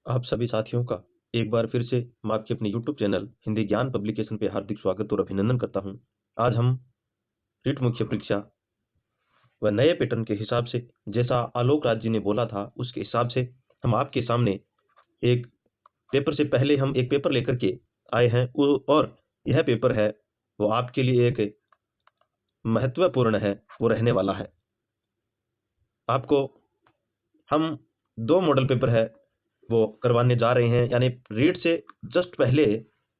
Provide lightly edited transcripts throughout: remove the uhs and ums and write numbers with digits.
आप सभी साथियों का एक बार फिर से मैं आपके अपने यूट्यूब चैनल हिंदी ज्ञान पब्लिकेशन पे हार्दिक स्वागत और अभिनंदन करता हूं। आज हम रीट मुख्य परीक्षा व नए पैटर्न के हिसाब से, जैसा आलोक राज जी ने बोला था, उसके हिसाब से हम आपके सामने एक पेपर से पहले हम एक पेपर लेकर के आए हैं। और यह पेपर है वो आपके लिए एक महत्वपूर्ण है, वो रहने वाला है। आपको हम 2 मॉडल पेपर है वो करवाने जा रहे हैं, यानी रीट से जस्ट पहले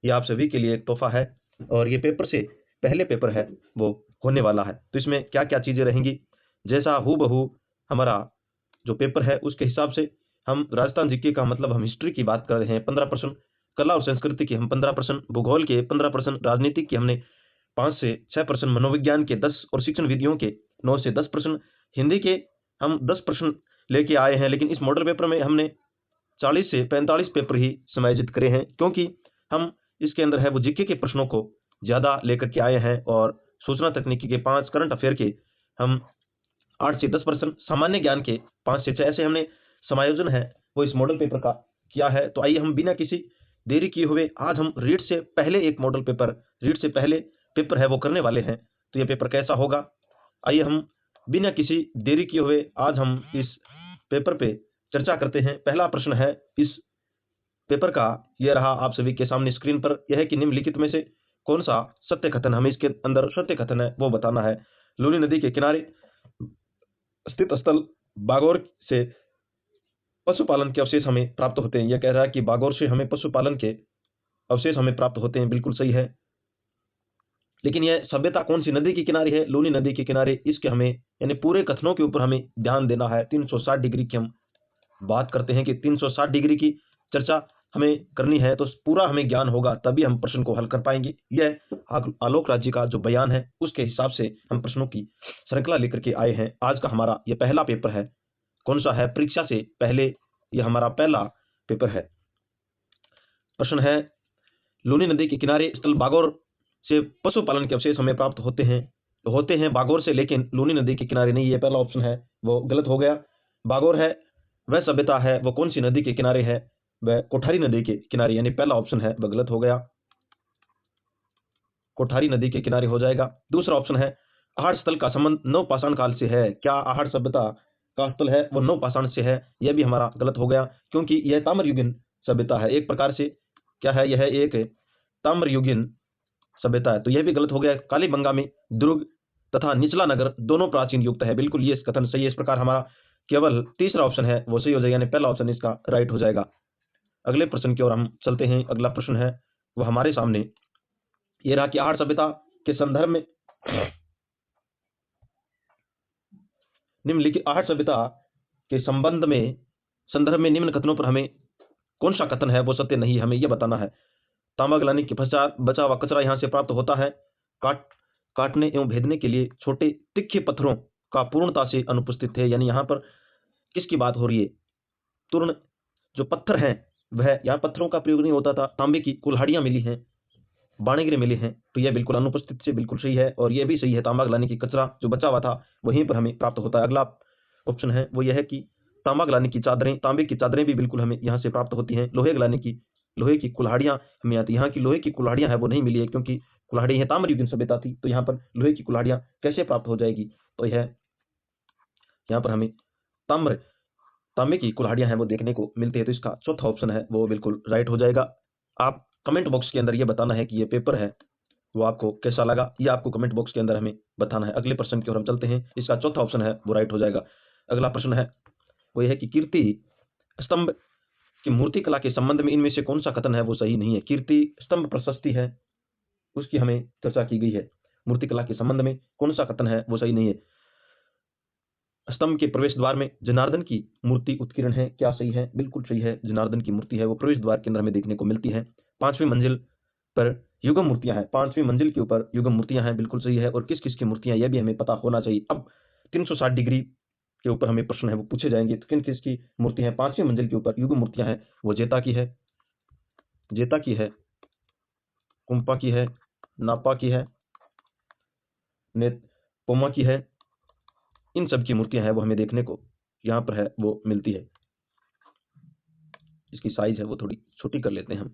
ये आप सभी के लिए एक तोहफा है। और ये पेपर से पहले पेपर है वो होने वाला है। तो इसमें क्या-क्या चीज़ें रहेंगी, जैसा हूबहू हमारा जो पेपर है उसके हिसाब से हम राजस्थान जीके का, मतलब हम हिस्ट्री की बात कर रहे हैं 15%, कला और संस्कृति की हम 15%, भूगोल के 15%, राजनीति की हमने 5 से 6%, मनोविज्ञान के 10 और शिक्षण विधियों के 9 से 10%, हिंदी के हम 10% लेके आए हैं। लेकिन इस मॉडल पेपर में हमने 40 से 45 पेपर ही समायोजित करे हैं, क्योंकि हम इसके अंदर है वो जीके के प्रश्नों को ज़्यादा लेकर के आए हैं। और सूचना तकनीकी के 5, करंट अफेयर के हम 8 से 10%, सामान्य ज्ञान के 5 से 6, ऐसे हमने समायोजन है वो इस मॉडल पेपर का किया है। तो आइए हम बिना किसी देरी किए हुए आज हम रीट से पहले एक मॉडल पेपर, रीट से पहले पेपर है वो करने वाले हैं। तो ये पेपर कैसा होगा, आइए हम बिना किसी देरी किए हुए आज हम इस पेपर पे चर्चा करते हैं। पहला प्रश्न है इस पेपर का, ये रहा आप सभी के सामने स्क्रीन पर। यह है कि निम्नलिखित में से कौन सा सत्य कथन, हमें इसके अंदर सत्य कथन है वो बताना है। लूनी नदी के किनारे स्थित स्थल बागौर से पशुपालन के अवशेष हमें प्राप्त होते हैं। यह कह रहा है कि बागौर से हमें पशुपालन के अवशेष हमें प्राप्त होते हैं, बिल्कुल सही है। लेकिन यह सभ्यता कौन सी नदी के किनारे है, लूनी नदी के किनारे। इसके हमें यानी पूरे कथनों के ऊपर हमें ध्यान देना है। 360 डिग्री की हम बात करते हैं कि 360 डिग्री की चर्चा हमें करनी है, तो पूरा हमें ज्ञान होगा तभी हम प्रश्न को हल कर पाएंगे। यह आलोक राज जी का जो बयान है उसके हिसाब से हम प्रश्नों की श्रृंखला लेकर के आए हैं। आज का हमारा यह पहला पेपर है। कौन सा है, परीक्षा से पहले यह हमारा पहला पेपर है। प्रश्न है, लूनी नदी के किनारे स्थल बागौर से पशुपालन के अवशेष हमें प्राप्त होते हैं बागौर से, लेकिन लूनी नदी के किनारे नहीं। ये पहला ऑप्शन है वो गलत हो गया। बागौर है वह सभ्यता है वो कौन सी नदी के किनारे है, वह कोठारी नदी के किनारे, यानी पहला ऑप्शन है वह गलत हो गया। कोठारी नदी के किनारे हो जाएगा। दूसरा ऑप्शन है, आहड़ स्थल का संबंध नव पाषाण काल से है। क्या आहड़ सभ्यता का स्थल है वो नव पाषाण से है, यह भी हमारा गलत हो गया, क्योंकि यह ताम्रयुगीन सभ्यता है एक प्रकार से। क्या है, यह एक ताम्रयुगीन सभ्यता है, तो यह भी गलत हो गया। कालीबंगा में दुर्ग तथा निचला नगर दोनों प्राचीन युक्त है, बिल्कुल ये कथन सही है। इस प्रकार हमारा केवल तीसरा ऑप्शन है वो सही हो जाएगा, यानी पहला ऑप्शन इसका राइट हो जाएगा। अगले प्रश्न की ओर हम चलते हैं। अगला प्रश्न है वो हमारे सामने ये रहा कि आहड़ सभ्यता के संदर्भ में निम्नलिखित आहड़ सभ्यता के संदर्भ में निम्न कथनों पर हमें कौन सा कथन है वो सत्य नहीं, हमें यह बताना है। तांबा गलानी के पश्चात बचा हुआ कचरा यहाँ से प्राप्त होता है। काट काटने एवं भेदने के लिए छोटे तीखे पत्थरों का पूर्णता से अनुपस्थित है, यानी यहाँ पर किसकी बात हो रही है। तुर्ण जो पत्थर हैं वह, यहाँ पत्थरों का प्रयोग नहीं होता था। तांबे की कुल्हाड़ियाँ मिली हैं, बाणेगिरे मिले हैं, तो यह बिल्कुल अनुपस्थित से बिल्कुल सही है। और यह भी सही है, तांबा गलाने की कचरा जो बचा हुआ था वहीं पर हमें प्राप्त होता है। अगला ऑप्शन है वो यह है कि तांबा गलाने की चादरें, तांबे की चादरें भी बिल्कुल हमें यहाँ से प्राप्त होती हैं। लोहे की कुल्हाड़ियाँ हमें आती हैं। यहाँ की लोहे की कुल्हाड़ियाँ है वो नहीं मिली है, क्योंकि कुल्हाड़ी है ताम्रयुगीन सभ्यता थी, तो यहाँ पर लोहे की कुल्हाड़ियाँ कैसे प्राप्त हो जाएगी। तो यह यहाँ पर हमें ताम्र तांबे की कुल्हाड़ियाँ हैं वो देखने को मिलती है, तो इसका चौथा ऑप्शन है वो बिल्कुल राइट हो जाएगा। आप कमेंट बॉक्स के अंदर ये बताना है कि ये पेपर है वो आपको कैसा लगा, ये आपको कमेंट बॉक्स के अंदर हमें बताना है। अगले प्रश्न की ओर हम चलते हैं। इसका चौथा ऑप्शन है वो राइट हो जाएगा। अगला प्रश्न है वो ये है कि कीर्ति स्तंभ की मूर्ति कला के संबंध में इनमें से कौन सा कथन है वो सही नहीं है। कीर्ति स्तंभ प्रशस्ति है उसकी हमें चर्चा की गई है, मूर्ति कला के संबंध में कौन सा कथन है वो सही नहीं है। स्तंभ के प्रवेश द्वार में जनार्दन की मूर्ति उत्कीर्ण है, क्या सही है, बिल्कुल सही है। जनार्दन की मूर्ति है वो प्रवेश द्वार के अंदर हमें देखने को मिलती है। 5वीं मंजिल पर युगम मूर्तियां हैं, 5वीं मंजिल के ऊपर युगम मूर्तियां हैं, बिल्कुल सही है। और किस किस की मूर्तियां, यह भी हमें पता होना चाहिए। अब 360 डिग्री के ऊपर हमें प्रश्न है वो पूछे जाएंगे, तो किन किसकी मूर्ति है 5वीं मंजिल के ऊपर युगम मूर्तियां हैं। वो जेता की है, कुंपा की है, नापा की है, पोमा की है। इन सब की मूर्तियां हैं वो हमें देखने को यहाँ पर है वो मिलती है। इसकी साइज है वो थोड़ी छोटी कर लेते हैं हम।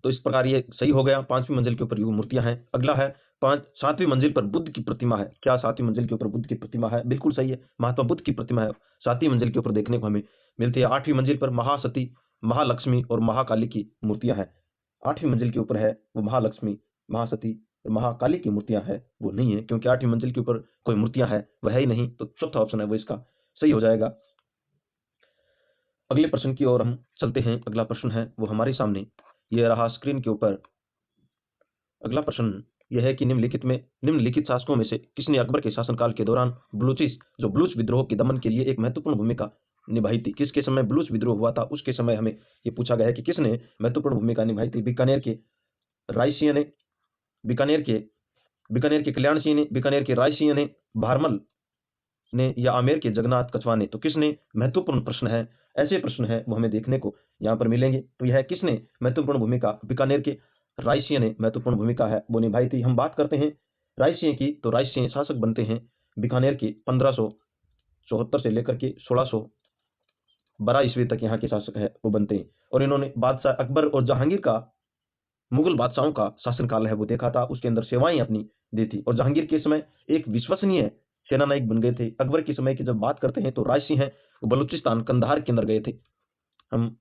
तो इस प्रकार ये सही हो गया। 5वीं मंजिल के ऊपर ये मूर्तियां हैं। अगला है 7वीं मंजिल पर बुद्ध की प्रतिमा है। क्या 7वीं मंजिल के ऊपर बुद्ध की प्रतिमा है? बिल्कुल सही है, महात्मा बुद्ध की प्रतिमा है 7वीं मंजिल के ऊपर देखने को हमें मिलती है। 8वीं मंजिल पर महासती, महालक्ष्मी और महाकाली की मूर्तियां हैं। 8वीं मंजिल के ऊपर है वो महालक्ष्मी, महासती और महाकाली की मूर्तियां है वो नहीं है, क्योंकि 8वीं मंजिल के ऊपर कोई मूर्तियां है वह है ही नहीं। तो चौथा ऑप्शन है वो इसका सही हो जाएगा। अगले प्रश्न की ओर हम चलते हैं। अगला प्रश्न है वो हमारे सामने ये रहा स्क्रीन के ऊपर। अगला प्रश्न यह है कि निम्नलिखित शासकों में से किसने अकबर के शासनकाल के दौरान बलूच विद्रोह के दमन के लिए एक महत्वपूर्ण भूमिका निभाई थी? किसके समय बलूच विद्रोह हुआ था उसके समय हमें ये पूछा गया है कि किसने महत्वपूर्ण भूमिका निभाई थी। बीकानेर के राय सिंह ने, बीकानेर के कल्याण सिंह ने, बीकानेर के राय सिंह ने, भारमल ने या आमेर के जगन्नाथ कछवा ने? तो किसने महत्वपूर्ण प्रश्न है, ऐसे प्रश्न है वो हमें देखने को यहाँ पर मिलेंगे। तो यह किसने महत्वपूर्ण भूमिका, बीकानेर के राय सिंह ने महत्वपूर्ण भूमिका है वो निभाई थी। हम बात करते हैं राय सिंह की, तो राय सिंह शासक बनते हैं बीकानेर के 1574 से लेकर के 1612 ईस्वी तक यहाँ के शासक है वो बनते हैं। और इन्होंने बादशाह अकबर और जहांगीर का, मुगल बादशाहों का शासनकाल है वो देखा था, उसके अंदर सेवाएं अपनी दी थी। और जहांगीर के समय एक विश्वसनीय सेना नायक बन गए थे। अकबर के समय की जब बात करते हैं तो राय सिंह है वो बलूचिस्तान कंधार के अंदर गए थे। हम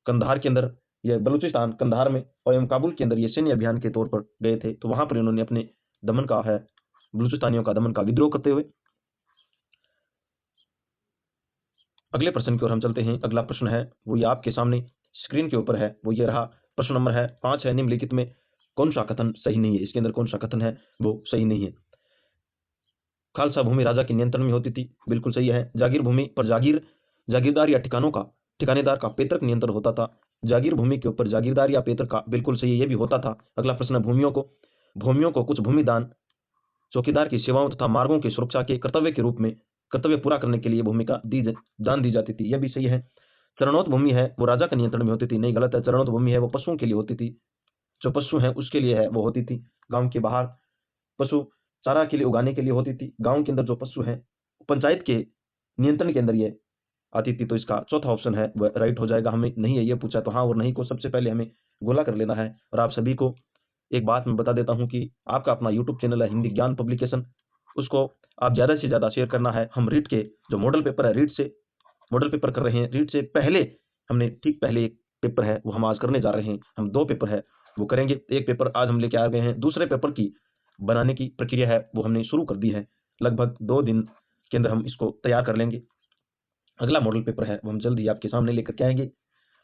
कंधार के अंदर, यह बलूचिस्तान कंधार में और एवं काबुल के अंदर ये सैन्य अभियान के तौर पर गए थे। तो वहां पर इन्होंने अपने दमन का है, बलूचिस्तानियों का दमन का विद्रोह करते हुए। अगले प्रश्न की ओर हम चलते हैं। अगला प्रश्न है वो ये आपके सामने स्क्रीन के ऊपर है, वो ये रहा। प्रश्न नंबर है 5 है, निम्नलिखित में कौन सा कथन सही नहीं है? इसके अंदर कौन सा कथन है वो सही नहीं है? खालसा भूमि राजा के नियंत्रण में होती थी, बिल्कुल सही है। जागीर भूमि पर जागीरदार या ठिकानेदार का पैतृक नियंत्रण होता था। जागीर भूमि के ऊपर जागीरदार या पैतृक का, बिल्कुल सही है, ये भी होता था। अगला प्रश्न है भूमियों को कुछ भूमिदान चौकीदार की सेवाओं तथा मार्गों की सुरक्षा के कर्तव्य के रूप में कर्तव्य पूरा करने के लिए भूमिका दान दी जाती थी, यह भी सही है। चरणोत भूमि है वो राजा के नियंत्रण में होती थी, नहीं, गलत है। चरणोत भूमि है वो पशुओं के लिए होती थी, जो पशु हैं उसके लिए है वो होती थी। गांव के बाहर पशु चारा के लिए उगाने के लिए होती थी। गांव के अंदर जो पशु हैं पंचायत के नियंत्रण के अंदर ये आती थी। तो इसका चौथा ऑप्शन है वह राइट हो जाएगा। हमें नहीं है ये पूछा तो हाँ और नहीं को सबसे पहले हमें गोला कर लेना है। और आप सभी को एक बात मैं बता देता हूँ कि आपका अपना यूट्यूब चैनल है हिंदी ज्ञान पब्लिकेशन, उसको आप ज़्यादा से ज़्यादा शेयर करना है। हम रीट के जो मॉडल पेपर है, रीट से मॉडल पेपर कर रहे हैं। रीट से पहले हमने ठीक पहले एक पेपर है वो हम आज करने जा रहे हैं। हम 2 पेपर है वो करेंगे। एक पेपर आज हम लेके आ गए हैं, दूसरे पेपर की बनाने की प्रक्रिया है वो हमने शुरू कर दी है। लगभग 2 दिन के अंदर हम इसको तैयार कर लेंगे। अगला मॉडल पेपर है वो हम जल्द ही आपके सामने लेकर के आएंगे।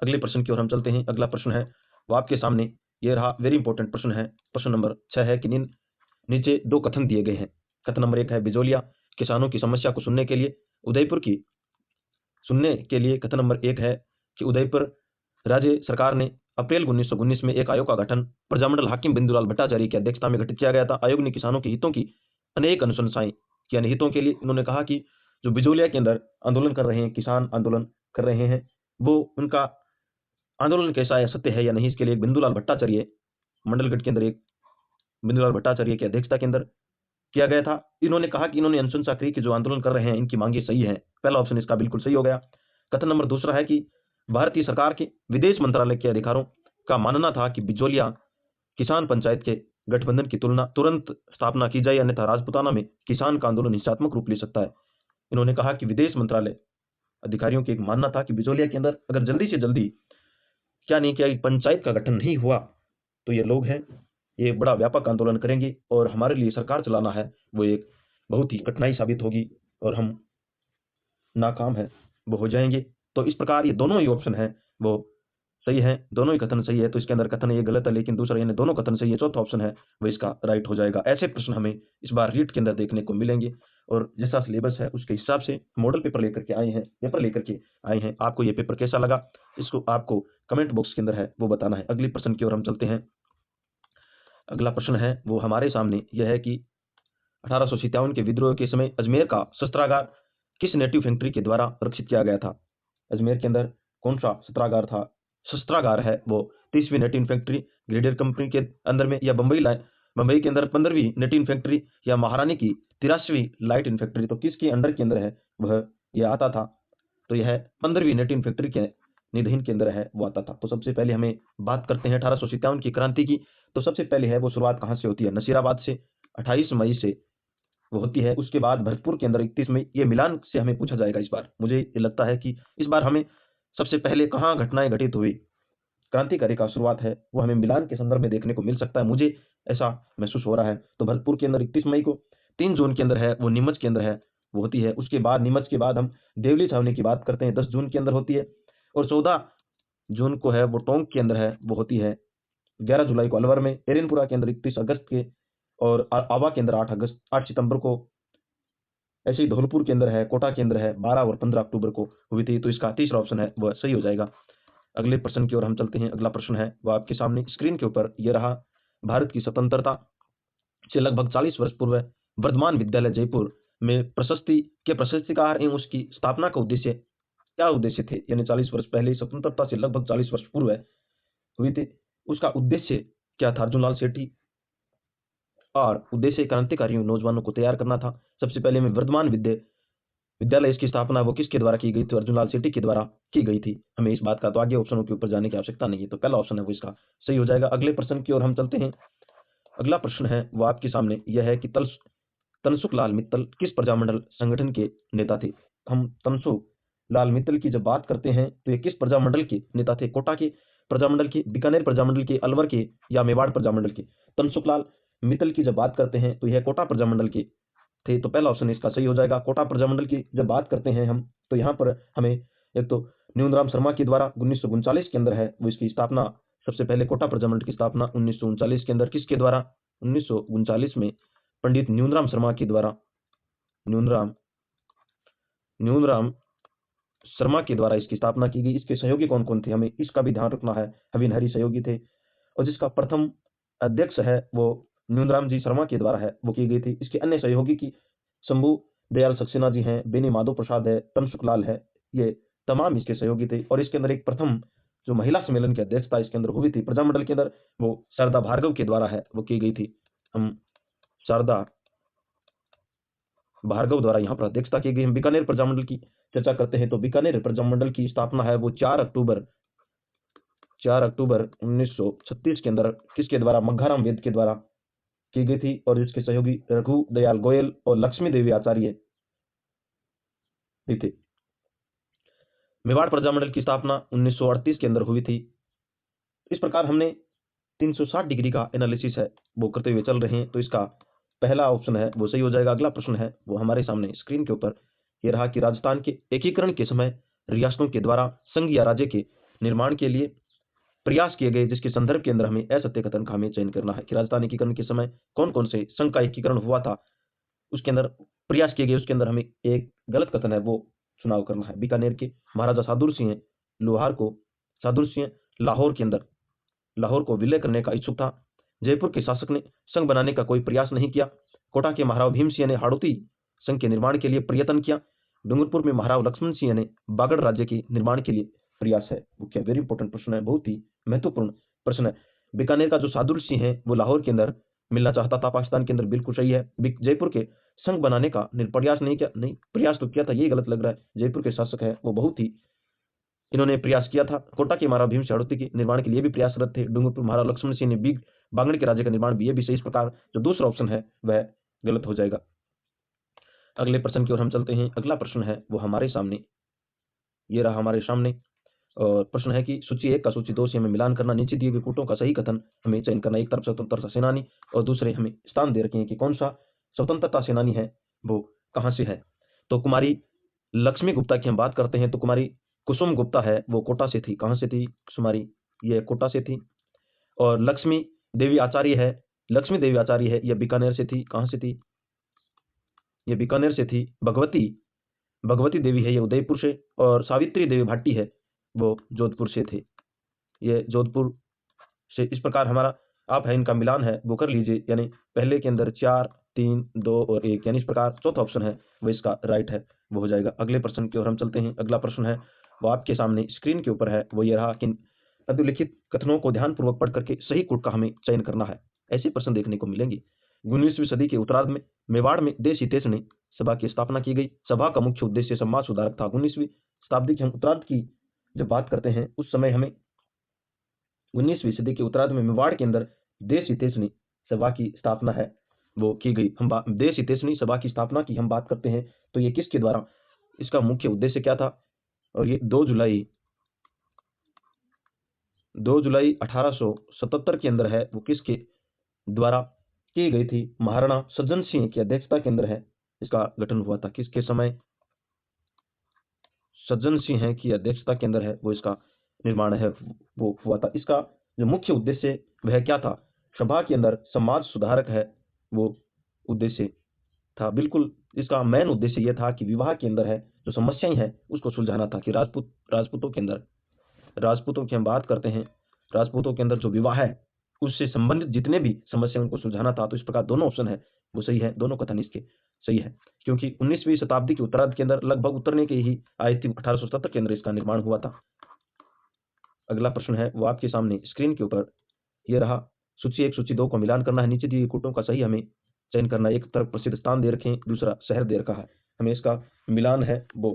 अगले प्रश्न की ओर हम चलते हैं। अगला प्रश्न है वो आपके सामने ये रहा, वेरी इंपॉर्टेंट प्रश्न है। प्रश्न नंबर 6 है कि नीचे 2 कथन दिए गए हैं। कथन नंबर 1 है बिजोलिया किसानों की समस्या को सुनने के लिए कथन नंबर 1 है कि उदयपुर राज्य सरकार ने अप्रैल 1919 में एक आयोग का गठन प्रजामंडल हाकिम बिंदुलाल भट्टाचार्य की अध्यक्षता में गठित किया गया था। आयोग ने किसानों के हितों की अनेक अनुशंसाएं की। हितों के लिए इन्होंने कहा कि जो बिजोलिया के अंदर आंदोलन कर रहे हैं, किसान आंदोलन कर रहे हैं, वो उनका आंदोलन कैसा है, सत्य है या नहीं, इसके लिए बिंदुलाल भट्टाचार्य मंडलगढ़ के अंदर एक बिंदुलाल भट्टाचार्य की अध्यक्षता के अंदर किया गया था। इन्होंने कहा कि इन्होंने अनुशंसा की कि जो आंदोलन कर रहे हैं इनकी मांगे सही हैं। पहला ऑप्शन इसका बिल्कुल सही हो गया। कथन नंबर 2 है कि भारतीय सरकार के विदेश मंत्रालय के अधिकारों का मानना था कि बिजोलिया किसान पंचायत के गठबंधन की तुरंत स्थापना की जाए, अन्यथा राजपुताना में किसान का आंदोलन हिंसात्मक रूप ले सकता है। इन्होंने कहा कि विदेश मंत्रालय अधिकारियों की एक मानना था कि बिजोलिया के अंदर अगर जल्दी से जल्दी क्या नहीं किया, पंचायत का गठन नहीं हुआ, तो ये लोग हैं ये बड़ा व्यापक आंदोलन करेंगे और हमारे लिए सरकार चलाना है वो एक बहुत ही कठिनाई साबित होगी और हम नाकाम है वो हो जाएंगे। तो इस प्रकार ये दोनों ही ऑप्शन है वो सही है, दोनों ही कथन सही है। तो इसके अंदर कथन ये गलत है, लेकिन दूसरा यानी दोनों कथन सही है। चौथा ऑप्शन है वो इसका राइट हो जाएगा। ऐसे प्रश्न हमें इस बार रीट के अंदर देखने को मिलेंगे और जैसा सिलेबस है उसके हिसाब से मॉडल पेपर लेकर के आए हैं। आपको ये पेपर कैसा लगा इसको आपको कमेंट बॉक्स के अंदर है वो बताना है। अगले प्रश्न की ओर हम चलते हैं। अगला प्रश्न है वो हमारे सामने यह है कि 1857 के विद्रोह के समय अजमेर का शस्त्रागार किस नेटिव फैक्ट्री के द्वारा रक्षित किया गया था? अजमेर के अंदर कौन सा शस्त्रागार है वो 30वीं नेटिव फैक्ट्री ग्रेडियर कंपनी के अंदर में, या बंबई के अंदर 15वीं नेटिव फैक्ट्री, या महारानी की 83वीं लाइट फैक्ट्री? तो किसके अंडर के अंदर है वह यह आता था? तो यह 15वीं नेटिव फैक्ट्री के निधीन के अंदर है वो आता था। तो सबसे पहले हमें बात करते हैं 1857 की क्रांति की। तो सबसे पहले है वो शुरुआत कहाँ से होती है? नसीराबाद से 28 मई से वो होती है। उसके बाद भरतपुर के अंदर 31 मई। ये मिलान से हमें पूछा जाएगा इस बार। मुझे ये लगता है कि इस बार हमें सबसे पहले कहाँ घटनाएं घटित हुई, क्रांतिकारी का शुरुआत है, वो हमें मिलान के संदर्भ में देखने को मिल सकता है। मुझे ऐसा महसूस हो रहा है। तो भरतपुर के अंदर 31 मई को, 3 जून के अंदर है वो नीमच के अंदर है वो होती है। उसके बाद नीमच के बाद हम देवली छावनी की बात करते हैं, 10 जून के अंदर होती है। और 14 जून को है वो टोंक के अंदर है वो होती है। 11 जुलाई को अलवर में, एरनपुरा के अंदर 31 अगस्त के, और आवा के अंदर 8 सितंबर को। ऐसे ही धौलपुर के अंदर है, कोटा के अंदर है 12 और 15 अक्टूबर को हुई थी। तो इसका तीसरा ऑप्शन है वह सही हो जाएगा। अगले प्रश्न की ओर हम चलते हैं। अगला प्रश्न है वह आपके सामने स्क्रीन के ऊपर ये रहा। भारत की स्वतंत्रता से लगभग 40 वर्ष पूर्व वर्धमान विद्यालय जयपुर में प्रशस्तिकार एवं उसकी स्थापना का उद्देश्य क्या उद्देश्य थे? यानी 40 वर्ष पहले, स्वतंत्रता से लगभग 40 वर्ष पूर्व हुई थी, उसका उद्देश्य क्या था? अर्जुन लाल सेठी। और उद्देश्य क्रांतिकारियों नौजवानों को तैयार करना था। सबसे पहले में वर्धमान विद्यालय, इसकी स्थापना वो किसके द्वारा की गई थी? अर्जुन लाल सेठी के द्वारा की गई थी। हमें इस बात का तो आगे ऑप्शनों के ऊपर जाने की आवश्यकता नहीं है। तो पहला ऑप्शन है वो इसका सही हो जाएगा। अगले प्रश्न की ओर हम चलते हैं। अगला प्रश्न है वो आपके सामने यह है कि तनसुख लाल मित्तल किस प्रजामंडल संगठन के नेता थे? हम तनसुख लाल मित्तल की जब बात करते हैं तो ये किस प्रजामंडल के नेता थे? कोटा के प्रजामंडल के, बीकानेर प्रजामंडल के, अलवर के, या मेवाड़ प्रजामंडल के? तनसुख लाल मित्तल की जब बात करते हैं तो यह कोटा प्रजामंडल के थे। तो पहला ऑप्शन इसका सही हो जाएगा। कोटा प्रजामंडल की जब बात करते हैं हम, तो यहाँ पर हमें एक तो न्यूनराम शर्मा के द्वारा 1939 के अंदर है वो इसकी स्थापना। सबसे पहले कोटा प्रजामंडल की स्थापना 1939 के अंदर किसके द्वारा? 1939 में पंडित न्यूनराम शर्मा के द्वारा, न्यूनराम शर्मा के द्वारा इसकी स्थापना की गई। इसके सहयोगी कौन कौन थे? हमें इसका भी ध्यान रखना है। हवीन हरी सहयोगी थे, और जिसका प्रथम अध्यक्ष है वो न्यूनराम जी शर्मा के द्वारा है वो की गई थी। इसके अन्य सहयोगी की शंभू दयाल सक्सेना जी हैं, बेनी माधव प्रसाद है, तनसुख लाल है, ये तमाम इसके सहयोगी थे। और इसके अंदर एक प्रथम जो महिला सम्मेलन की अध्यक्षता इसके अंदर हुई थी प्रजामंडल के अंदर, वो शारदा भार्गव के द्वारा है वो की गई थी। हम शारदा भार्गव द्वारा यहाँ पर अध्यक्षता की गई। हम बीकानेर प्रजामंडल की चर्चा करते हैं। तो बीकानेर प्रजामंडल की स्थापना है वो 4 अक्टूबर 1936 के अंदर किसके द्वारा? मघाराम वेद के द्वारा की गई थी। और इसके सहयोगी रघु दयाल गोयल और लक्ष्मी देवी आचार्य भी थे। मेवाड़ प्रजामंडल की स्थापना 1938 के अंदर हुई थी। इस प्रकार हमने 360 डिग्री का एनालिसिस है वो करते हुए चल रहे हैं। तो इसका पहला ऑप्शन है वो सही हो जाएगा। अगला प्रश्न है वो हमारे सामने स्क्रीन के ऊपर ये रहा कि राजस्थान के एकीकरण के समय रियासतों के द्वारा संघ या राज्य के निर्माण के लिए प्रयास किए गए, जिसके संदर्भ के अंदर हमें असत्य कथन का हमें चयन करना है कि राजस्थान एकीकरण के समय कौन कौन से संघ का एकीकरण हुआ था, उसके अंदर प्रयास किए गए, उसके अंदर हमें एक गलत कथन है वो चुनाव करना है। बीकानेर के महाराजा सादुर सिंह लाहौर के अंदर लाहौर को विलय करने का इच्छुक था। जयपुर के शासक ने संघ बनाने का कोई प्रयास नहीं किया। कोटा के महाराव भीम सिंह ने हाड़ौती संघ के निर्माण के लिए प्रयत्न किया। डूंगरपुर में महाराव लक्ष्मण सिंह ने बागड़ राज्य के निर्माण के लिए प्रयास है वो क्या? वेरी इंपॉर्टेंट प्रश्न है, बहुत ही महत्वपूर्ण प्रश्न है। बीकानेर का जो सादुर सिंह है वो लाहौर के अंदर मिलना चाहता था पाकिस्तान के अंदर, बिल्कुल सही है। जयपुर के संघ बनाने का प्रयास नहीं किया, नहीं प्रयास तो किया था, ये गलत लग रहा है। जयपुर के शासक है वो बहुत ही इन्होंने प्रयास किया था। कोटा के महाराव भीम हाड़ौती के निर्माण के लिए भी प्रयासरत थे। डूंगरपुर महाराव लक्ष्मण सिंह ने बांगड़ के राज्य का निर्माण भी, ये भी सही। इस प्रकार जो दूसरा ऑप्शन है वह गलत हो जाएगा। अगले प्रश्न की ओर हम चलते हैं। अगला प्रश्न है वो हमारे सामने ये रहा हमारे सामने, और प्रश्न है कि सूची 1 का सूची 2 से हमें मिलान करना। नीचे दिए गए कूटों का सही कथन हमें चयन करना। एक तरफ स्वतंत्रता सेनानी और दूसरे हमें स्थान दे रखे हैं कि कौन सा स्वतंत्रता सेनानी है वो कहाँ से है। तो कुमारी लक्ष्मी गुप्ता की हम बात करते हैं तो कुमारी कुसुम गुप्ता है वो कोटा से थी। कहाँ से थी कुमारी? ये कोटा से थी। और लक्ष्मी देवी आचार्य है, यह बीकानेर से थी। कहाँ से थी? ये बीकानेर से थी। भगवती देवी है ये उदयपुर से। और सावित्री देवी भाटी है वो जोधपुर से थे, ये जोधपुर से। इस प्रकार हमारा आप है इनका मिलान है वो कर लीजिए, यानी पहले के अंदर 4, 3, 2 और 1, यानी इस प्रकार चौथा ऑप्शन है वो इसका राइट है वो हो जाएगा। अगले प्रश्न की ओर हम चलते हैं। अगला प्रश्न है वो आपके सामने स्क्रीन के ऊपर है वो ये रहा कि अधोलिखित कथनों को ध्यानपूर्वक पढ़ करके सही कूट का हमें चयन करना है। ऐसे प्रश्न देखने को मिलेंगे। 19वीं सदी के उत्तरार्ध में मेवाड़ में देश हितेश ने सभा की स्थापना की गई। सभा का मुख्य उद्देश्य समाज सुधारक था। 19वीं शताब्दी के हम उत्तरार्ध की जब बात करते हैं उस समय हमें 19वीं सदी के उत्तरार्ध में मेवाड़ के अंदर देश हितैषणी सभा की स्थापना है वो की गई। हम देश हितैषणी सभा की स्थापना की हम बात करते हैं तो ये किसके द्वारा, इसका मुख्य उद्देश्य क्या था, और ये 2 जुलाई 1877 के अंदर है, वो किसके द्वारा की गई थी, महाराणा सज्जन सिंह की अध्यक्षता के अंदर है इसका गठन हुआ था। किसके समय, सज्जन सिंह की अध्यक्षता के अंदर है वो इसका निर्माण है वो हुआ था। इसका जो मुख्य उद्देश्य वह क्या था, सभा के अंदर समाज सुधारक है वो उद्देश्य था। बिल्कुल इसका मेन उद्देश्य यह था कि विवाह के अंदर है जो समस्याएं हैं उसको सुलझाना था, कि राजपूतों के अंदर, राजपूतों की हम बात करते हैं, राजपूतों के अंदर जो विवाह है उससे संबंधित जितने भी समस्याओं को सुलझाना था। तो इस प्रकार दोनों ऑप्शन है वो सही है, दोनों कथन इसके सही है, क्योंकि 19वीं शताब्दी के उत्तरार्ध के अंदर लगभग उतरने के ही आई थी 1870 के अंदर इसका निर्माण हुआ था। अगला प्रश्न है वो आपके सामने स्क्रीन के ऊपर ये रहा। सूची 1 सूची 2 को मिलान करना है, नीचे दिए कूटों का सही हमें चयन करना है। एक तरफ प्रसिद्ध स्थान दे रखें, दूसरा शहर दे रखा है, हमें इसका मिलान है वो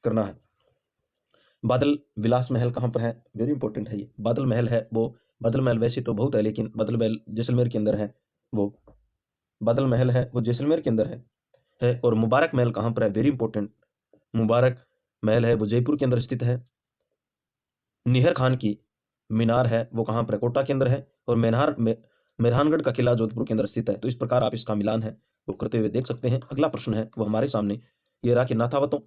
करना है। बादल विलास महल कहाँ पर है, वेरी इंपॉर्टेंट है ये। बादल महल है वो, बादल महल वैसे तो बहुत है लेकिन बादल महल जैसलमेर के अंदर है, वो बादल महल है वो जैसलमेर के अंदर है। और मुबारक महल कहाँ पर है, वेरी इंपॉर्टेंट, मुबारक महल है वो जयपुर के अंदर स्थित है। निहर खान की मीनार है वो कहाँ पर है, कोटा के अंदर है। और मेहरानगढ़ का किला जोधपुर के अंदर स्थित है। तो इस प्रकार आप इसका मिलान है वो करते हुए देख सकते हैं। अगला प्रश्न है वो हमारे सामने ये रहा कि नाथावतों,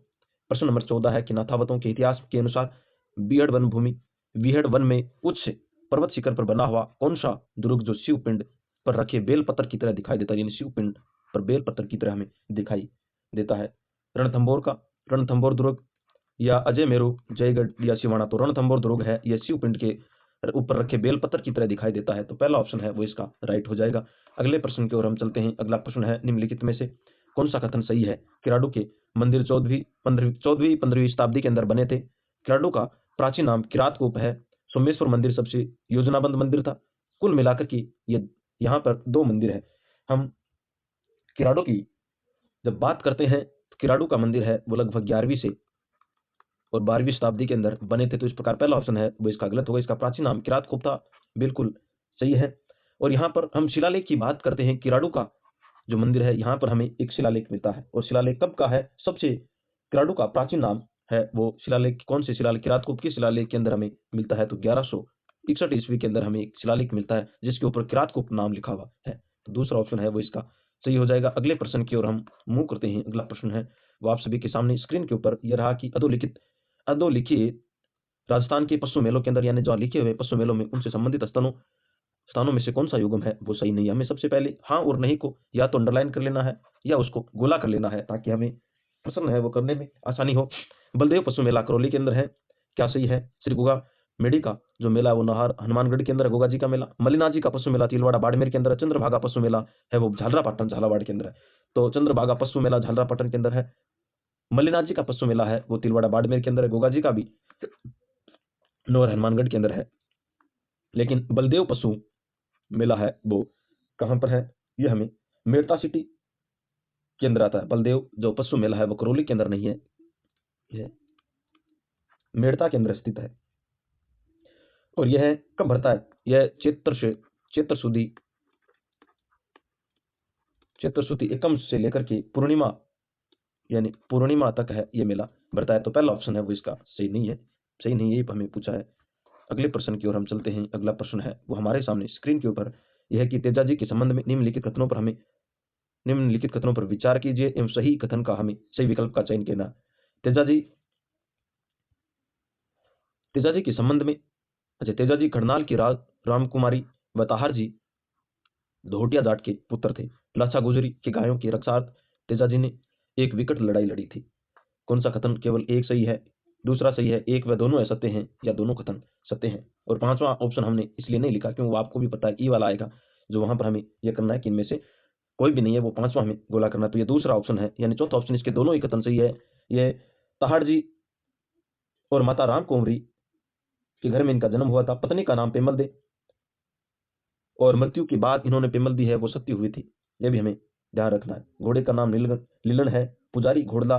प्रश्न नंबर 14 है कि नाथावतों के इतिहास के अनुसार बीहड़ वन भूमि, बीहड़ वन में उच्च पर्वत शिखर पर बना हुआ कौन सा दुर्ग जो शिव पिंड पर रखे बेलपत्र की तरह दिखाई देता है, यानी शिव पिंड पर बेलपत्र की तरह हमें दिखाई देता है। रणथंभौर का, रणथंभौर दुर्ग या अजय मेरू, जयगढ़ या सिवाना। तो रणथंभौर दुर्ग है यह शिव पिंड के ऊपर रखे बेलपत्र की तरह दिखाई देता है। तो पहला ऑप्शन है वो इसका राइट हो जाएगा। अगले प्रश्न की ओर हम चलते हैं। अगला प्रश्न है निम्नलिखित में से कौन सा कथन सही है। किराडू के मंदिर 14वीं-15वीं शताब्दी के अंदर बने थे। किराडू का प्राचीन नाम किरातकूप है। सोमेश्वर मंदिर सबसे योजनाबद्ध मंदिर था। कुल मिलाकर के ये यहाँ पर 2 मंदिर है। हम किराडू की जब बात करते हैं तो किराडू का मंदिर है वो लगभग 11वीं से और 12वीं शताब्दी के अंदर बने थे। तो इस प्रकार पहला ऑप्शन है वो इसका गलत होगा। इसका प्राचीन नाम किरातकूप था, बिल्कुल सही है। और यहाँ पर हम शिलालेख की बात करते हैं। किराडू का जो मंदिर है यहाँ पर हमें एक शिलालेख मिलता है, और शिलालेख कब का है, सबसे किराडू का प्राचीन नाम है वो शिलालेख कौन से शिलालेख, किरातकूप के शिलालेख के अंदर हमें मिलता है। तो 1161 ईस्वी के अंदर हमें एक शिलालेख मिलता है जिसके ऊपर किरातकूप नाम लिखा हुआ है। तो दूसरा ऑप्शन है वो इसका सही हो जाएगा। अगले प्रश्न की ओर हम मूव करते हैं। अगला प्रश्न है वो आप सभी के सामने स्क्रीन के ऊपर यह रहा कि अधोलिखित राजस्थान के पशु मेलों के अंदर, यानी जो लिखे हुए पशु मेलों में उनसे संबंधित स्थानों में से कौन सा युग्म है वो सही नहीं है। हमें सबसे पहले हाँ और नहीं को या तो अंडरलाइन कर लेना है या उसको गोला कर लेना है ताकि हमें प्रश्न है वो करने में आसानी हो। बलदेव पशु मेला करौली के अंदर है, क्या सही है। श्री गुगा मेडी का जो मेला है वो नाहर हनुमानगढ़ के अंदर है, गोगा जी का मेला। मलिना जी का पशु मेला तिलवाड़ा बाड़मेर के अंदर है। चंद्रभागा पशु मेला है वो झालरापाटन झालावाड़ के अंदर है। तो चंद्रभागा पशु मेला झालरापाटन के अंदर है। मल्लिनाथ जी का पशु मेला है वो तिलवाड़ा बाड़मेर के अंदर है। गोगा जी का भी नौर हनुमानगढ़ के अंदर है। लेकिन बलदेव पशु मेला है वो कहाँ पर है, ये हमें मेड़ता सिटी के अंदर आता है। बलदेव जो पशु मेला है वो करौली के अंदर नहीं है, यह मेड़ता के अंदर स्थित है। और यह कब भरता है, यह चैत्र सुदी एकम से लेकर के पूर्णिमा यानी पूर्णिमा तक है ये मेला भरता है। तो पहला ऑप्शन है वो इसका सही नहीं है, सही नहीं है हमें पूछा है। अगले प्रश्न की ओर हम चलते हैं। अगला प्रश्न है वो हमारे सामने स्क्रीन के ऊपर यह है कि तेजाजी के संबंध में निम्नलिखित कथनों पर विचार कीजिए एवं सही कथन का हमें सही विकल्प का चयन करना। तेजाजी के संबंध में, अच्छा, तेजाजी करनाल की रामकुमारी व ताहर जी धोटिया जाट के पुत्र थे। लाचा गुजरी के गायों की रक्षार्थ तेजाजी ने एक विकट लड़ाई लड़ी थी। कौन सा कथन केवल एक सही है, दूसरा सही है, एक व दोनों असत्य हैं, या दोनों कथन सत्य हैं। और पांचवा ऑप्शन हमने इसलिए नहीं लिखा क्योंकि वो आपको भी पता है ई वाला आएगा जो वहां पर हमें यह करना है कि इनमें से कोई भी नहीं है, वो पांचवा हमें गोला करना है। तो ये दूसरा ऑप्शन है, यानी चौथा ऑप्शन, इसके दोनों ही कथन सही है। ये ताहड़ जी और माता राम कुंवरी के घर में इनका जन्म हुआ था। पत्नी का नाम पेमल दे और मृत्यु के बाद इन्होंने पेमल दी है वो सत्य हुई थी, यह भी हमें ध्यान रखना है। घोड़े का नाम लीलन है। पुजारी घोड़ला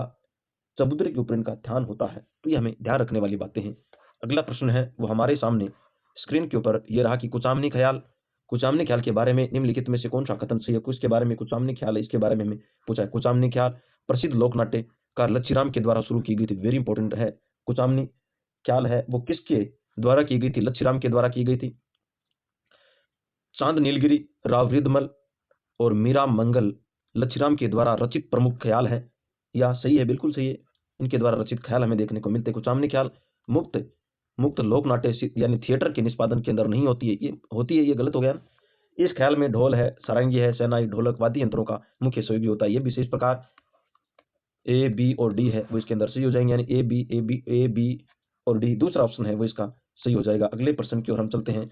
समुद्र के ऊपर इनका ध्यान होता है। तो ये हमें ध्यान रखने वाली बातें हैं। अगला प्रश्न है वो हमारे सामने स्क्रीन के ऊपर ये रहा कि कुचामनी ख्याल। कुचामनी ख्याल के बारे में निम्नलिखित में से कौन सा कथन सही है? कुछ के बारे में कुचामनी ख्याल है, इसके बारे में हमें पूछा है। कुचामनी ख्याल प्रसिद्ध लोक नाट्यकार लच्छीराम के द्वारा शुरू की गई थी। वेरी इंपॉर्टेंट है। कुचामनी ख्याल है वो किसके द्वारा की गई थी? लच्छीराम के द्वारा की गई थी। चांद नीलगिरी, राव रिद्धमल और मीरा मंगल लच्छीराम के द्वारा रचित प्रमुख ख्याल है। या सही है, बिल्कुल सही है। इनके द्वारा रचित ख्याल हमें देखने को मिलते हैं। कुचामनी ख्याल मुक्त मुक्त लोक नाट्य यानी थिएटर के निष्पादन के अंदर नहीं होती है, ये होती है, ये गलत हो गया ना। इस ख्याल में ढोल है, सारंगी है, शहनाई, ढोलक, वाद्य यंत्रों का मुख्य सहयोगी होता है। ये विशेष प्रकार ए, बी और डी है वो इसके अंदर सही हो जाएंगे, यानी ए, बी और डी दूसरा ऑप्शन है वो इसका सही हो जाएगा। अगले प्रश्न की ओर हम चलते हैं।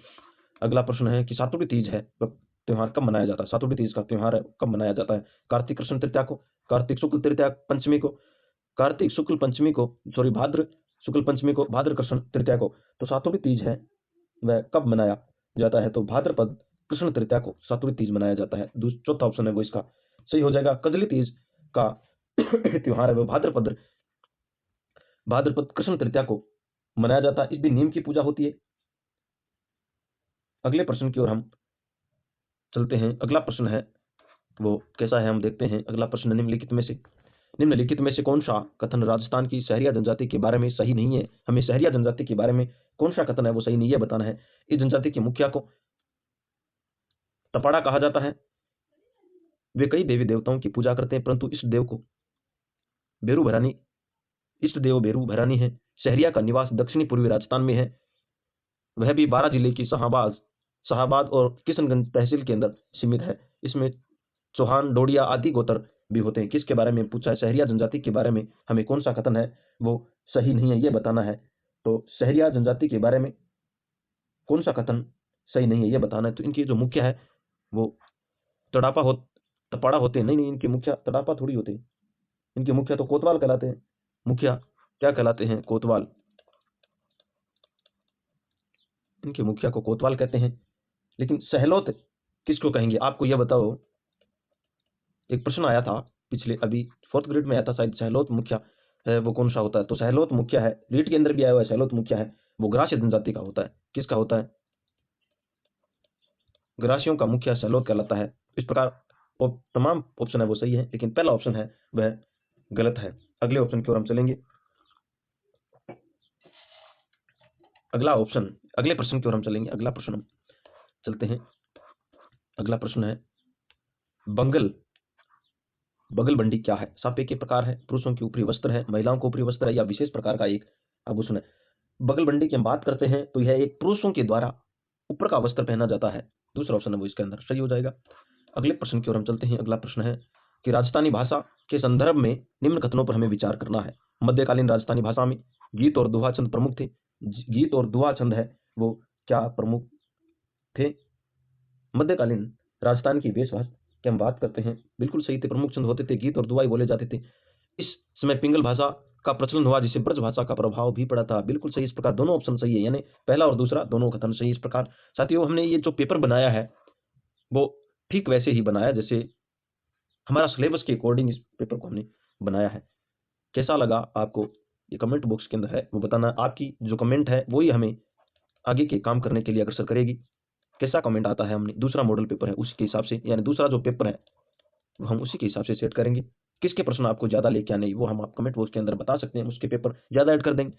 अगला प्रश्न है कि सातुड़ी तीज है वह त्योहार कब मनाया जाता है? सातुड़ी तीज का त्योहार है कब मनाया जाता है? कार्तिक कृष्ण तृतीया को, कार्तिक शुक्ल तृतीया पंचमी को, कार्तिक शुक्ल पंचमी को, सॉरी भाद्र शुक्ल पंचमी को, भाद्र कृष्ण तृतीया को। तो सातुड़ी तीज है वह कब मनाया जाता है? तो भाद्रपद कृष्ण तृतीया को सातुड़ी तीज मनाया जाता है। चौथा ऑप्शन है वो इसका सही हो जाएगा। कजली तीज का त्योहार है वो भाद्रपद कृष्ण तृतीया को मनाया जाता है। इस दिन नीम की पूजा होती है। अगले प्रश्न की ओर हम चलते हैं। अगला प्रश्न है वो कैसा है हम देखते हैं। अगला प्रश्न निम्नलिखित में से कौन सा कथन राजस्थान की सहरिया जनजाति के बारे में सही नहीं है? हमें सहरिया जनजाति के बारे में कौन सा कथन है वो सही नहीं है बताना है। इस जनजाति के मुखिया को टपाड़ा कहा जाता है। वे कई देवी देवताओं की पूजा करते हैं, परंतु इष्ट देव बेरू भरानी है। सहरिया का निवास दक्षिणी पूर्वी राजस्थान में है। वह भी 12 जिले की शाहाबाद और किशनगंज तहसील के अंदर सीमित है। इसमें चौहान, डोडिया आदि गोत्र भी होते हैं। किसके बारे में पूछा है? सहरिया जनजाति के बारे में हमें कौन सा कथन है वो सही नहीं है ये बताना है। तो सहरिया जनजाति के बारे में कौन सा कथन सही नहीं है ये बताना है। तो इनकी जो मुखिया है वो टपाड़ा होते हैं। नहीं, इनके मुखिया तड़ापा थोड़ी होते हैं। इनके मुखिया तो कोतवाल कहलाते हैं। मुखिया क्या कहलाते हैं? कोतवाल। इनके मुखिया को कोतवाल कहते हैं। लेकिन सहलोत किसको कहेंगे? आपको यह बताओ। एक प्रश्न आया था पिछले अभी 4th ग्रेड में आया था शायद, सहलोत मुखिया है वो कौन सा होता है? तो सहलोत मुखिया है, रीट के अंदर भी आया हुआ है, सहलोत मुखिया है वो ग्रास्य जनजाति का होता है। किसका होता है? ग्रासियों का मुखिया सहलोत कहलाता है। इस प्रकार तमाम ऑप्शन है वो सही है, लेकिन पहला ऑप्शन है वह गलत है। अगले ऑप्शन की ओर हम चलेंगे। अगले प्रश्न की ओर हम चलेंगे। अगला प्रश्न हम चलते हैं। अगला प्रश्न है बगल बंडी क्या है? सापे के प्रकार है, पुरुषों की ऊपरी वस्त्र है, महिलाओं को ऊपरी वस्त्र है, या विशेष प्रकार का एक आभूषण है? बगल बंडी की हम बात करते हैं तो यह एक पुरुषों के द्वारा ऊपर का वस्त्र पहना जाता है। दूसरा ऑप्शन है वो इसके अंदर सही हो जाएगा। अगले प्रश्न की ओर हम चलते हैं। अगला प्रश्न है कि राजस्थानी भाषा के संदर्भ में निम्न कथनों पर हमें विचार करना है। मध्यकालीन राजस्थानी भाषा में गीत और दोहा छंद प्रमुख थे। गीत और दोहा छंद है वो क्या प्रमुख थे? मध्यकालीन राजस्थान की वेशभाषा की हम बात करते हैं, बिल्कुल सही थे। प्रमुख छंद होते थे, गीत और दुआई बोले जाते थे। इस समय पिंगल भाषा का प्रचलन हुआ जिससे ब्रज भाषा का प्रभाव भी पड़ा था। बिल्कुल सही। इस प्रकार दोनों ऑप्शन सही है, यानी पहला और दूसरा दोनों कथन सही। इस प्रकार साथियों हमने ये जो पेपर बनाया है वो ठीक वैसे ही बनाया जैसे हमारा सिलेबस के अकॉर्डिंग इस पेपर को हमने बनाया है। कैसा लगा आपको ये कमेंट बॉक्स के अंदर है वो बताना। आपकी जो कमेंट है वो ही हमें आगे के काम करने के लिए अग्रसर करेगी। कैसा कमेंट आता है, हमने दूसरा मॉडल पेपर है उसी के हिसाब से, यानी दूसरा जो पेपर है वो हम उसी के हिसाब से सेट करेंगे। किसके प्रश्न आपको ज़्यादा लेके आने वो हम आप कमेंट बॉक्स के अंदर बता सकते हैं, उसके पेपर ज़्यादा ऐड कर देंगे।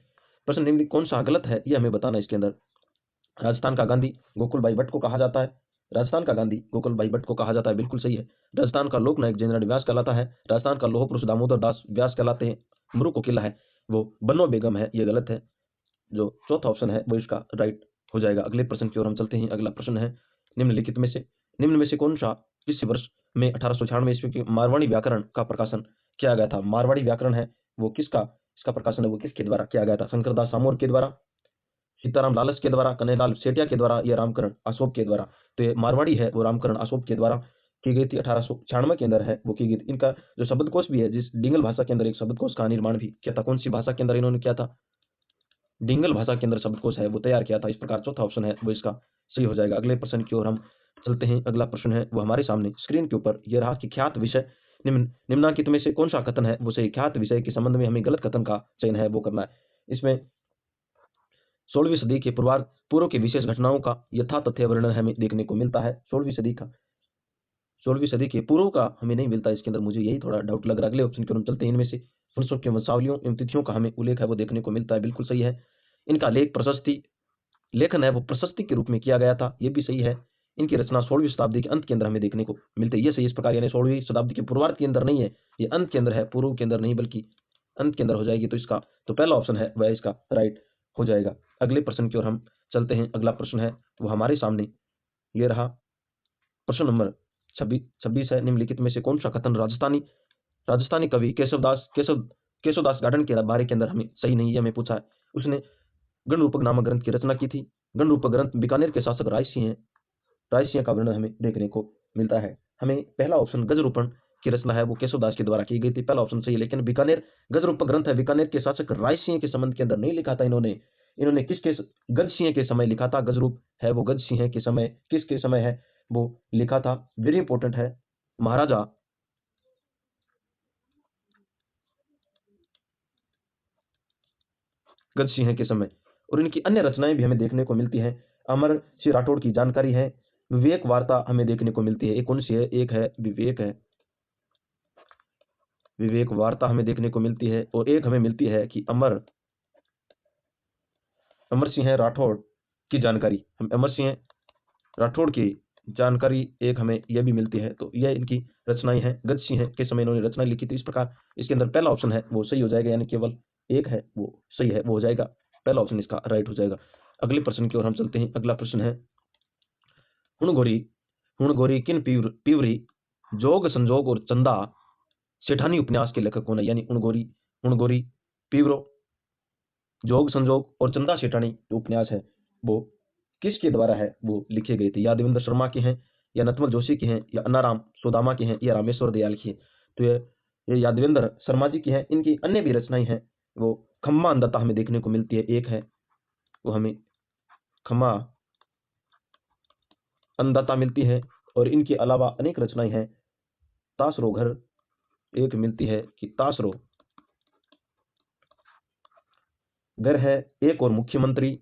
प्रश्न निम्न कौन सा गलत है ये हमें बताना है इसके अंदर। राजस्थान का गांधी गोकुल भाई भट्ट को कहा जाता है। राजस्थान का गांधी गोकुल भाई भट्ट को कहा जाता है, बिल्कुल सही है। राजस्थान का लोकनायक जनरल व्यास कहलाता है। राजस्थान का लोह पुरुष दामोदर दास व्यास कहलाते हैं। अमरू को किला है वो बन्नो बेगम है, ये गलत है। जो चौथा ऑप्शन है वो इसका राइट हो जाएगा। अगले प्रश्न की ओर हम चलते हैं। अगला प्रश्न है निम्न में से कौन सा किस वर्ष में 1896 ईस्वी के मारवाड़ी व्याकरण का प्रकाशन किया गया था? मारवाड़ी व्याकरण है वो इसका प्रकाशन है वो किसके द्वारा किया गया था? शंकरदास सामोर के द्वारा, सीताराम लालच के द्वारा, कन्हैयालाल सेठिया के द्वारा, या रामकरण अशोक के द्वारा? तो ये मारवाड़ी है वो रामकरण अशोक के द्वारा की गई थी। 1896 के अंदर है वो की गई थी। इनका जो शब्दकोश भी है, जिस डिंगल भाषा के अंदर एक शब्दकोश का निर्माण भी किया था। कौन सी भाषा के अंदर इन्होंने किया था? डिंगल भाषा के अंदर शब्दकोश है वो तैयार किया था। इस प्रकार चौथा ऑप्शन है वो इसका सही हो जाएगा। अगले प्रश्न की ओर हम चलते हैं। अगला प्रश्न है वो हमारे सामने स्क्रीन के ऊपर ये रहा कि ख्यात विषय निम्नलिखित में से कौन सा कथन है वो सही? ख्यात विषय के संबंध में हमें गलत कथन का चयन है वो करना है। इसमें 16वीं सदी के पूर्व की विशेष घटनाओं का यथातथ्य वर्णन हमें देखने को मिलता है। 16वीं सदी के पूर्व का हमें नहीं मिलता इसके अंदर, मुझे यही थोड़ा डाउट लग रहा है। अगले ऑप्शन की ओर हम चलते हैं। इनमें से पुरुषों के वंशावलियों एवं तिथियों का हमें उल्लेख है वो देखने को मिलता है, बिल्कुल सही है। इनका लेखन है वो प्रशस्ति के रूप में किया गया था, ये भी सही है। इनकी रचना 16वीं शताब्दी के अंत के अंदर हमें देखने को मिलती है, ये सही। इस प्रकार यानी 16वीं शताब्दी के पूर्वार्ध के अंदर नहीं है, ये अंत के अंदर है, पूर्व के अंदर नहीं बल्कि अंत के अंदर हो जाएगी। तो इसका तो पहला ऑप्शन है वह इसका राइट हो जाएगा। अगले प्रश्न की ओर हम चलते हैं। अगला प्रश्न है वो हमारे सामने ये रहा, प्रश्न नंबर 26 है। निम्नलिखित में से कौन सा कथन राजस्थानी कवि केशवदास गार्डन के बारे के अंदर हमें सही नहीं है, हमें पूछा है। उसने गणरूपक नामक ग्रंथ की रचना की थी। गणरूपक ग्रंथ बीकानेर के शासक रायसिंह का वर्णन हमें देखने को मिलता है। हमें पहला ऑप्शन गजरूपण की रचना है वो केशवदास के द्वारा की गई थी, पहला ऑप्शन सही है। लेकिन बीकानेर गजरूपक ग्रंथ है, बीकानेर के शासक रायसिंह के संबंध के अंदर नहीं लिखा था इन्होंने किसके गज सिंह के समय लिखा था। गजरूप है वो गज सिंह के समय, किसके समय है वो लिखा था, वेरी इंपॉर्टेंट है, महाराजा गज सिंह के समय। और इनकी अन्य रचनाएं भी हमें देखने को मिलती हैं। अमर सिंह राठौड़ की जानकारी है, विवेक वार्ता हमें देखने को मिलती है। एक कौन सी है? एक है विवेक वार्ता हमें देखने को मिलती है। और एक हमें मिलती है कि अमर सिंह राठौड़ की जानकारी, हम अमर सिंह राठौड़ की जानकारी एक हमें यह भी मिलती है। तो यह इनकी रचनाएं हैं, गज सिंह के समय इन्होंने रचनाएं लिखी थी। इस प्रकार इसके अंदर पहला ऑप्शन है वो सही हो जाएगा, यानी केवल एक है वो सही है, वो हो जाएगा, पहला ऑप्शन इसका राइट हो जाएगा। अगले प्रश्न की ओर हम चलते हैं। अगला प्रश्न है, हुणघोरी किन पीवरी जोग संजोग और चंदा सेठानी उपन्यास के लेखक कौन है? यानी हुणघोरी पीवरो जोग संजोग और चंदा सेठानी जो उपन्यास है वो किसके द्वारा है वो लिखे गए थे? यादवेंद्र शर्मा के हैं, या नथमल जोशी के हैं, या अन्नाराम सोदामा के हैं, या रामेश्वर दयाल की हैं? तो ये यादवेंद्र शर्मा जी की हैं। इनकी अन्य भी रचनाएं हैं वो खम्मा अंधता हमें देखने को मिलती है, एक है वो हमें खम्मा अंधता मिलती है। और इनके अलावा अनेक रचनाएं हैं। तासरो घर एक मिलती है कि तासरो घर है, एक और मुख्यमंत्री,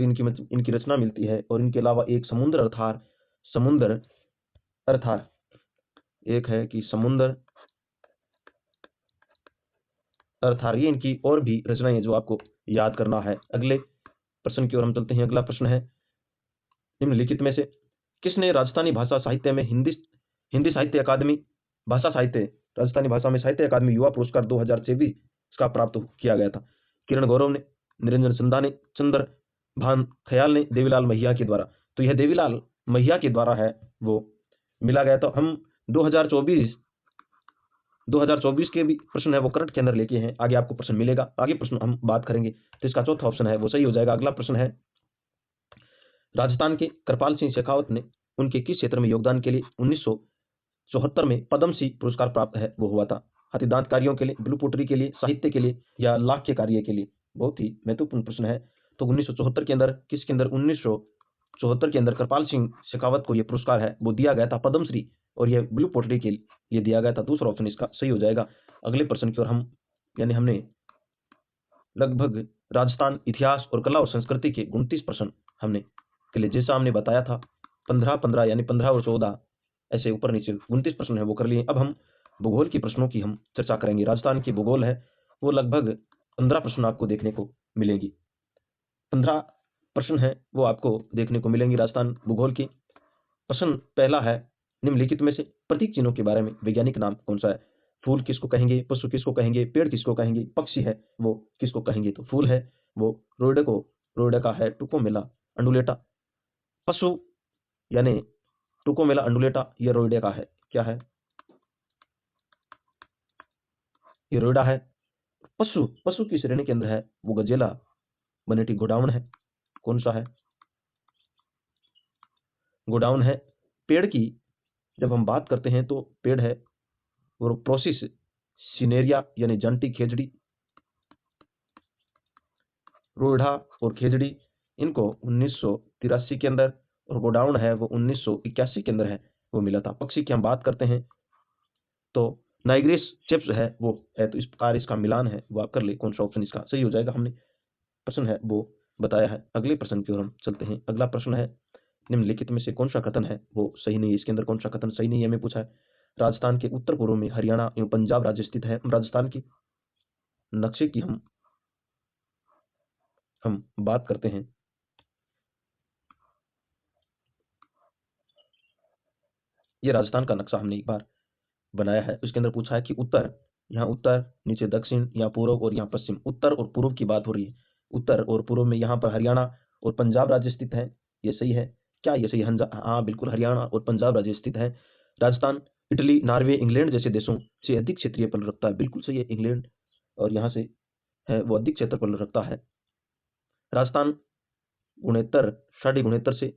इनकी रचना मिलती है। और इनके अलावा एक समुद्र अर्थार एक है कि समुद्र अर्थार, ये इनकी और भी रचनाएं जो आपको याद करना है। अगले प्रश्न की ओर हम चलते हैं। अगला प्रश्न है, निम्नलिखित में से किसने राजस्थानी भाषा साहित्य में हिंदी साहित्य अकादमी भाषा साहित्य राजस्थानी भाषा में साहित्य अकादमी युवा पुरस्कार 2024 का प्राप्त किया गया था? किरण गौरव ने, निरंजन चंदा ने, चंद्र भान खयाल ने, देवीलाल महिया के द्वारा। तो यह देवीलाल महिया के द्वारा है वो मिला गया। तो हम 2024 के भी प्रश्न है वो करंट के अंदर लेके हैं, आगे आपको प्रश्न मिलेगा, आगे प्रश्न हम बात करेंगे। तो इसका चौथा ऑप्शन है वो सही हो जाएगा। अगला प्रश्न है, राजस्थान के कृपाल सिंह शेखावत ने उनके किस क्षेत्र में योगदान के लिए 1974 में पद्मश्री पुरस्कार प्राप्त है वो हुआ था? हाथीदांत कार्यों के लिए, ब्लू पोटरी के लिए, साहित्य के लिए, या लाख्य कार्य के लिए? बहुत ही महत्वपूर्ण प्रश्न है। तो 1974 के अंदर किसके अंदर 1974 के अंदर कृपाल सिंह शेखावत को यह पुरस्कार है वो दिया गया था, पद्मश्री, और यह ब्लू पोटरी के लिए दिया गया था। दूसरा ऑप्शन इसका सही हो जाएगा। अगले प्रश्न की ओर हम हमने लगभग राजस्थान इतिहास और कला और संस्कृति के 29 प्रश्न हमने के लिए, जैसा हमने बताया था 15-15 यानी 15 और 14 ऐसे ऊपर नीचे 29 प्रश्न है वो कर लिए। अब हम भूगोल की प्रश्नों की हम चर्चा करेंगे। राजस्थान की भूगोल है वो लगभग 15 प्रश्न आपको देखने को मिलेंगी। 15 प्रश्न है वो आपको देखने को मिलेंगी राजस्थान भूगोल की। प्रश्न पहला है, निम्नलिखित में से प्रतीक चिन्हों के बारे में वैज्ञानिक नाम कौन सा है? फूल किसको कहेंगे, पशु किसको कहेंगे, पेड़ किसको कहेंगे, पक्षी है वो किसको कहेंगे? तो फूल है वो रोइडे का है टुकोमेला अंडुलेटा। पशु यानी टुकोमेला अंडुलेटा ये रोइडे का है, क्या है? ये रोइडा है। पशु की श्रेणी के अंदर है वो गजेला बनेटी गोडाउन है, कौन सा है? गोडाउन है। पेड़ की जब हम बात करते हैं तो पेड़ है और प्रोसिस सिनेरिया यानी जंटी खेजड़ी, रोइडा और खेजड़ी इनको 1983 के अंदर, और गोडाउन है वो 1981 के अंदर है वो मिला था। पक्षी की हम बात करते हैं तो नाइग्रिस चिप्स है वो है, तो इस प्रकार इसका मिलान है वो आप कर ले, कौन सा ऑप्शन इसका सही हो जाएगा। हमने प्रश्न है वो बताया है। अगले प्रश्न की ओर हम चलते हैं। अगला प्रश्न है, निम्नलिखित में से कौन सा कथन है वो सही नहीं है, इसके अंदर कौन सा कथन सही नहीं है हमें पूछा है। राजस्थान के उत्तर पूर्व में हरियाणा एवं पंजाब राज्य स्थित है। राजस्थान की नक्शे की हम बात करते हैं। ये राजस्थान का नक्शा हमने एक बार बनाया है, उसके अंदर पूछा है कि उत्तर, यहाँ उत्तर, नीचे दक्षिण, यहाँ पूर्व और यहाँ पश्चिम। उत्तर और पूर्व की बात हो रही है। उत्तर और पूर्व में यहाँ पर हरियाणा और पंजाब राज्य स्थित है। ये सही है क्या? ये सही है। हाँ बिल्कुल, हरियाणा और पंजाब राज्य स्थित है। राजस्थान इटली, नॉर्वे, इंग्लैंड जैसे देशों से अधिक क्षेत्रीय फल रखता है। बिल्कुल सही है, इंग्लैंड और यहाँ से है वो अधिक क्षेत्रफल रखता है। राजस्थान 69 69 से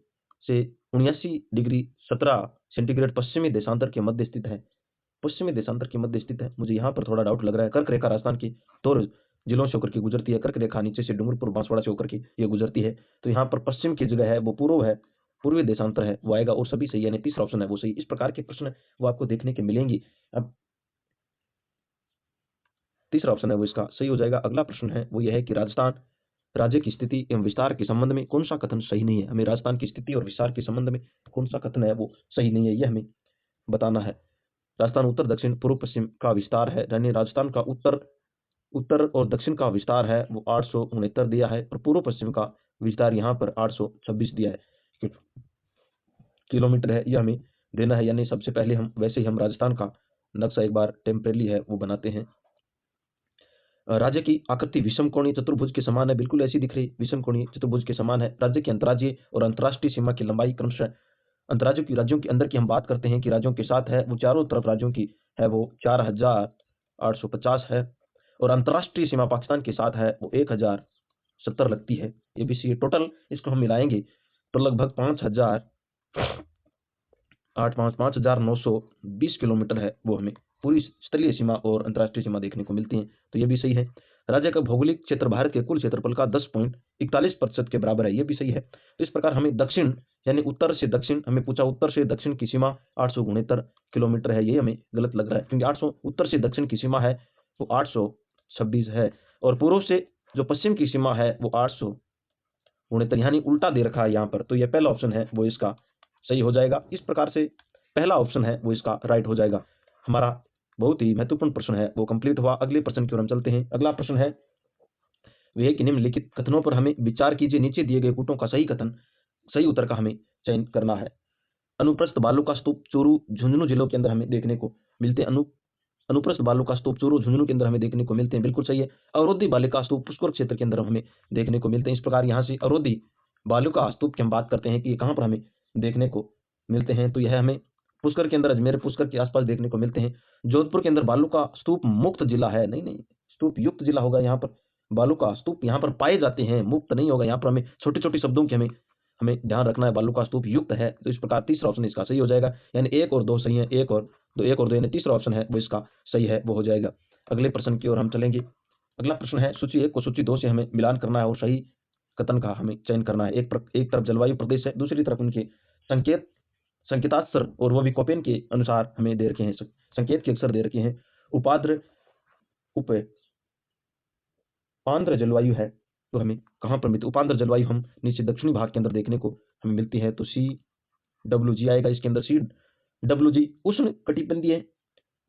79°17' पश्चिमी देशांतर के मध्य स्थित है। पश्चिमी देशांतर के मध्य स्थित है। मुझे यहाँ पर थोड़ा डाउट लग रहा है। कर्क रेखा राजस्थान की दो जिलों से होकर के गुजरती है। कर्क रेखा नीचे से डूंगरपुर बांसवाड़ा से होकर के ये गुजरती है, तो यहाँ पर पश्चिम की जगह है वो पूर्व है, पूर्वी देशांतर है वो आएगा, और सभी सही यानी तीसरा ऑप्शन है वो सही। इस प्रकार के प्रश्न वो आपको देखने के मिलेंगे। अब तीसरा ऑप्शन है वो इसका सही हो जाएगा। अगला प्रश्न है वो यह है कि राजस्थान राज्य की स्थिति एवं विस्तार के संबंध में कौन सा कथन सही नहीं है। हमें राजस्थान की स्थिति और विस्तार के संबंध में कौन सा कथन है वो सही नहीं है, यह हमें बताना है। राजस्थान उत्तर, दक्षिण, पूर्व, पश्चिम का विस्तार है, यानी राजस्थान का उत्तर उत्तर और दक्षिण का विस्तार है वो 869 दिया है, और पूर्व पश्चिम का विस्तार यहाँ पर 826 दिया है किलोमीटर है, यह हमें देना है। यानी सबसे पहले हम वैसे ही हम राजस्थान का नक्शा एक बार टेम्परेली है वो बनाते हैं। राज्य की आकृति विषम कोणीय चतुर्भुज के समान है। बिल्कुल ऐसी दिख रही, विषम कोणीय चतुर्भुज के समान है। राज्य की अंतर्राज्यीय और अंतर्राष्ट्रीय सीमा की लंबाई क्रमशः, राज्यों के अंदर की हम बात करते हैं कि राज्यों के साथ है वो चारों तरफ राज्यों की है वो 4850 है, और अंतर्राष्ट्रीय सीमा पाकिस्तान के साथ है वो 1070 लगती है। ये भी सी टोटल इसको हम मिलाएंगे तो लगभग 5,920 किलोमीटर है वो हमें पूरी स्थलीय सीमा और अंतर्राष्ट्रीय सीमा देखने को मिलती हैं, तो ये भी सही है। राज्य का भौगोलिक क्षेत्र भारत के कुल क्षेत्रफल का 10.41% के बराबर है, ये भी सही है। तो इस प्रकार हमें दक्षिण यानी उत्तर से दक्षिण, हमें पूछा उत्तर से दक्षिण की सीमा 869 किलोमीटर है, ये हमें गलत लग रहा है क्योंकि 800 उत्तर से दक्षिण की सीमा है वो 826 है, और पूर्व से जो पश्चिम की सीमा है वो 869 यानी उल्टा दे रखा है यहाँ पर, तो यह पहला ऑप्शन है वो इसका सही हो जाएगा। इस प्रकार से पहला ऑप्शन है वो इसका राइट हो जाएगा। हमारा बहुत ही महत्वपूर्ण प्रश्न है वो कंप्लीट हुआ। अगले प्रश्न की ओर हम चलते हैं। अगला प्रश्न है वह है कि निम्नलिखित कथनों पर हमें विचार कीजिए। नीचे दिए गए कूटों का सही उत्तर का हमें चयन करना है। अनुप्रस्थ बालू का स्तूप चूरू झुंझुनू जिलों के अंदर हमें देखने को मिलते हैं। अनुप्रस्थ बालू का स्तूप चूरू झुंझुनू के अंदर हमें देखने को मिलते हैं, बिल्कुल सही है। अवरोधी बालिका स्तूप पुष्कर क्षेत्र के अंदर हमें देखने को मिलते हैं। इस प्रकार यहाँ से अवरोधी बालू का स्तूप की हम बात करते हैं कि ये कहाँ पर हमें देखने को मिलते हैं, तो यह हमें पुष्कर के अंदर, अजमेर पुष्कर के आसपास देखने को मिलते हैं। जोधपुर के अंदर बालू का स्तूप मुक्त जिला है, नहीं स्तूप युक्त जिला होगा। यहाँ पर बालू का स्तूप यहाँ पर पाए जाते हैं, मुक्त नहीं होगा। यहाँ पर हमें छोटी छोटी शब्दों की हमें हमें ध्यान रखना है। बालू का स्तूप युक्त है, तो इस प्रकार तीसरा ऑप्शन इसका सही हो जाएगा। यानी 1 और 2 सही है, 1 और 2 यानी तीसरा ऑप्शन है वो इसका सही है वो हो जाएगा। अगले प्रश्न की ओर हम चलेंगे। अगला प्रश्न है सूची 1 को सूची 2 से हमें मिलान करना है और सही कथन का हमें चयन करना है। एक तरफ जलवायु प्रदेश है, दूसरी तरफ उनके संकेताक्षर और वो भी कोपेन के अनुसार हमें दे रखे हैं, संकेत के अक्षर दे रखे हैं। उपाद्र उप उपांद्र जलवायु है तो हमें कहाँ पर मिलती? उपांद्र जलवायु हम नीचे दक्षिणी भाग के अंदर देखने को हमें मिलती है, तो CWG आएगा इसके अंदर। CWG उष्ण कटिबंधीय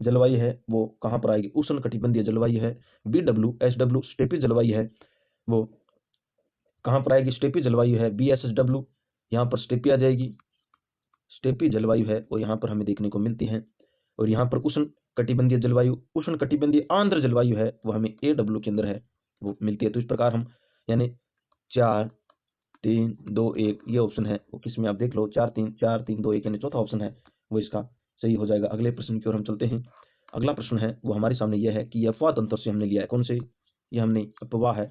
जलवायु है वो कहाँ पर आएगी? उष्ण कटिबंधीय जलवायु है। BWSW स्टेपी जलवायु है वो कहाँ पर आएगी? स्टेपी जलवायु है। BSSW यहाँ पर स्टेपी आ जाएगी। स्टेपी जलवायु है वो यहाँ पर हमें देखने को मिलती है। और यहाँ पर उष्ण कटिबंधीय जलवायु, उष्ण कटिबंधीय आंध्र जलवायु है वो हमें AW के अंदर है वो मिलती है। तो इस प्रकार हम यानी 4 3 2 1 ये ऑप्शन है वो किस में आप देख लो, 4 3 2 1 यानी चौथा ऑप्शन है वो इसका सही हो जाएगा। अगले प्रश्न की ओर हम चलते हैं। अगला प्रश्न है वो हमारे सामने यह है कि अफवाह तंत्र से हमने लिया है। कौन से? ये हमने अफवाह है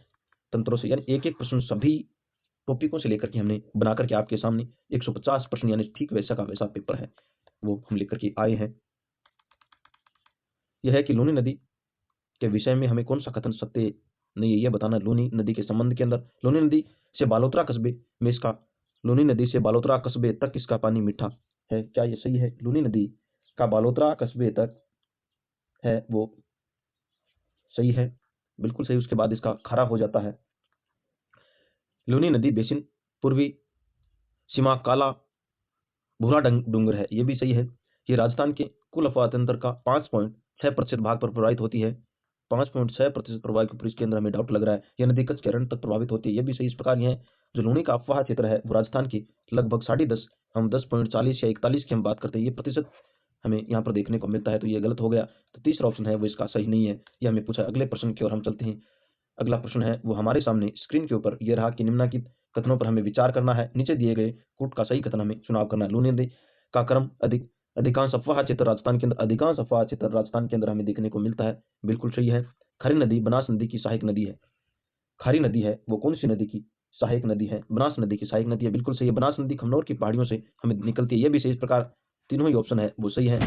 तंत्रों से, यानी एक एक प्रश्न सभी टॉपिकों से लेकर के हमने बना करके आपके सामने 150 प्रश्न यानी ठीक वैसा का वैसा पेपर है वो हम लेकर के आए हैं। यह है कि लूनी नदी के विषय में हमें कौन सा कथन सत्य नहीं है यह बताना। लूनी नदी के संबंध के अंदर लूनी नदी से बालोतरा कस्बे में इसका लूनी नदी से बालोतरा कस्बे तक किसका पानी मीठा है? क्या ये सही है? लूनी नदी का बालोतरा कस्बे तक है वो सही है, बिल्कुल सही। उसके बाद इसका खारा हो जाता है। लूनी नदी बेसिन पूर्वी सीमा काला भूरा डूंगर है, ये भी सही है। ये राजस्थान के कुल अफवाह तंत्र का 5.6% भाग पर प्रभावित होती है। 5.6% प्रभावित पर इसके अंदर हमें डाउट लग रहा है। यह नदी कच्छ के रण तक प्रभावित होती है, ये भी सही। इस प्रकार यह जो लूनी का अफवाह क्षेत्र है वो राजस्थान की लगभग 10.5, हम 10.40 या 41 की हम बात करते हैं, ये प्रतिशत हमें यहाँ पर देखने को मिलता है, तो ये गलत हो गया। तो तीसरा ऑप्शन है वो इसका सही नहीं है। यह हमें पूछा। अगले प्रश्न की ओर हम चलते हैं। अगला प्रश्न है वो हमारे सामने स्क्रीन के ऊपर ये रहा कि निम्नलिखित कथनों पर हमें विचार करना है। नीचे दिए गए कूट का सही कथन हमें चुनाव करना है। लूनी नदी का क्रम अधिकांश अफवाह क्षेत्र राजस्थान के अंदर, अधिकांश अफवाह क्षेत्र राजस्थान के अंदर हमें देखने को मिलता है, बिल्कुल सही है। खरी नदी बनास नदी की सहायक नदी है। खारी नदी है वो कौन सी नदी की सहायक नदी है? बनास नदी की सहायक नदी है, बिल्कुल सही है। बनास नदी खमनौर की पहाड़ियों से हमें निकलती है, ये भी सही। इस प्रकार तीनों ही ऑप्शन है वो सही है।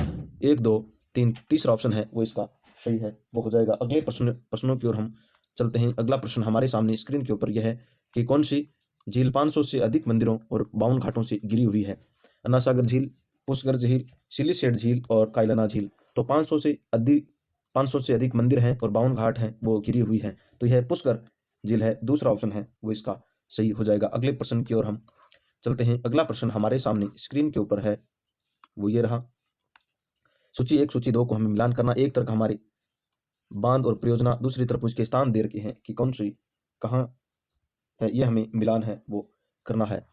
1, 2, 3, तीसरा ऑप्शन है वो इसका सही है, वो हो जाएगा। अगले प्रश्नों की ओर हम चलते हैं। अगला प्रश्न हमारे सामने स्क्रीन के ऊपर यह है कि कौन सी झील 500 से अधिक मंदिरों और 52 घाटों से घिरी हुई है? अन्ना सागर झील, पुष्कर झील, सिलीसेट झील और कायलाना झील। तो 500 से अधिक मंदिर हैं और 52 घाट हैं वो घिरी हुई है, तो यह पुष्कर झील है, दूसरा ऑप्शन है वो इसका सही हो जाएगा। अगले प्रश्न की ओर हम चलते हैं। अगला प्रश्न हमारे सामने स्क्रीन के ऊपर है वो ये रहा। सूची 1 सूची 2 को हमें मिलान करना। एक तरफ हमारे बांध और परियोजना, दूसरी तरफ उसके स्थान दे रखे हैं कि कौन सी कहाँ है, ये हमें मिलान है वो करना है।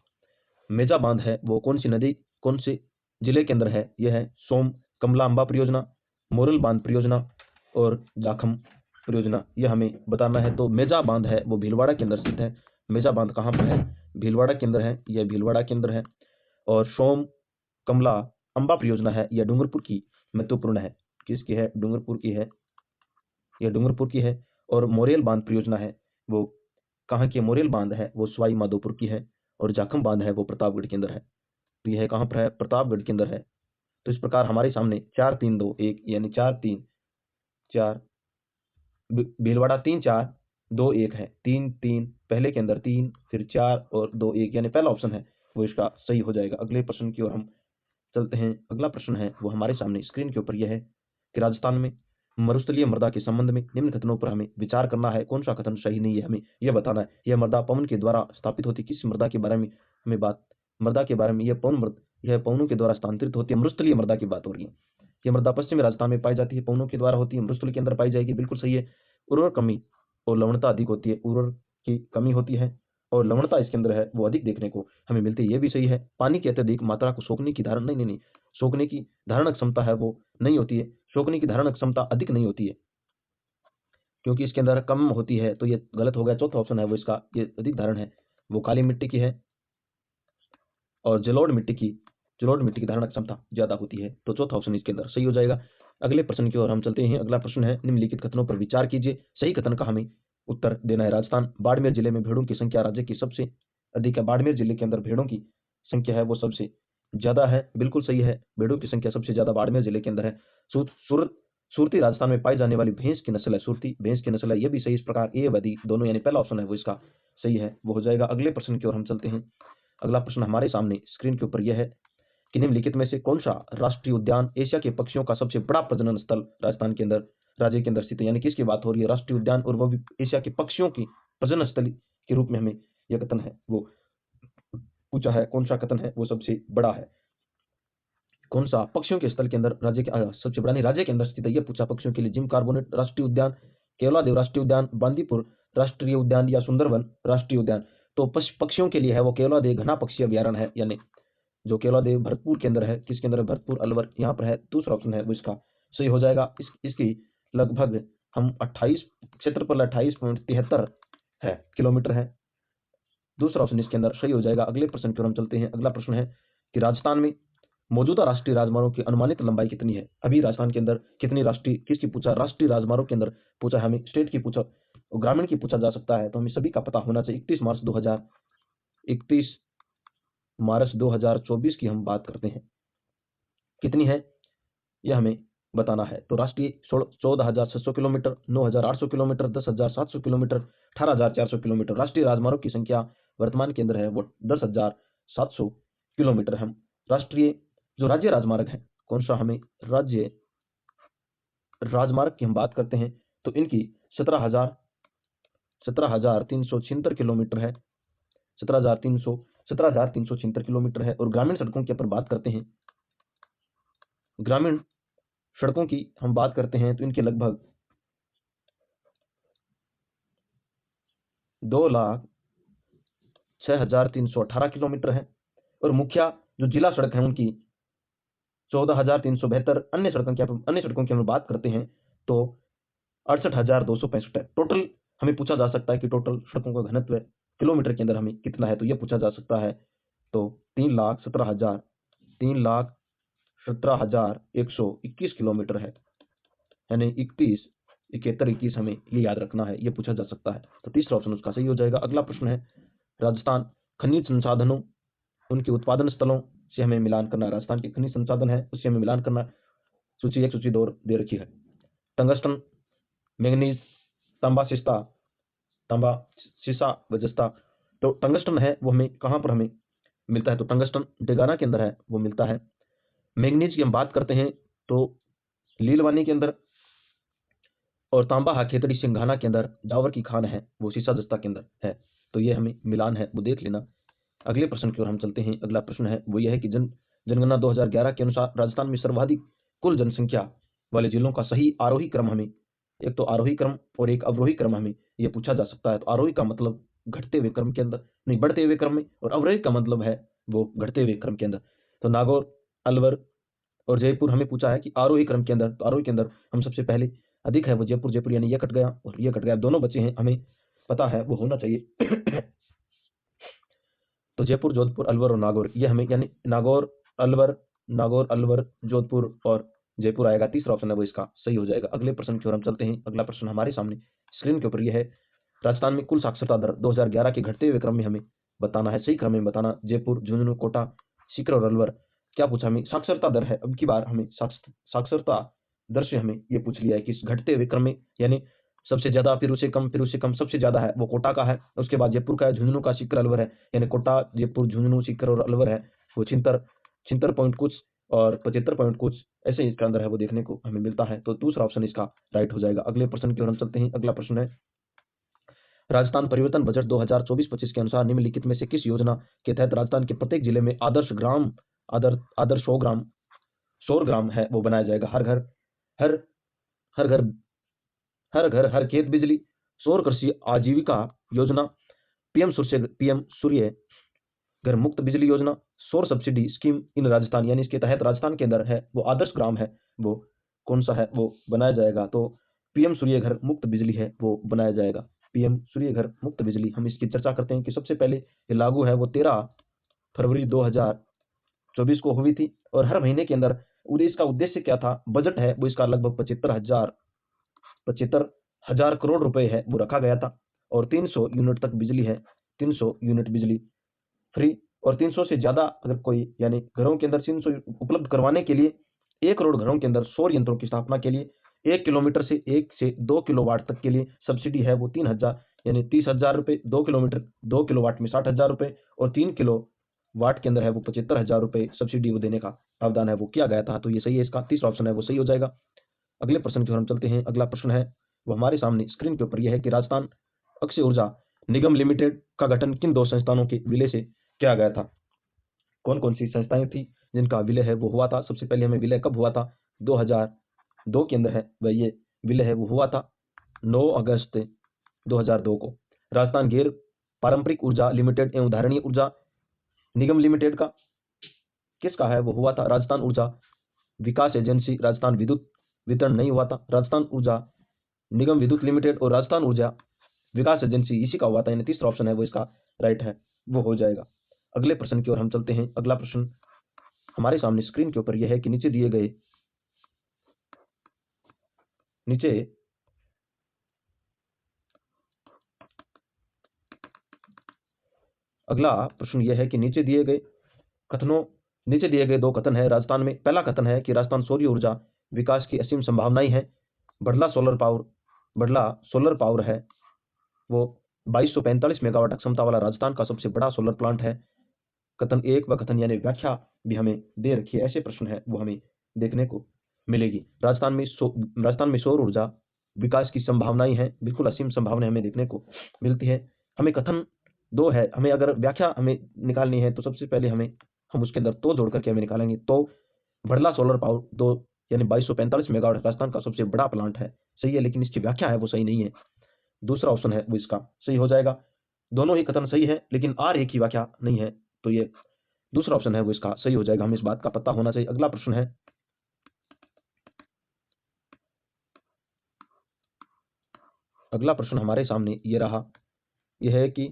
मेजा बांध है वो कौन सी नदी कौन से जिले के अंदर है? यह है सोम कमला अंबा परियोजना, मोरल बांध परियोजना और जाखम परियोजना, यह हमें बताना है। तो मेजा बांध है वो भीलवाड़ा के अंदर स्थित है। मेजा बांध कहाँ पर है? भीलवाड़ा के अंदर है, यह भीलवाड़ा के अंदर है। और सोम कमला अंबा परियोजना है, यह डूंगरपुर की महत्वपूर्ण है। किसकी है? डूंगरपुर की है, यह डूंगरपुर की है। और मोरेल बांध परियोजना है वो कहाँ की? मोरेल बांध है वो सवाई माधोपुर की है। और जाखम बांध है वो प्रतापगढ़ के अंदर है। तो यह कहाँ पर है? प्रतापगढ़ के अंदर है। तो इस प्रकार हमारे सामने 4, 3, 2, 1 यानी 4, 3, 4 भीलवाड़ा 3, 4, 2, 1 है। 3, 3 पहले के अंदर 3 फिर 4 और 2, 1 यानी पहला ऑप्शन है वो इसका सही हो जाएगा। अगले प्रश्न की ओर हम चलते हैं। अगला प्रश्न है वो हमारे सामने स्क्रीन के ऊपर यह है कि राजस्थान में मरुस्थलीय मृदा के संबंध में निम्न कथनों पर हमें विचार करना है। कौन सा कथन सही नहीं है हमें यह बताना है। यह मृदा पवन के द्वारा स्थापित होती किस मृदा के बारे में हमें बात मृदा के बारे में यह पवनों के द्वारा स्थानांतरित होती है। मरुस्थलीय मृदा की बात हो रही है। यह मृदा पश्चिमी राजस्थान में पाई जाती है, पवनों के द्वारा होती है, मरुस्थल के अंदर पाई जाएगी, बिल्कुल सही है। उर्वर कमी और लवणता अधिक होती है, उर्वर की कमी होती है और लवणता इसके अंदर है वो अधिक देखने को हमें मिलती है, ये भी सही है। पानी की अत्यधिक मात्रा को सोखने की धारण नहीं, सोखने की धारण क्षमता है वो नहीं होती है, सोखने की धारण क्षमता अधिक नहीं होती है क्योंकि इसके अंदर कम होती है, तो ये गलत हो गया। चौथा ऑप्शन है वो इसका ये अधिक धारण है वो काली मिट्टी की है और जलोढ़ मिट्टी की धारण क्षमता ज्यादा होती है, तो चौथा ऑप्शन इसके अंदर सही हो जाएगा। अगले प्रश्न की ओर हम चलते हैं। अगला प्रश्न है निम्नलिखित कथनों पर विचार कीजिए, सही कथन का हमें उत्तर देना है। राजस्थान बाड़मेर जिले में भेड़ों की संख्या राज्य की सबसे अधिक है। बाड़मेर जिले के अंदर भेड़ों की संख्या है वो सबसे ज्यादा है, बिल्कुल सही है। भेड़ों की संख्या सबसे ज्यादा बाड़मेर जिले के अंदर है। सूरती राजस्थान में पाई जाने वाली भैंस की नस्ल है, सूरती भैंस की नस्ल है, यह भी सही। इस प्रकार ए व डी दोनों यानी पहला ऑप्शन है वो इसका सही है, वो हो जाएगा। अगले प्रश्न की ओर हम चलते हैं। अगला प्रश्न हमारे सामने स्क्रीन के ऊपर यह है कि निम्नलिखित में से कौन सा राष्ट्रीय उद्यान एशिया के पक्षियों का सबसे बड़ा प्रजनन स्थल राजस्थान के अंदर राज्य के अंदर स्थित है? यानी किसकी बात हो रही है? राष्ट्रीय उद्यान और वो भी एशिया के पक्षियों की प्रजनन स्थल के रूप में हमें यह कथन है वो पूछा है। कौन सा कथन है वो सबसे बड़ा है? कौन सा पक्षियों के स्थल के अंदर राज्य के सबसे बड़ा नहीं राज्य के अंदर स्थित है, यह पूछा पक्षियों के लिए। जिम कार्बोनेट राष्ट्रीय उद्यान, केवलादेव राष्ट्रीय उद्यान, बांदीपुर राष्ट्रीय उद्यान या सुंदरवन राष्ट्रीय उद्यान। तो पक्षियों के लिए है वो केवलादेव घना पक्षी अभ्यारण्य है, यानी जो केवलादेव भरतपुर के अंदर है। किसके अंदर है? भरतपुर अलवर यहाँ पर है, दूसरा ऑप्शन है वो इसका सही हो जाएगा। इसकी लगभग हम 28 क्षेत्रफल 28.73 है किलोमीटर है, दूसरा ऑप्शन इसके अंदर सही हो जाएगा। अगले प्रश्न की ओर हम चलते हैं। अगला प्रश्न है कि राजस्थान में मौजूदा राष्ट्रीय राजमार्गों की अनुमानित लंबाई कितनी है? अभी राजस्थान के अंदर कितनी राष्ट्रीय किसकी पूछा? राष्ट्रीय राजमार्गों के अंदर पूछा है हमें, स्टेट की पूछा ग्रामीण की पूछा जा सकता है, तो हमें सभी का पता होना चाहिए। 31 मार्च 2024 की हम बात करते हैं, कितनी है यह हमें बताना है। तो राष्ट्रीय 14,600 किलोमीटर, 9,800 किलोमीटर, 10,700 किलोमीटर, 18,400 किलोमीटर। राष्ट्रीय राजमार्गों की संख्या वर्तमान के अंदर है वो 10,000 700 किलोमीटर। हम राष्ट्रीय जो राज्य राजमार्ग है, कौन सा हमें राज्य राजमार्ग की हम बात करते हैं तो इनकी 17,376 किलोमीटर है। 17,376 किलोमीटर है। और ग्रामीण सड़कों की अपन बात करते हैं, ग्रामीण सड़कों की हम बात करते हैं तो इनके लगभग 2,06,318 किलोमीटर है। और मुख्य जो जिला सड़क है उनकी 14,372। अन्य सड़कों की हम बात करते हैं तो 68,265 है। टोटल हमें पूछा जा सकता है कि टोटल सड़कों का घनत्व किलोमीटर के अंदर हमें कितना है, तो यह पूछा जा सकता है। तो 3,17,121 किलोमीटर है, यानी 21 हमें ये याद रखना है, ये पूछा जा सकता है। तो तीसरा ऑप्शन उसका सही हो जाएगा। अगला प्रश्न है, राजस्थान खनिज संसाधनों उनके उत्पादन स्थलों से हमें मिलान करना। राजस्थान के खनिज संसाधन है उससे हमें मिलान करना। सूची 1 सूची 2 दे रखी है। टंगस्टन, मैंगनीज, तांबा सीसा व जस्ता। तो टंगस्टन है वो हमें कहाँ पर हमें मिलता है, तो टंगस्टन डेगाना के अंदर है वो मिलता है। मैंगनीज की हम बात करते हैं तो लीलवानी के अंदर, और तांबा हाखेतड़ी सिंघाना के अंदर जावर की खान है वो सीसा जस्ता के अंदर है। तो ये हमें मिलान है वो देख लेना। अगले प्रश्न की ओर हम चलते हैं। अगला प्रश्न है वो यह है कि जनगणना 2011 के अनुसार राजस्थान में सर्वाधिक कुल जनसंख्या वाले जिलों का सही आरोही क्रम हमें, एक तो आरोही क्रम और एक अवरोही क्रम हमें यह पूछा जा सकता है। तो आरोही का मतलब घटते हुए क्रम के अंदर, नहीं बढ़ते हुए क्रम में, और अवरोही का मतलब है वो घटते हुए क्रम के अंदर। तो नागौर, अलवर और जयपुर हमें पूछा है कि आरोही क्रम के अंदर। तो आरोही के अंदर हम सबसे पहले अधिक है वो जयपुर यानी ये कट गया और ये कट गया, दोनों बचे हैं, हमें पता है वो होना चाहिए। तो जयपुर, जोधपुर, अलवर और नागौर, ये हमें यानी नागौर, अलवर, जोधपुर और जयपुर आएगा। तीसरा ऑप्शन है वो इसका सही हो जाएगा। अगले प्रश्न की ओर हम चलते हैं। अगला प्रश्न हमारे सामने स्क्रीन के ऊपर ये है, राजस्थान में कुल साक्षरता दर 2011 के घटते हुए क्रम में हमें बताना है, सही क्रम में बताना। जयपुर, झुंझुनू, कोटा, सीकर और अलवर। क्या पूछा हमें, साक्षरता दर है। अब की बार हमें साक्षरता दर से हमें ये पूछ लिया है कि घटते हुए क्रम में, यानी सबसे ज्यादा, फिर उससे कम, सबसे ज्यादा है वो कोटा का है, उसके बाद जयपुर का है, झुंझुनू का, सीकर, अलवर है। यानी कोटा, जयपुर, झुंझुनू, सीकर और अलवर है वो 76 पॉइंट कुछ और 75 पॉइंट कुछ ऐसे इसके अंदर है वो देखने को हमें मिलता है। तो दूसरा ऑप्शन इसका राइट हो जाएगा। अगले प्रश्न की ओर हम चलते हैं। अगला प्रश्न है, राजस्थान परिवर्तन बजट 2024-25 के अनुसार निम्नलिखित में से किस योजना के तहत राजस्थान के प्रत्येक जिले में आदर्श 100 ग्राम है वो बनाया जाएगा। हर घर हर खेत बिजली, सौर कृषि आजीविका योजना, पीएम सूर्य घर मुफ्त बिजली योजना, सौर सब्सिडी स्कीम इन राजस्थान, यानी इसके तहत राजस्थान के अंदर है वो आदर्श ग्राम है वो कौन सा है वो बनाया जाएगा। तो पीएम सूर्य घर मुफ्त बिजली है वो बनाया जाएगा। पीएम सूर्य घर मुफ्त बिजली, हम इसकी चर्चा करते हैं कि सबसे पहले ये लागू है वो 13 फरवरी 2024 को हुई थी। और हर महीने के अंदर इसका उद्देश्य क्या था, बजट है वो इसका लगभग 75,000 करोड़ रुपए है वो रखा गया था। और 300 यूनिट तक बिजली है, 300 यूनिट बिजली फ्री। और 300 से ज्यादा अगर कोई, यानी घरों के अंदर 300 उपलब्ध करवाने के लिए 1 करोड़ घरों के अंदर सौर यंत्रों की स्थापना के लिए 1 किलोमीटर से 1 से 2 किलोवाट तक के लिए सब्सिडी है वो 3,000, यानी 30,000 रुपए। 2 किलोमीटर 2 किलोवाट में 60,000 रुपए, और 3 किलो वाट के अंदर है वो 75,000 रुपए सब्सिडी वो देने का प्रावधान है वो किया गया था। तो ये सही है, इसका तीसरा ऑप्शन है वो सही हो जाएगा। अगले प्रश्न की ओर हम चलते हैं। अगला प्रश्न है वो हमारे सामने स्क्रीन के ऊपर यह है कि राजस्थान अक्षय ऊर्जा निगम लिमिटेड का गठन किन 2 संस्थानों के विलय से किया गया था। कौन कौन सी संस्थाएं थी जिनका विलय है वो हुआ था। सबसे पहले हमें विलय कब हुआ था, 2002 के अंदर है वह ये विलय है वो हुआ था 9 अगस्त 2002 को। राजस्थान गैर पारंपरिक ऊर्जा लिमिटेड एवं उदाहरणीय ऊर्जा निगम लिमिटेड का किसका है वो हुआ था, राजस्थान ऊर्जा विकास एजेंसी, राजस्थान विद्युत वितरण नहीं हुआ था। राजस्थान ऊर्जा निगम विद्युत लिमिटेड और राजस्थान ऊर्जा विकास एजेंसी इसी का हुआ था, यानी तीसरा ऑप्शन है वो इसका राइट है वो हो जाएगा। अगले प्रश्न की ओर हम चलते हैं। अगला प्रश्न हमारे सामने स्क्रीन के ऊपर यह है कि अगला प्रश्न यह है कि नीचे दिए गए 2 कथन है राजस्थान में। पहला कथन है कि राजस्थान सौर ऊर्जा विकास की असीम संभावनाएं हैं। बड़ला सोलर पावर है वो 2245 मेगावाट क्षमता वाला राजस्थान का सबसे बड़ा सोलर प्लांट है। कथन एक व कथन यानी व्याख्या भी हमें दे रखी है, ऐसे प्रश्न है वो हमें देखने को मिलेगी। राजस्थान में सौर ऊर्जा विकास की संभावनाएं हैं, बिल्कुल असीम संभावनाएं हमें देखने को मिलती है। हमें कथन 2 है, हमें अगर व्याख्या हमें निकालनी है तो सबसे पहले हम उसके अंदर तो जोड़ करके हमें निकालेंगे। तो भड़ला सोलर पावर 2 यानी 2245 मेगावाट राजस्थान का सबसे बड़ा प्लांट है, सही है, लेकिन इसकी व्याख्या है वो सही नहीं है। दूसरा ऑप्शन है वो इसका सही हो जाएगा। दोनों ही कथन सही है लेकिन आर एक की व्याख्या नहीं है, तो ये दूसरा ऑप्शन है वो इसका सही हो जाएगा। हमें इस बात का पता होना चाहिए। अगला प्रश्न है, अगला प्रश्न हमारे सामने ये रहा, यह है कि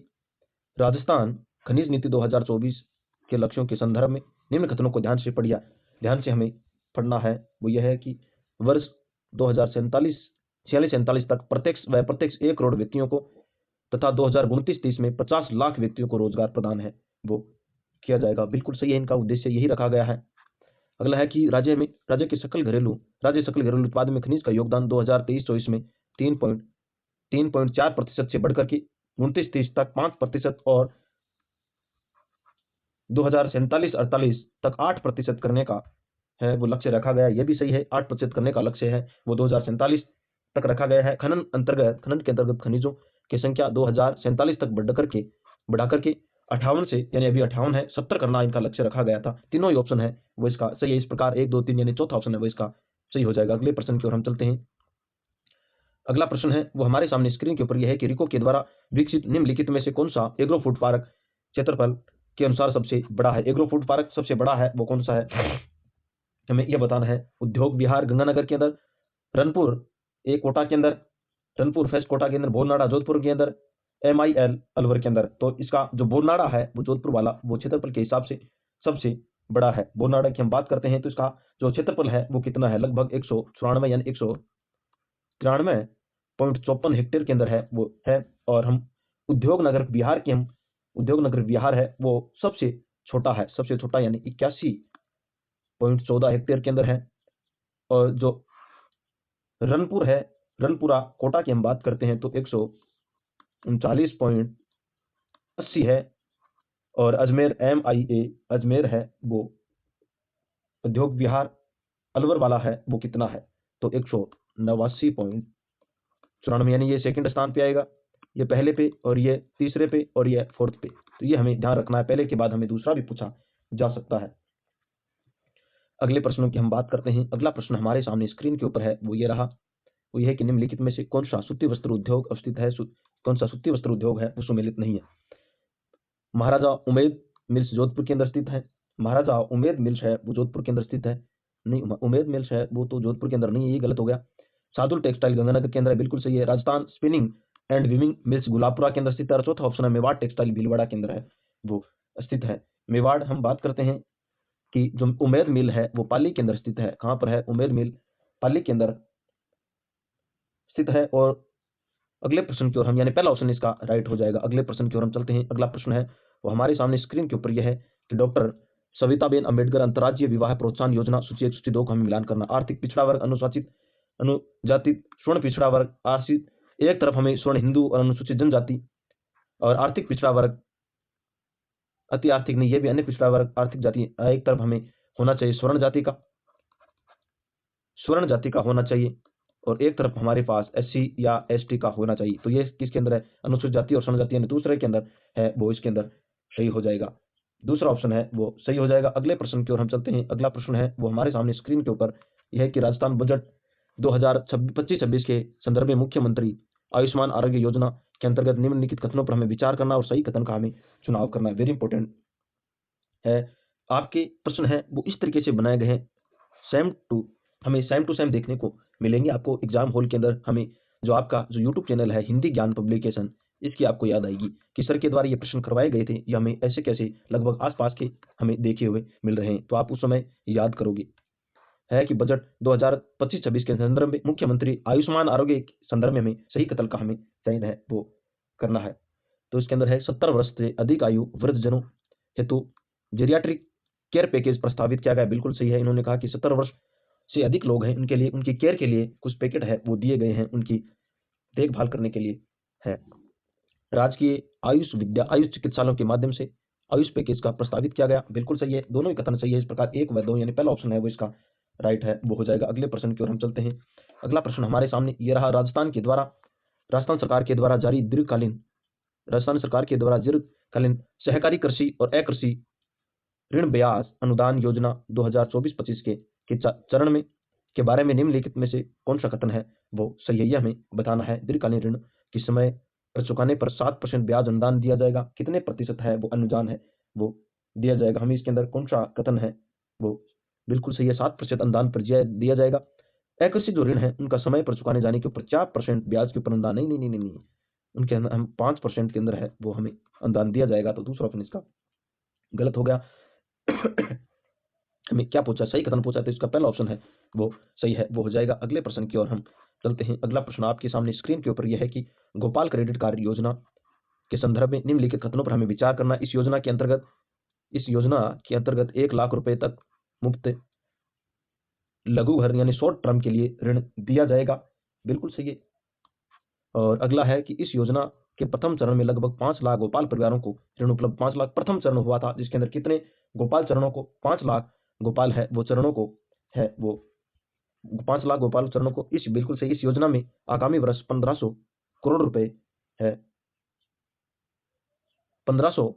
राजस्थान खनिज नीति 2024 के लक्ष्यों के संदर्भ में निम्न कथनों को ध्यान से पढ़िए। ध्यान से हमें पढ़ना है, वो यह है कि वर्ष 2047 तक प्रत्यक्ष व अप्रत्यक्ष 1 करोड़ व्यक्तियों को तथा 2029-30 में 50 लाख व्यक्तियों को रोजगार प्रदान है वो किया जाएगा। बिल्कुल सही है, इनका उद्देश्य यही रखा गया है। अगला है कि राज्य के सकल घरेलू उत्पाद में खनिज का योगदान 2023-24 में 3.4% से बढ़कर के 29-30 तक 5% और 2047-48 तक 8% करने का है वो लक्ष्य रखा गया। यह भी सही है, 8% करने का लक्ष्य है वो 2047 तक रखा गया है। खनन के अंतर्गत खनिजों की संख्या 2047 तक बढ़ा करके 58 से, यानी अभी 58 है, 70 करना इनका लक्ष्य रखा गया था। तीनों ही ऑप्शन है वो इसका सही है। इस प्रकार 1, 2, 3 यानी चौथा ऑप्शन है वो इसका सही हो जाएगा। अगले प्रश्न की ओर हम चलते हैं। अगला प्रश्न है वो हमारे सामने स्क्रीन के ऊपर यह है कि रिको के द्वारा विकसित निम्नलिखित में से कौन सा एग्रो फूड पार्क क्षेत्रफल के अनुसार सबसे बड़ा है। एग्रो फूड पार्क सबसे बड़ा है वो कौन सा है, हमें यह बताना है। उद्योग विहार गंगानगर के अंदर, रनपुर ए कोटा के अंदर, रनपुर फेस्ट कोटा के अंदर, बोलनाड़ा जोधपुर के अंदर, MIL अलवर के अंदर। तो इसका जो बोलनाड़ा है वो जोधपुर वाला वो क्षेत्रफल के हिसाब से सबसे बड़ा है। बोलनाड़ा की हम बात करते हैं तो इसका जो क्षेत्रफल है वो कितना है, लगभग 194 यानी 193.54 हेक्टेयर के अंदर है वो है। और हम उद्योग नगर बिहार है वो सबसे छोटा यानी 81.14 हेक्टेयर के अंदर है। और जो रनपुरा कोटा की हम बात करते हैं तो 139.80 है। और अजमेर MIA अजमेर है वो उद्योग विहार अलवर वाला है वो कितना है, तो 189.94 यानी ये सेकंड स्थान पे आएगा, ये पहले पे और ये तीसरे पे और ये फोर्थ पे। तो ये हमें ध्यान रखना है, पहले के बाद हमें दूसरा भी पूछा जा सकता है। अगले प्रश्नों की हम बात करते हैं। अगला प्रश्न हमारे सामने स्क्रीन के ऊपर है वो ये रहा, वो ये है कि निम्नलिखित में से कौन सा सूती वस्त्र उद्योग अवस्थित है, कौन सा सूती वस्त्र उद्योग है वो सुमेलित नहीं है। महाराजा उमेद मिल्स जोधपुर के अंदर स्थित है। महाराजा उमेद मिल्स है वो जोधपुर के अंदर स्थित है, नहीं उमेद मिल्स है वो तो जोधपुर के अंदर नहीं है, ये गलत हो गया। सादुल टेक्सटाइल गंगानगर के अंदर है, बिल्कुल सही है। Rajasthan spinning and weaving mills Gulabpura के अंदर स्थित है। और चौथा ऑप्शन है मेवाड़ टेक्सटाइल भीलवाड़ा के अंदर है वो स्थित है। मेवाड़ हम बात करते हैं कि जो उमेद मिल है वो पाली के अंदर स्थित है। कहाँ पर है, उमेद मिल पाली के अंदर स्थित है। और अगले प्रश्न की ओर हम, यानी पहला ऑप्शन इसका राइट हो जाएगा। अगले प्रश्न की ओर हम चलते हैं। अगला प्रश्न है वो हमारे सामने स्क्रीन के ऊपर यह है कि डॉक्टर सविताबेन अम्बेडकर अंतर्राज्यीय विवाह प्रोत्साहन योजना सूची 1 सूची 2 का हमें मिलान करना। आर्थिक पिछड़ा वर्ग, अनुसूचित अनुजाति, स्वर्ण पिछड़ा वर्ग, आर्थिक एक तरफ हमें स्वर्ण हिंदू और अनुसूचित जनजाति, और आर्थिक पिछड़ा वर्ग अति आर्थिक नहीं, ये भी अन्य पिछड़ा वर्ग आर्थिक जाति, एक तरफ हमें होना चाहिए स्वर्ण जाति का होना चाहिए, और एक तरफ हमारे पास SC या ST का होना चाहिए। तो ये किसके अंदर है, अनुसूचित जाति और स्वर्ण जाति, यानी दूसरे के अंदर है वो इसके अंदर सही हो जाएगा। दूसरा ऑप्शन है वो सही हो जाएगा। अगले प्रश्न की ओर हम चलते हैं। अगला प्रश्न है वो हमारे सामने स्क्रीन के ऊपर यह है कि राजस्थान बजट 2025-26 के संदर्भ में मुख्यमंत्री आयुष्मान आरोग्य योजना के अंतर्गत निम्नलिखित कथनों पर हमें विचार करना और सही कथन का हमें चुनाव करना है। वेरी इंपॉर्टेंट है। आपके प्रश्न है वो इस तरीके से बनाए गए हैं, हमें सेम टू सेम देखने को मिलेंगे आपको एग्जाम हॉल के अंदर। हमें जो आपका जो यूट्यूब चैनल है हिंदी ज्ञान पब्लिकेशन, इसकी आपको याद आएगी कि सर के द्वारा ये प्रश्न करवाए गए थे, या हमें ऐसे कैसे लगभग आसपास के हमें देखे हुए मिल रहे हैं, तो आप उस समय याद करोगे। है कि बजट 2025-26 के संदर्भ में मुख्यमंत्री आयुष्मान आरोग्य के संदर्भ में हमें सही कथन का हमें चयन है वो करना है। तो इसके अंदर है 70 वर्ष से अधिक आयु वृद्धजनों हेतु जेरियाट्रिक केयर पैकेज प्रस्तावित किया गया। बिल्कुल सही है। इन्होंने कहा कि 70 वर्ष से अधिक लोग हैं उनके लिए, उनकी केयर के लिए कुछ पैकेट है वो दिए गए हैं, उनकी देखभाल करने के लिए है। राजकीय आयुष चिकित्सालयों के माध्यम से आयुष पैकेज का प्रस्तावित किया गया। बिल्कुल सही है, दोनों ही कथन सही है। इस प्रकार 1 व 2 यानी पहला ऑप्शन है वो इसका राइट है, वो हो जाएगा। अगले प्रश्न की ओर हम चलते हैं। अगला प्रश्न हमारे सामने ये रहा। राजस्थान सरकार के द्वारा जारी दीर्घकालीन सहकारी कृषि और अकृषि ऋण ब्याज अनुदान योजना 2024-25 के चरण में के बारे में निम्नलिखित में से कौन सा कथन है वो सही है, यह हमें बताना है। दीर्घकालीन ऋण की समय पर चुकाने पर 7% ब्याज अनुदान दिया जाएगा। कितने प्रतिशत है वो अनुदान है वो दिया जाएगा, हमें इसके अंदर कौन सा कथन है वो बिल्कुल सही है, 7% अनुदान पर दिया जाएगा। अकृषि जो ऋण है उनका समय पर चुकाने जाने के ऊपर 4% ब्याज के ऊपर अनुदान नहीं, उनके अंदर हम 5% के अंदर है वो हमें अनुदान दिया जाएगा। तो दूसरा ऑप्शन इसका गलत हो गया। हमें क्या पूछा, सही कथन पूछा, तो इसका पहला ऑप्शन है वो सही है, वो हो जाएगा। अगले प्रश्न की ओर हम चलते हैं। अगला प्रश्न आपके सामने स्क्रीन के ऊपर यह है कि गोपाल क्रेडिट कार्ड योजना के संदर्भ में निम्नलिखित कथनों पर हमें विचार करना। इस योजना के अंतर्गत 1 लाख रुपए तक मुफ्त लघु घर यानी शॉर्ट टर्म के लिए ऋण दिया जाएगा। बिल्कुल सही है। और अगला है कि इस योजना के प्रथम चरण में लगभग 5 लाख गोपाल परिवारों को ऋण उपलब्ध। 5 लाख प्रथम चरण हुआ था, जिसके अंदर कितने गोपाल चरणों को 5 लाख गोपाल है वो चरणों को है वो 5 लाख गोपाल चरणों को इस बिल्कुल सही। इस योजना में आगामी वर्ष 1500 करोड़ रुपए है। 1500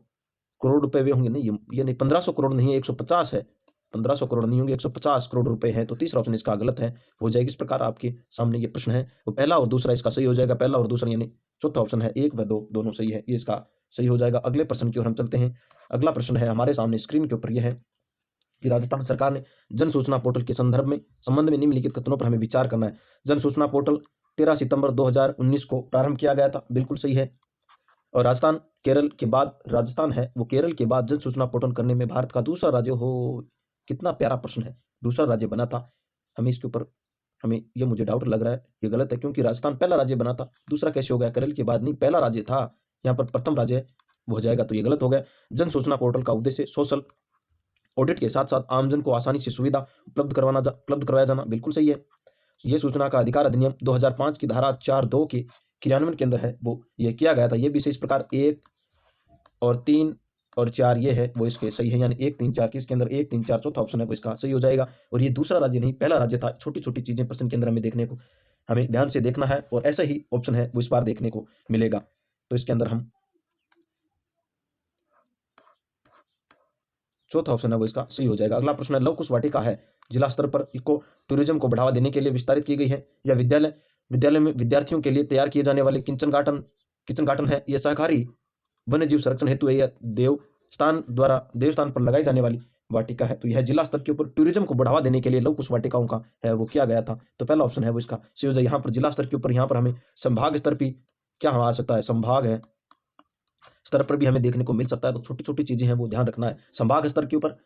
करोड़ रुपए वे होंगे, नहीं ये नहीं, 1500 करोड़ नहीं है, 150 है। 1500 करोड़ नहीं होंगे, 150 करोड़ रुपए है। तो तीसरा ऑप्शन इसका गलत है, हो जाएगी। इस प्रकार आपके सामने ये प्रश्न है, तो पहला और दूसरा इसका सही हो जाएगा। पहला और दूसरा यानी चौथा ऑप्शन है 1 व 2 दोनों सही है, ये इसका सही हो जाएगा। अगले प्रश्न की ओर हम चलते हैं। अगला प्रश्न है हमारे सामने स्क्रीन के ऊपर यह है कि राजस्थान सरकार ने जन सूचना पोर्टल के संबंध में निम्नलिखित कथनों पर हमें विचार करना है। जन सूचना पोर्टल 13 सितंबर 2019 को प्रारंभ किया गया था। बिल्कुल सही है। और राजस्थान है वो केरल के बाद जन सूचना पोर्टल करने में भारत का दूसरा राज्य हो। कितना प्यारा प्रश्न है, दूसरा राज्य बना था। हमें इसके ऊपर ये मुझे डाउट लग रहा है, ये गलत है, क्योंकि राजस्थान पहला राज्य बना था। दूसरा कैसे हो गया, केरल के बाद नहीं, पहला राज्य था, यहाँ पर प्रथम राज्य वो हो जाएगा, तो ये गलत हो गया। जन सूचना पोर्टल का उद्देश्य सोशल ऑडिट के साथ साथ आमजन को आसानी से सुविधा उपलब्ध करवाया जाना। बिल्कुल सही है। ये सूचना का अधिकार अधिनियम 2005 की धारा 4(2) के क्रियान्वयन के अंदर है वो ये किया गया था। ये भी इस प्रकार 1 और 3 और 4 ये है वो इसके सही है, यानी 1 3 4 किसके अंदर 1 3 4 चौथा ऑप्शन है वो इसका सही हो जाएगा। और ये दूसरा राज्य नहीं पहला राज्य था। छोटी छोटी चीजें प्रश्न के अंदर हमें देखने को हमें ध्यान से देखना है, और ऐसा ही ऑप्शन है वो इस बार देखने को मिलेगा। तो इसके अंदर हम चौथा ऑप्शन है वो इसका सही हो जाएगा। अगला प्रश्न है, लव कुश वाटिका है जिला स्तर पर इको टूरिज्म को बढ़ावा देने के लिए विस्तारित की गई है, या विद्यालय में विद्यार्थियों के लिए तैयार किए जाने वाले किचन गार्डन है। यह सहकारी वन्य जीव संरक्षण हेतु या देवस्थान पर लगाई जाने वाली वाटिका है। तो यह जिला स्तर के ऊपर टूरिज्म को बढ़ावा देने के लिए लव कुश वाटिकाओं का है वो किया गया था। तो पहला ऑप्शन है वो इसका सही हो जाएगा। यहाँ पर जिला स्तर के ऊपर यहाँ पर हमें संभाग स्तर पर क्या आ सकता है, संभाग है स्तर पर भी हमें देखने को मिल सकता है। तो छोटी छोटी चीजें हैं वो ध्यान रखना है। संभाग स्तर के ऊपर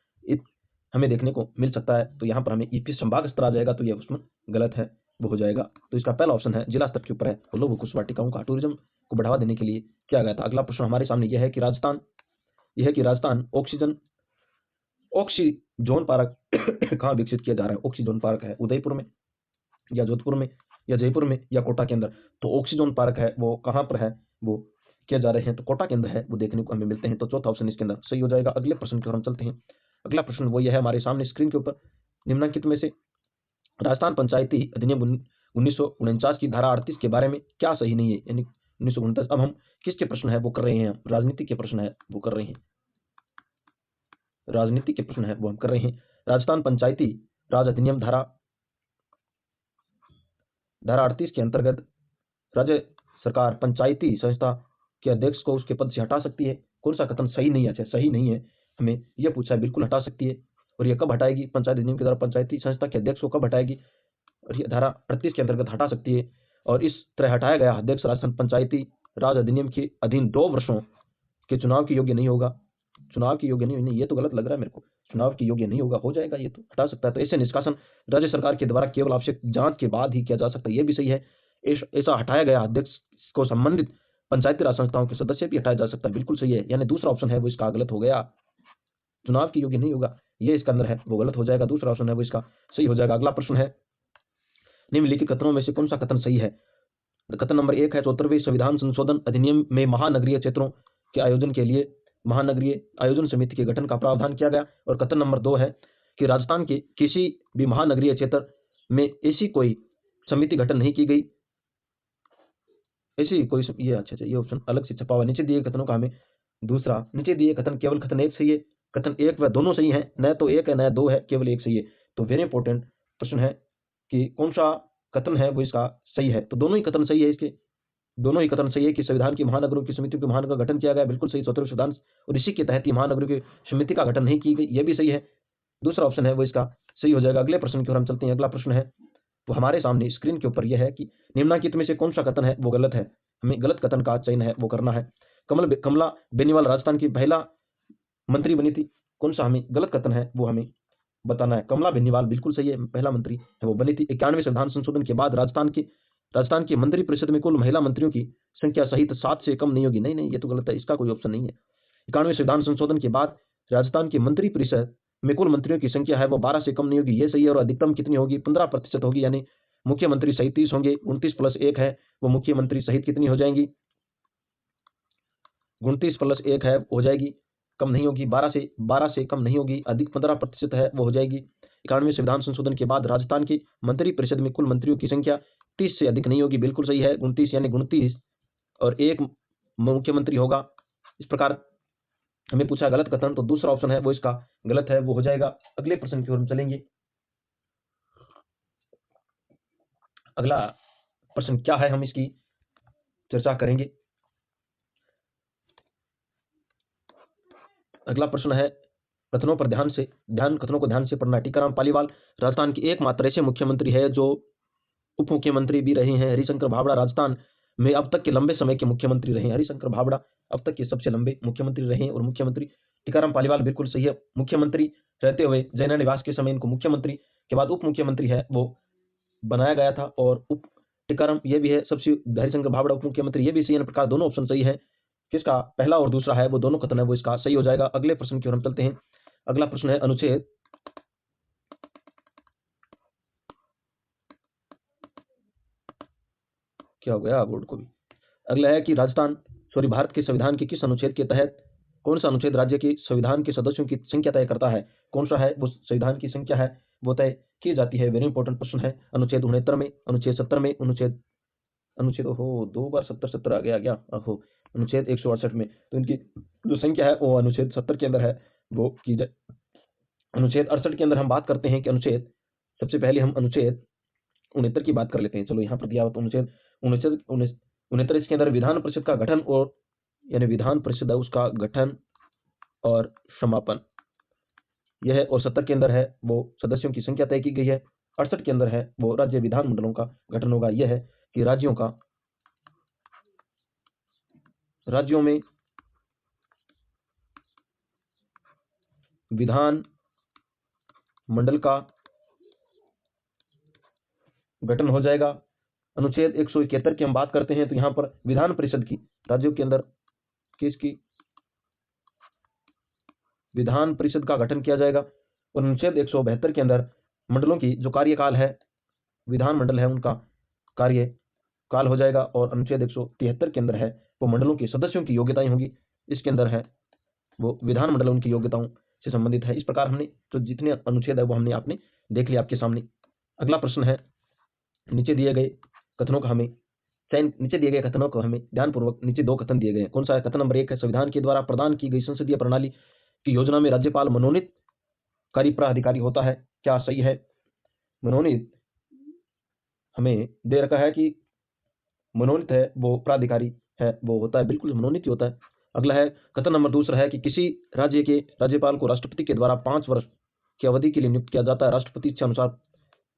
हमें देखने को मिल सकता है, तो यहाँ पर हमें फिर संभाग स्तर आ जाएगा, तो ये उसमें गलत है वो हो जाएगा। तो इसका पहला ऑप्शन है जिला स्तर के ऊपर है वो लघु कुश वाटिकाओं का टूरिज्म को बढ़ावा देने के लिए किया गया था। अगला प्रश्न हमारे सामने यह है कि राजस्थान ऑक्सीजोन पार्क कहाँ विकसित किया जा रहा है। ऑक्सीजोन पार्क है उदयपुर में या जोधपुर में या जयपुर में या कोटा के अंदर। तो ऑक्सीजोन पार्क है वो कहाँ पर है वो किया जा रहे हैं, तो कोटा के अंदर है वो देखने को हमें मिलते हैं। तो चौथा ऑप्शन इसके अंदर सही हो जाएगा। अगले प्रश्न की ओर हम चलते हैं। अगला प्रश्न वो यह है हमारे सामने स्क्रीन के ऊपर, निम्नलिखित में से राजस्थान पंचायती अधिनियम 1949 की धारा 38 के बारे में क्या सही नहीं है, यानी 1949। अब हम किसके प्रश्न है वो कर रहे हैं, राजनीति के प्रश्न है वो कर रहे हैं, राजनीति के प्रश्न है वो हम कर रहे हैं। राजस्थान पंचायती राज अधिनियम धारा 38 के अंतर्गत राज्य सरकार पंचायती संस्था के अध्यक्ष को उसके पद से हटा सकती है। कौन सा कथन सही नहीं है, अच्छा सही नहीं है, हमें यह पूछा है। बिल्कुल हटा सकती है। और यह कब हटाएगी, पंचायत अधिनियम के द्वारा पंचायती संस्था के अध्यक्ष को कब हटाएगी, और यह धारा 38 के अंतर्गत हटा सकती है। और इस तरह हटाया गया अध्यक्ष राजस्थान पंचायती राज अधिनियम के अधीन 2 वर्षों के चुनाव के योग्य नहीं होगा। चुनाव की योग्य नहीं, ये तो गलत लग रहा है मेरे को, चुनाव की योग्य नहीं होगा, हो जाएगा, ये तो हटा सकता है। तो ऐसे निष्कासन राज्य सरकार के द्वारा केवल आवश्यक जांच के बाद ही किया जा सकता है, ये भी सही है। ऐसा हटाया गया अध्यक्ष को संबंधित पंचायती राज संस्थाओं के सदस्य भी हटाया जा सकता है, बिल्कुल सही है। यानी दूसरा ऑप्शन है वो इसका गलत हो गया, चुनाव की योग्य नहीं होगा, ये इसके अंदर है वो गलत हो जाएगा। दूसरा ऑप्शन है वो इसका सही हो जाएगा। अगला प्रश्न है, निम्नलिखित कथनों में से कौन सा कथन सही है। कथन नंबर 1 है 74वें संविधान संशोधन अधिनियम में महानगरीय क्षेत्रों के आयोजन के लिए महानगरीय आयोजन समिति के गठन का प्रावधान किया गया। और कथन नंबर 2 है कि राजस्थान के किसी भी महानगरीय क्षेत्र में ऐसी कोई समिति गठन नहीं की गई, ऐसी कोई ये अच्छा ये ऑप्शन अलग से छपा हुआ। नीचे दिए कथनों का हमें दूसरा, नीचे दिए कथन केवल कथन 1 सही है, कथन 1 व दोनों सही हैं, न तो 1 है न 2 है, केवल 1 सही है। तो वेरी इंपॉर्टेंट प्रश्न है कि कौन सा कथन है वो इसका सही है। तो दोनों ही कथन सही है, इसके दोनों ही कथन सही है कि संविधान की महानगरों की समितियों के महानगर का गठन किया गया, बिल्कुल सही, स्वतंत्र सिद्धांत, और इसी के तहत ही महानगरों की समिति का गठन नहीं की गई, ये भी सही है। दूसरा ऑप्शन है वो इसका सही हो जाएगा। अगले प्रश्न की ओर हम चलते हैं। अगला प्रश्न है वो हमारे सामने स्क्रीन के ऊपर यह है कि निम्नलिखित में से कौन सा कथन है वो गलत है। हमें गलत कथन का चयन है वो करना है। कमला बेनीवाल राजस्थान की पहला मंत्री बनी थी, कौन सा हमें गलत कथन है वो हमें बताना है। कमला बेनीवाल बिल्कुल सही है, पहला मंत्री है वो बनी थी। 91वें संविधान संशोधन के बाद राजस्थान की मंत्रिपरिषद में कुल महिला मंत्रियों की संख्या सहित 7 से कम नहीं होगी। नहीं, ये तो गलत है, इसका कोई ऑप्शन नहीं है। 91वें संविधान संशोधन के बाद राजस्थान की मंत्रिपरिषद में कुल मंत्रियों की संख्या है वो 12 से कम नहीं होगी, ये सही है। और अधिकतम कितनी होगी? 15% होगी, यानी मुख्यमंत्री सहित 30 होंगे। 29 + 1 है वो मुख्यमंत्री सहित कितनी हो जाएंगी? 29 + 1 है हो जाएगी, कम नहीं होगी, 12 से कम नहीं होगी, अधिक 15% है वो हो जाएगी। 91वें संविधान संशोधन के बाद राजस्थान की मंत्रिपरिषद में कुल मंत्रियों की संख्या 30 से अधिक नहीं होगी, बिल्कुल सही है, 29, यानी 29 और 1 मुख्यमंत्री होगा। इस प्रकार हमें पूछा गलत कथन, तो दूसरा ऑप्शन है वो इसका गलत है, वो हो जाएगा। अगले प्रश्न की ओर हम चलेंगे। अगला प्रश्न क्या है, हम इसकी चर्चा करेंगे। अगला प्रश्न है कथनों को ध्यान से पढ़ना। टीकाराम पालीवाल राजस्थान के एकमात्र ऐसे मुख्यमंत्री है जो उप मुख्यमंत्री भी रहे हैं। हरिशंकर भावड़ा राजस्थान में अब तक के लंबे समय के मुख्यमंत्री रहे हैं। हरिशंकर भावड़ा अब तक के सबसे लंबे मुख्यमंत्री रहे हैं। और मुख्यमंत्री टीकाराम पालीवाल बिल्कुल सही है, मुख्यमंत्री रहते हुए जैना निवास के समय इनको मुख्यमंत्री के बाद उप मुख्यमंत्री है वो बनाया गया था। और उप टीकाराम ये भी है सबसे, हरिशंकर भावड़ा उप मुख्यमंत्री, ये भी सही है। प्रकार दोनों ऑप्शन सही है, किसका पहला और दूसरा है वो दोनों कथन है वो इसका सही हो जाएगा। अगले प्रश्न की ओर हम चलते हैं। अगला प्रश्न है अनुच्छेद क्या हो गया बोर्ड को भी। अगला है कि भारत के संविधान के किस अनुच्छेद के तहत कौन सा अनुच्छेद राज्य के संविधान के सदस्यों की संख्या तय करता है? कौन सा है वो संविधान की संख्या है वो तय की जाती है। वेरी इंपॉर्टेंट प्रश्न है। अनुच्छेद 69 में, अनुच्छेद 70 में, अनुच्छेद हो 2 बार 70 आ गया हो, अनुच्छेद 168 में। तो इनकी जो संख्या है वो अनुच्छेद 70 के अंदर है वो की जाए। अनुच्छेद 68 के अंदर हम बात करते हैं कि अनुच्छेद, सबसे पहले हम अनुच्छेद 69 की बात कर लेते हैं। चलो यहाँ पर दिया हुआ तो अनुच्छेद 69 इसके अंदर विधान परिषद का गठन, और यानी विधान परिषद है उसका गठन और समापन यह है। और 70 के अंदर है वो सदस्यों की संख्या तय की गई है। 68 के अंदर है वो राज्य विधानमंडलों का गठन होगा। यह है कि राज्यों में विधान मंडल का गठन हो जाएगा। अनुच्छेद 171 की हम बात करते हैं तो यहाँ पर विधान परिषद की, राज्यों के अंदर किसकी, विधान परिषद का गठन किया जाएगा। और अनुच्छेद 172 के अंदर मंडलों की जो कार्यकाल है, विधान मंडल है उनका कार्यकाल हो जाएगा। और अनुच्छेद 173 के अंदर है वो मंडलों के सदस्यों की योग्यताएं होंगी। इसके अंदर है वो विधान मंडल उनकी योग्यताओं से संबंधित है। इस प्रकार हमने जो जितने अनुच्छेद है वो हमने आपने देख लिया आपके सामने। अगला प्रश्न है, नीचे दिए गए कथनों का हमें ध्यानपूर्वक, नीचे 2 कथन दिए गए हैं। कौन सा है? कथन नंबर 1 है संविधान के द्वारा प्रदान की गई संसदीय प्रणाली की योजना में राज्यपाल मनोनीत कार्यप्रधिकारी होता है। क्या सही है? मनोनीत हमें दे रखा है कि मनोनीत है वो प्राधिकारी है वो होता है, बिल्कुल मनोनीत ही होता है। अगला है कथन नंबर 2 है कि किसी राज्य के राज्यपाल को राष्ट्रपति के द्वारा 5 वर्ष की अवधि के लिए नियुक्त किया जाता है। राष्ट्रपति इच्छा अनुसार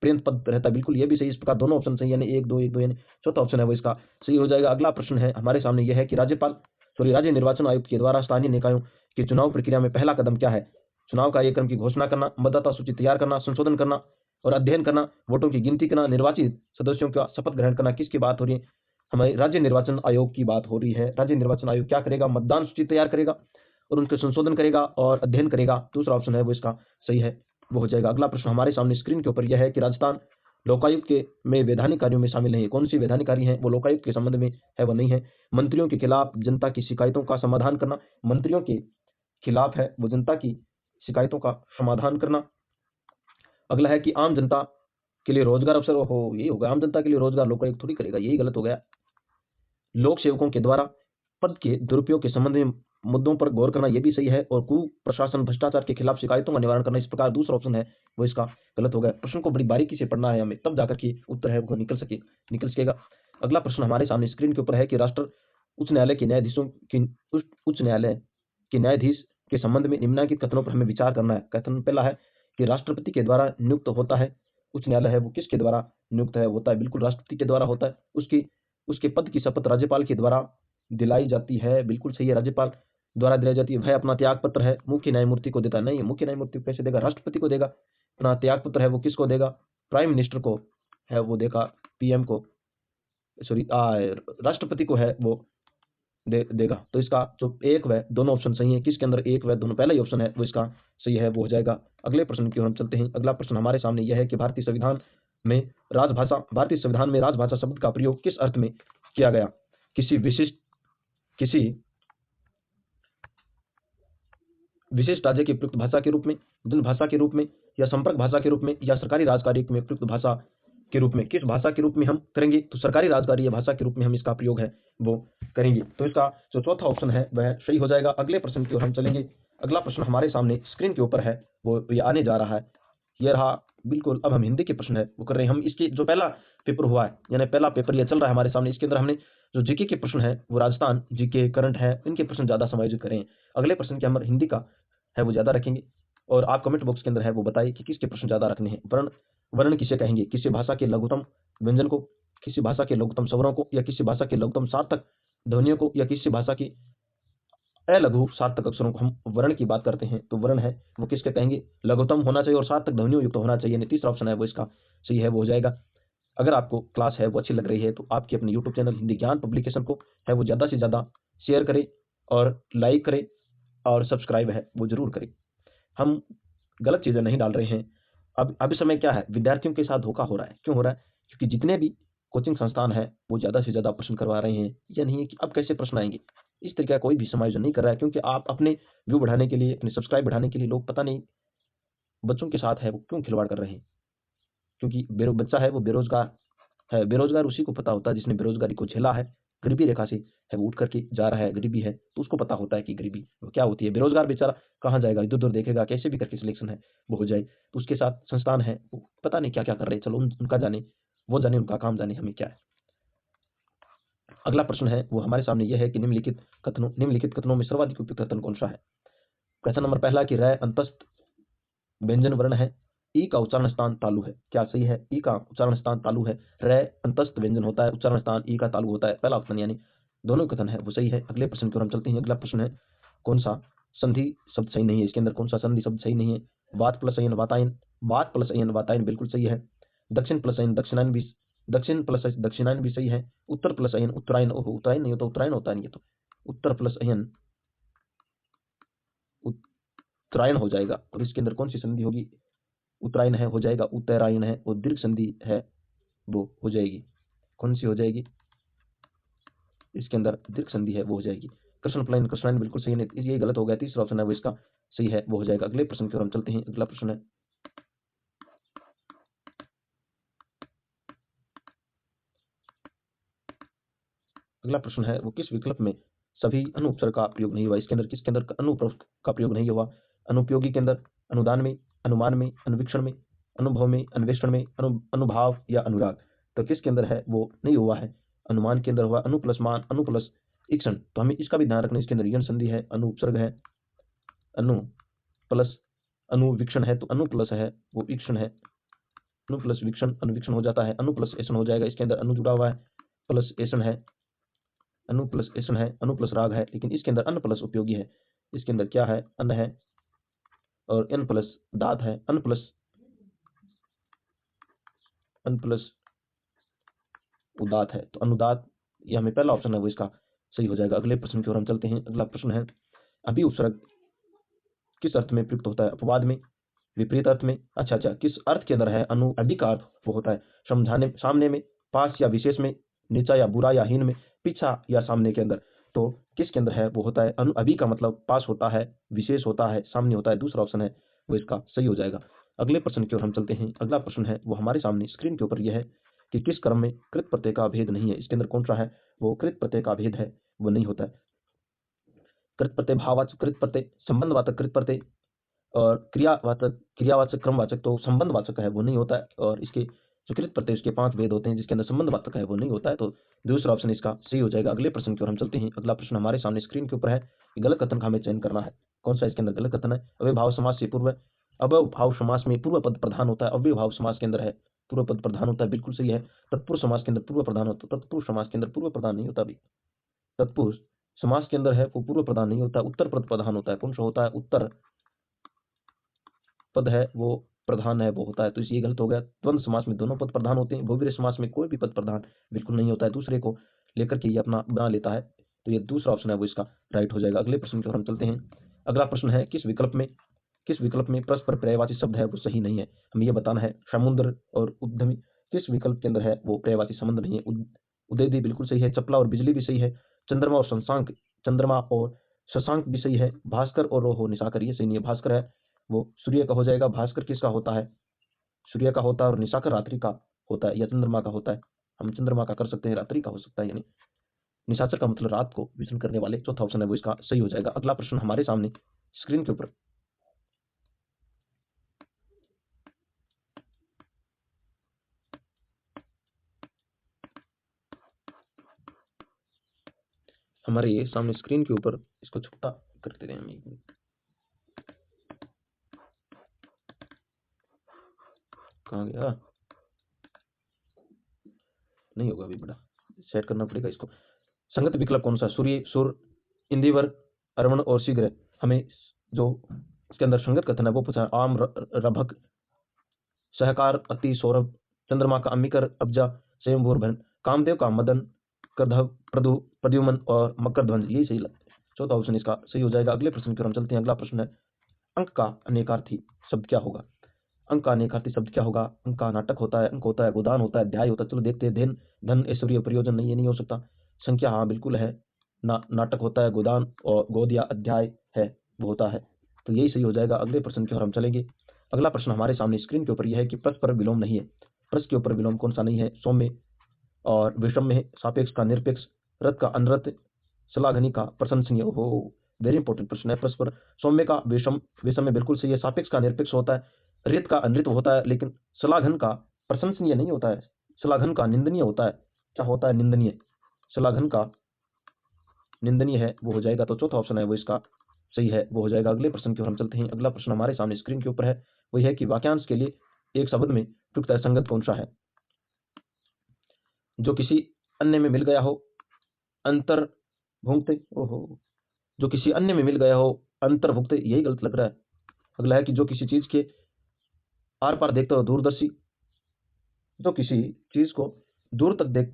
पर्यंत पद रहता है, बिल्कुल ये भी सही। इस प्रकार दोनों ऑप्शन सही, यानी 1 2 1 2, यानी चौथा ऑप्शन है वो इसका सही हो जाएगा। अगला प्रश्न है हमारे सामने यह है कि राज्य निर्वाचन आयुक्त के द्वारा स्थानीय निकायों की चुनाव प्रक्रिया में पहला कदम क्या है? चुनाव कार्यक्रम की घोषणा करना, मतदाता सूची तैयार करना, संशोधन करना और अध्ययन करना, वोटों की गिनती करना, निर्वाचित सदस्यों का शपथ ग्रहण करना। किसकी बात हो रही है? हमारे राज्य निर्वाचन आयोग की बात हो रही है। राज्य निर्वाचन आयोग क्या करेगा? मतदान सूची तैयार करेगा और उनके संशोधन करेगा और अध्ययन करेगा। दूसरा ऑप्शन है वो इसका सही है, वो हो जाएगा। अगला प्रश्न हमारे सामने स्क्रीन के ऊपर यह है कि राजस्थान लोकायुक्त के में वैधानिक कार्यों में शामिल नहीं है। कौन सी वैधानिक कार्य है वो लोकायुक्त के संबंध में है वो नहीं है। मंत्रियों के खिलाफ जनता की शिकायतों का समाधान करना, मंत्रियों के खिलाफ है वो जनता की शिकायतों का समाधान करना। अगला है कि आम जनता के लिए रोजगार अवसर हो, यही होगा, आम जनता के लिए रोजगार लोकायुक्त थोड़ी करेगा, यही गलत हो गया। लोक सेवकों के द्वारा पद के दुरुपयोग के संबंध में मुद्दों पर गौर करना, यह भी सही है। और कुप्रशासन भ्रष्टाचार के खिलाफ शिकायतों का निवारण करना, इस प्रकार दूसरा ऑप्शन है वो इसका गलत हो गया। प्रश्न को बड़ी बारीकी से पढ़ना है हमें, तब जाकर के उत्तर है वो निकल सकेगा। अगला प्रश्न हमारे सामने स्क्रीन के ऊपर है कि राष्ट्र उच्च न्यायालय के न्यायाधीशों की उच्च न्यायालय के न्यायाधीश के संबंध में निम्नलिखित कथनों पर हमें विचार करना है। कथन पहला है कि राष्ट्रपति के द्वारा नियुक्त होता है। उच्च न्यायालय है वो किसके द्वारा नियुक्त है होता है? बिल्कुल राष्ट्रपति के द्वारा होता है। उसके पद की शपथ राज्यपाल के द्वारा दिलाई जाती है, बिल्कुल सही है, राज्यपाल द्वारा दिलाई जाती है। वह अपना त्याग पत्र है मुख्य न्यायमूर्ति को देता है, नहीं, मुख्य न्यायमूर्ति को कैसे देगा? राष्ट्रपति को देगा। अपना त्याग पत्र है वो किसको देगा? प्राइम मिनिस्टर को है वो देगा, पीएम को, सॉरी राष्ट्रपति को है वो देगा। तो इसका जो एक व दोनों ऑप्शन सही है। किसके अंदर एक व दोनों? पहला ही ऑप्शन है वो इसका सही है, वो हो जाएगा। अगले प्रश्न की ओर हम चलते हैं। अगला प्रश्न हमारे सामने यह है कि भारतीय संविधान में राजभाषा शब्द का प्रयोग किस अर्थ में किया गया? किसी विशिष्ट राज्य की प्रयुक्त भाषा के रूप में, जन भाषा के रूप में, या संपर्क भाषा के रूप में, या सरकारी राजकार्य में प्रयुक्त भाषा के रूप में? किस भाषा के रूप में हम करेंगे? तो सरकारी राजकार्य भाषा के रूप में हम इसका प्रयोग है वो करेंगे। तो इसका जो चौथा ऑप्शन है वह सही हो जाएगा। अगले प्रश्न की ओर हम चलेंगे। अगला प्रश्न हमारे सामने स्क्रीन के ऊपर है वो ये आने जा रहा है, ये रहा बिल्कुल। अब हम हिंदी के प्रश्न है वो कर रहे हैं। हम इसके जो पहला पेपर हुआ है, यानी पहला पेपर ये चल रहा है हमारे सामने, इसके अंदर हमने जो जीके के प्रश्न है वो राजस्थान जीके करंट है, इनके प्रश्न ज्यादा समायोजित करें। अगले प्रश्न के हम हिंदी का है वो ज्यादा रखेंगे। और आप कमेंट बॉक्स के अंदर है वो बताइए कि किसके प्रश्न ज्यादा रखने हैं। वर्ण किसे कहेंगे? किसी भाषा के लघुत्तम व्यंजन को, किसी भाषा के लघुत्तम स्वरों को, या किसी भाषा के लघुत्तम सार्थक ध्वनियों को, या किसी भाषा की अलघु सार्थक अक्षरों को? हम वर्ण की बात करते हैं तो वर्ण है वो किसके कहेंगे? लघुत्तम होना चाहिए और सार्थक ध्वनियों युक्त होना चाहिए। तीसरा ऑप्शन है वो इसका सही है, वो हो जाएगा। अगर आपको क्लास है वो अच्छी लग रही है तो आपके अपने यूट्यूब चैनल हिंदी ज्ञान पब्लिकेशन को है वो ज़्यादा से ज़्यादा शेयर करें और लाइक करें और सब्सक्राइब है वो जरूर करें। हम गलत चीज़ें नहीं डाल रहे हैं। अब इस समय क्या है, विद्यार्थियों के साथ धोखा हो रहा है। क्यों हो रहा है? क्योंकि जितने भी कोचिंग संस्थान है वो ज़्यादा से ज़्यादा प्रश्न करवा रहे हैं। यह नहीं है कि अब कैसे प्रश्न आएंगे, इस तरीके का कोई भी समायोजन नहीं कर रहा है। क्योंकि आप अपने व्यू बढ़ाने के लिए, अपने सब्सक्राइब बढ़ाने के लिए लोग पता नहीं बच्चों के साथ है वो क्यों खिलवाड़ कर रहे हैं। क्योंकि बच्चा है वो बेरोजगार है। बेरोजगार उसी को पता होता है जिसने बेरोजगारी को झेला है, गरीबी रेखा से है वो उठ करके जा रहा है, गरीबी है तो उसको पता होता है कि गरीबी क्या होती है। बेरोजगार बेचारा कहाँ जाएगा, इधर उधर देखेगा, कैसे भी करके सिलेक्शन है वो हो जाए। तो उसके साथ संस्थान है वो पता नहीं क्या क्या कर रहे हैं। चलो उनका जाने, वो जाने, उनका काम जाने, हमें क्या है। अगला प्रश्न है वो हमारे सामने यह है कि निम्नलिखित कथनों में सर्वाधिक उपयुक्त कथन कौन सा है? कथन नंबर पहला कि रय अंतस्थ व्यंजन वर्ण है, ई का उच्चारण स्थान तालु है। क्या सही है? ई का उच्चारण स्थान तालु है। रय अंतस्थ व्यंजन होता है, उच्चारण स्थान ई का तालु होता है। पहला ऑप्शन यानी दोनों कथन है वो सही है। अगले प्रश्न की ओर हम चलते हैं। अगला प्रश्न है कौन सा संधि शब्द सही नहीं है? इसके अंदर कौन सा संधि शब्द सही नहीं है? वात प्लस अयन वातायन, वात प्लस अयन वातायन बिल्कुल सही है। दक्षिण प्लस अयन दक्षिणायन भी, दक्षिण प्लस दक्षिणायन भी सही है। उत्तर प्लस अयन उत्तरायण, उत्तरायण नहीं होता, उत्तरायण होता है ये तो। उत्तर प्लस अयन उत्तरायण हो जाएगा। और इसके अंदर कौन सी संधि होगी? उत्तरायण है, हो जाएगा उत्तरायण है। और दीर्घ संधि है वो हो जाएगी, कौन सी हो जाएगी? इसके अंदर दीर्घ संधि है वो हो जाएगी कृष्ण प्लाइन, कृष्णायन बिल्कुल सही है, ये गलत हो गया। तीसरा ऑप्शन है वो इसका सही है, वो हो जाएगा। अगले प्रश्न की ओर हम चलते हैं। अगला प्रश्न है वो किस विकल्प में सभी अनुपसर्ग का प्रयोग नहीं हुआ? इसके अंदर किसके अंदर अनुप्रयोग का प्रयोग नहीं हुआ? अनुपयोगी के अंदर, अनुदान में, अनुमान में, अनुवीक्षण में, अनुभव में, अन्वेषण में, अनुभाव या अनुराग? तो किसके अंदर है वो नहीं हुआ है? अनुमान के अंदर हुआ। अनु प्लस मान, अनु प्लस ईक्षण, तो हमें इसका भी ध्यान रखना। इसके अंदर यण संधि है, अनुपसर्ग है, अनु प्लस अनुवीक्षण है तो अनु प्लस है वो ईक्षण है, अनु प्लस वीक्षण अनुवीक्षण हो जाता है। अनु प्लस ऐसन हो जाएगा। इसके अंदर अनु जुड़ा हुआ है, प्लस ऐसन है, अनु प्लस ऐसन है, अनु प्लस राग है। लेकिन इसके अंदर अन प्लस उपयोगी है। इसके अंदर क्या है? अन्न है और एन प्लस दात है। अन प्लस उदात है तो अनुदात, ये हमें पहला ऑप्शन है वो इसका सही हो जाएगा। अगले प्रश्न की ओर हम चलते हैं। अगला प्रश्न है अभी उपसर्ग किस अर्थ में प्रयुक्त होता है? अपवाद में, विपरीत अर्थ में, अच्छा किस अर्थ के अंदर है? अनु अधिक अर्थ वो होता है समझाने, सामने में, पास या विशेष में, नीचा या बुरा या हीन में, पीछा या सामने के अंदर। तो किसके अंदर है वो होता है अभी का मतलब पास होता है, विशेष होता है, सामान्य होता है, दूसरा ऑप्शन है वो इसका सही हो जाएगा। अगले प्रश्न की ओर हम चलते हैं। अगला प्रश्न है वो हमारे सामने स्क्रीन के ऊपर यह है कि किस क्रम में कृत प्रत्यय का भेद नहीं है। इसके अंदर कौन सा है वो कृत प्रत्यय का भेद है वो नहीं होता है। कृत प्रत्यय भाववाचक कृत प्रत्यय, संबंधवाचक कृत प्रत्यय और क्रियावाचक क्रमवाचक तो संबंधवाचक है वो नहीं होता है। और इसके जो कृत प्रत्यय उसके 5 भेद होते हैं जिसके अंदर संबंधवाचक है वो नहीं होता है। तो दूसरा ऑप्शन इसका सही हो जाएगा। अगले प्रश्न की ओर हम चलते हैं। अगला प्रश्न हमारे सामने स्क्रीन के ऊपर है कि गलत कथन का हमें चयन करना है। कौन सा इसके अंदर गलत कथन है। अव्ययभाव समास से पूर्व, अव्ययभाव समास में पूर्व पद प्रधान होता है। अव्ययभाव समास के अंदर है पूर्व पद प्रधान होता है, बिल्कुल सही है। तत्पुरुष समास के अंदर पूर्व प्रधान होता है, तत्पुरुष समास के अंदर पूर्व प्रधान नहीं होता। अभी तत्पुरुष समास के अंदर है वो पूर्व प्रधान नहीं होता, उत्तर पद प्रधान होता है। कौन सा होता है, उत्तर पद है वो प्रधान है वो होता है। तो ये गलत हो गया। द्वंद्व समास में दोनों पद प्रधान होते हैं। बहुव्रीहि समास में कोई भी पद प्रधान बिल्कुल नहीं होता है, दूसरे को लेकर के ये अपना बना लेता है। तो ये दूसरा ऑप्शन है वो इसका राइट हो जाएगा। अगले प्रश्न की ओर हम चलते हैं। अगला प्रश्न है किस विकल्प में परस्पर पर्यायवाची शब्द है वो सही नहीं है। हमें ये बताना है। समुद्र और उद्यमी किस विकल्प के अंदर है वो पर्यायवाची संबंध नहीं है। उदयदी बिल्कुल सही है। चपला और बिजली भी सही है। चंद्रमा और शशांक भी सही है। भास्कर और रोहो निशाकर ये सही नहीं है। भास्कर है वो सूर्य का हो जाएगा। भास्कर किसका होता है, सूर्य का होता है। और निशाकर रात्रि का होता है या चंद्रमा का होता है। हम चंद्रमा का कर सकते हैं, रात्रि का हो सकता है। यानी निशाचर का मतलब रात को विचरण करने वाले। चौथा ऑप्शन है वो इसका सही हो जाएगा। अगला प्रश्न हमारे सामने स्क्रीन के ऊपर हमारे सामने स्क्रीन के ऊपर इसको छोटा करते रहे हम एक मिनट। कहाँ गया, नहीं होगा अभी, बड़ा सेट करना पड़ेगा इसको। संगत विकल्प कौन सा, सूर्य, सुर, इंदिवर, अरवण और शीघ्र। हमें जो इसके अंदर संगत कथन है वो पूछा। आम, रभक, सहकार, अति, सौरभ, चंद्रमा का अम्बिकर, अब्जा, स्वयंभूर, भन, कामदेव का मदन, करधव, प्रद्युमन और मकरध्वज ये सही लगता है। चौथा ऑप्शन इसका सही हो जाएगा। अगले प्रश्न की ओर हम चलते हैं। अगला प्रश्न है अंक का अनेकार्थी शब्द क्या होगा। अंक का अनेकार्थी शब्द क्या होगा। अंक का नाटक होता है, अंक होता है, गोदान होता है, अध्याय होता है। चलो देखते हैं। धन, धन, ऐश्वर्य, प्रयोजन नहीं, ये नहीं हो सकता। संख्या हाँ बिल्कुल है। नाटक होता है, गोदान और गोद या अध्याय है वो होता है। तो यही सही हो जाएगा। अगले प्रश्न की ओर हम चलेंगे। अगला प्रश्न हमारे सामने स्क्रीन के ऊपर यह है कि प्रश्न पर विलोम नहीं है। प्रश्न के ऊपर विलोम कौन सा नहीं है। सौम्य और विषम में है, सापेक्ष का निरपेक्ष, रथ का अनरथ, सलाघनी का प्रशंसनीय। हो, वेरी इंपॉर्टेंट प्रश्न है। प्रश्न पर सौम्य का विषम, विषम में बिल्कुल सही है। सापेक्ष का निरपेक्ष होता है। रित का अनृत होता है, लेकिन सलाघन का प्रशंसनीय नहीं होता है। सलाघन का निंदनीय होता है। क्या होता है, निंदनीय। सलाघन का निंदनीय है वो हो जाएगा। तो चौथा ऑप्शन है वो इसका सही है वो हो जाएगा। अगले प्रश्न की ओर हम चलते हैं। अगला प्रश्न हमारे सामने स्क्रीन के ऊपर है वही है कि वाक्यांश के लिए एक शब्द में प्रयुक्त संगत कौन सा है। जो किसी अन्य में मिल गया हो, अंतर्भुक्त, ओहो, जो किसी अन्य में मिल गया हो, अंतर्भुक्त, यही गलत लग रहा है। अगला है कि जो किसी चीज के आर पार देखता हो, दूरदर्शी, जो किसी चीज को दूर तक देख,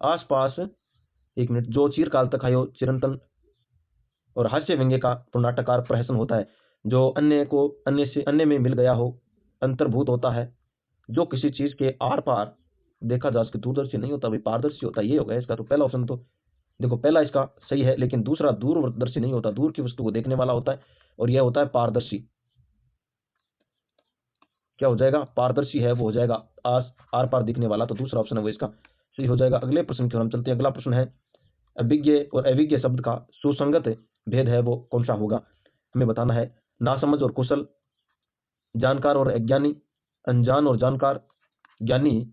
आस पास, एक मिनट, जो चिरकाल तक आयो, चिरंतन और हास्य व्यंग्य का तो नाटककार प्रहसन होता है। जो अन्य में मिल गया हो, अंतर्भूत होता है। जो किसी चीज के आर पार देखा जा सके, दूरदर्शी नहीं होता भाई, पारदर्शी होता है। ये होगा इसका तो पहला ऑप्शन। तो देखो पहला इसका सही है, लेकिन दूसरा दूरदर्शी नहीं होता, दूर की वस्तु को देखने वाला होता है। और यह होता है पारदर्शी। क्या हो जाएगा, पारदर्शी है वो हो जाएगा, आर पार दिखने वाला। तो दूसरा ऑप्शन है वो इसका सही हो जाएगा। अगले प्रश्न की ओर हम चलते हैं। अगला प्रश्न है अभिज्ञ और अविज्ञ शब्द का सुसंगत भेद है वो कौन सा होगा। हमें बताना है। नासमझ और कुशल, जानकार और अज्ञानी, अनजान और जानकार, ज्ञानी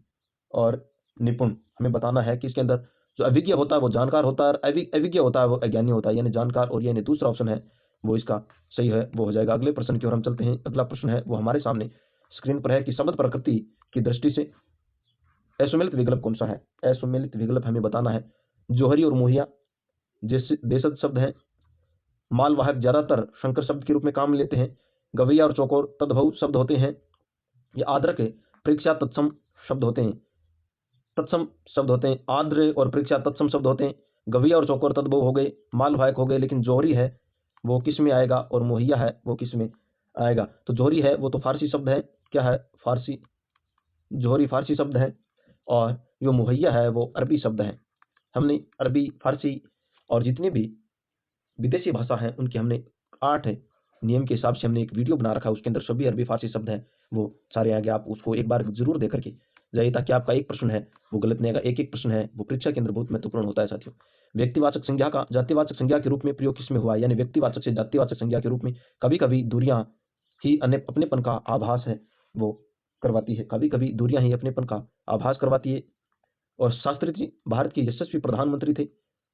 और निपुण। हमें बताना है कि इसके अंदर जो अभिज्ञ होता है वो जानकार होता है और अविज्ञ होता है वो अज्ञानी होता है, यानी जानकार। और यानी दूसरा ऑप्शन है वो इसका सही है वो हो जाएगा। अगले प्रश्न की ओर हम चलते हैं। अगला प्रश्न है वो हमारे सामने स्क्रीन पर है कि शब्द प्रकृति की दृष्टि से असुमेलित विकल्प कौन सा है। असुमेलित विकल्प हमें बताना है। जोहरी और मोहिया जैसे देशज शब्द हैं। मालवाहक ज्यादातर शंकर शब्द के रूप में काम लेते हैं। गवैया और चौकोर तद्भव शब्द होते हैं। ये आद्र के परीक्षा तत्सम शब्द होते हैं। तत्सम शब्द होते हैं। आद्र और परीक्षा तत्सम शब्द होते हैं। गवैया और चौकोर तद्भव हो गए, मालवाहक हो गए। लेकिन जोहरी है वो किस में आएगा और मोहिया है वो किस में आएगा। तो जोहरी है वो तो फारसी शब्द है। क्या है, फारसी। जोहरी फारसी शब्द है और जो मोहैया है वो अरबी शब्द है। हमने अरबी, फारसी और जितनी भी विदेशी भाषा हैं उनके हमने 8 नियम के हिसाब से हमने एक वीडियो बना रखा है, उसके अंदर सभी अरबी फारसी शब्द हैं वो सारे आएंगे। आप उसको एक बार जरूर देख करके जाइए ताकि आपका एक प्रश्न है वो गलत नहीं आएगा। एक प्रश्न है वो परीक्षा के अंदर बहुत महत्वपूर्ण होता है साथियों। व्यक्तिवाचक संज्ञा का जातिवाचक संज्ञा के रूप में प्रयोग किसमें हुआ है, यानी व्यक्तिवाचक से जातिवाचक संज्ञा के रूप में कभी कभी दूरियां ही अपनेपन का आभास है वो करवाती है, कभी कभी दूरियां ही अपनेपन का आभास करवाती है। और शास्त्री जी भारत के यशस्वी प्रधानमंत्री थे।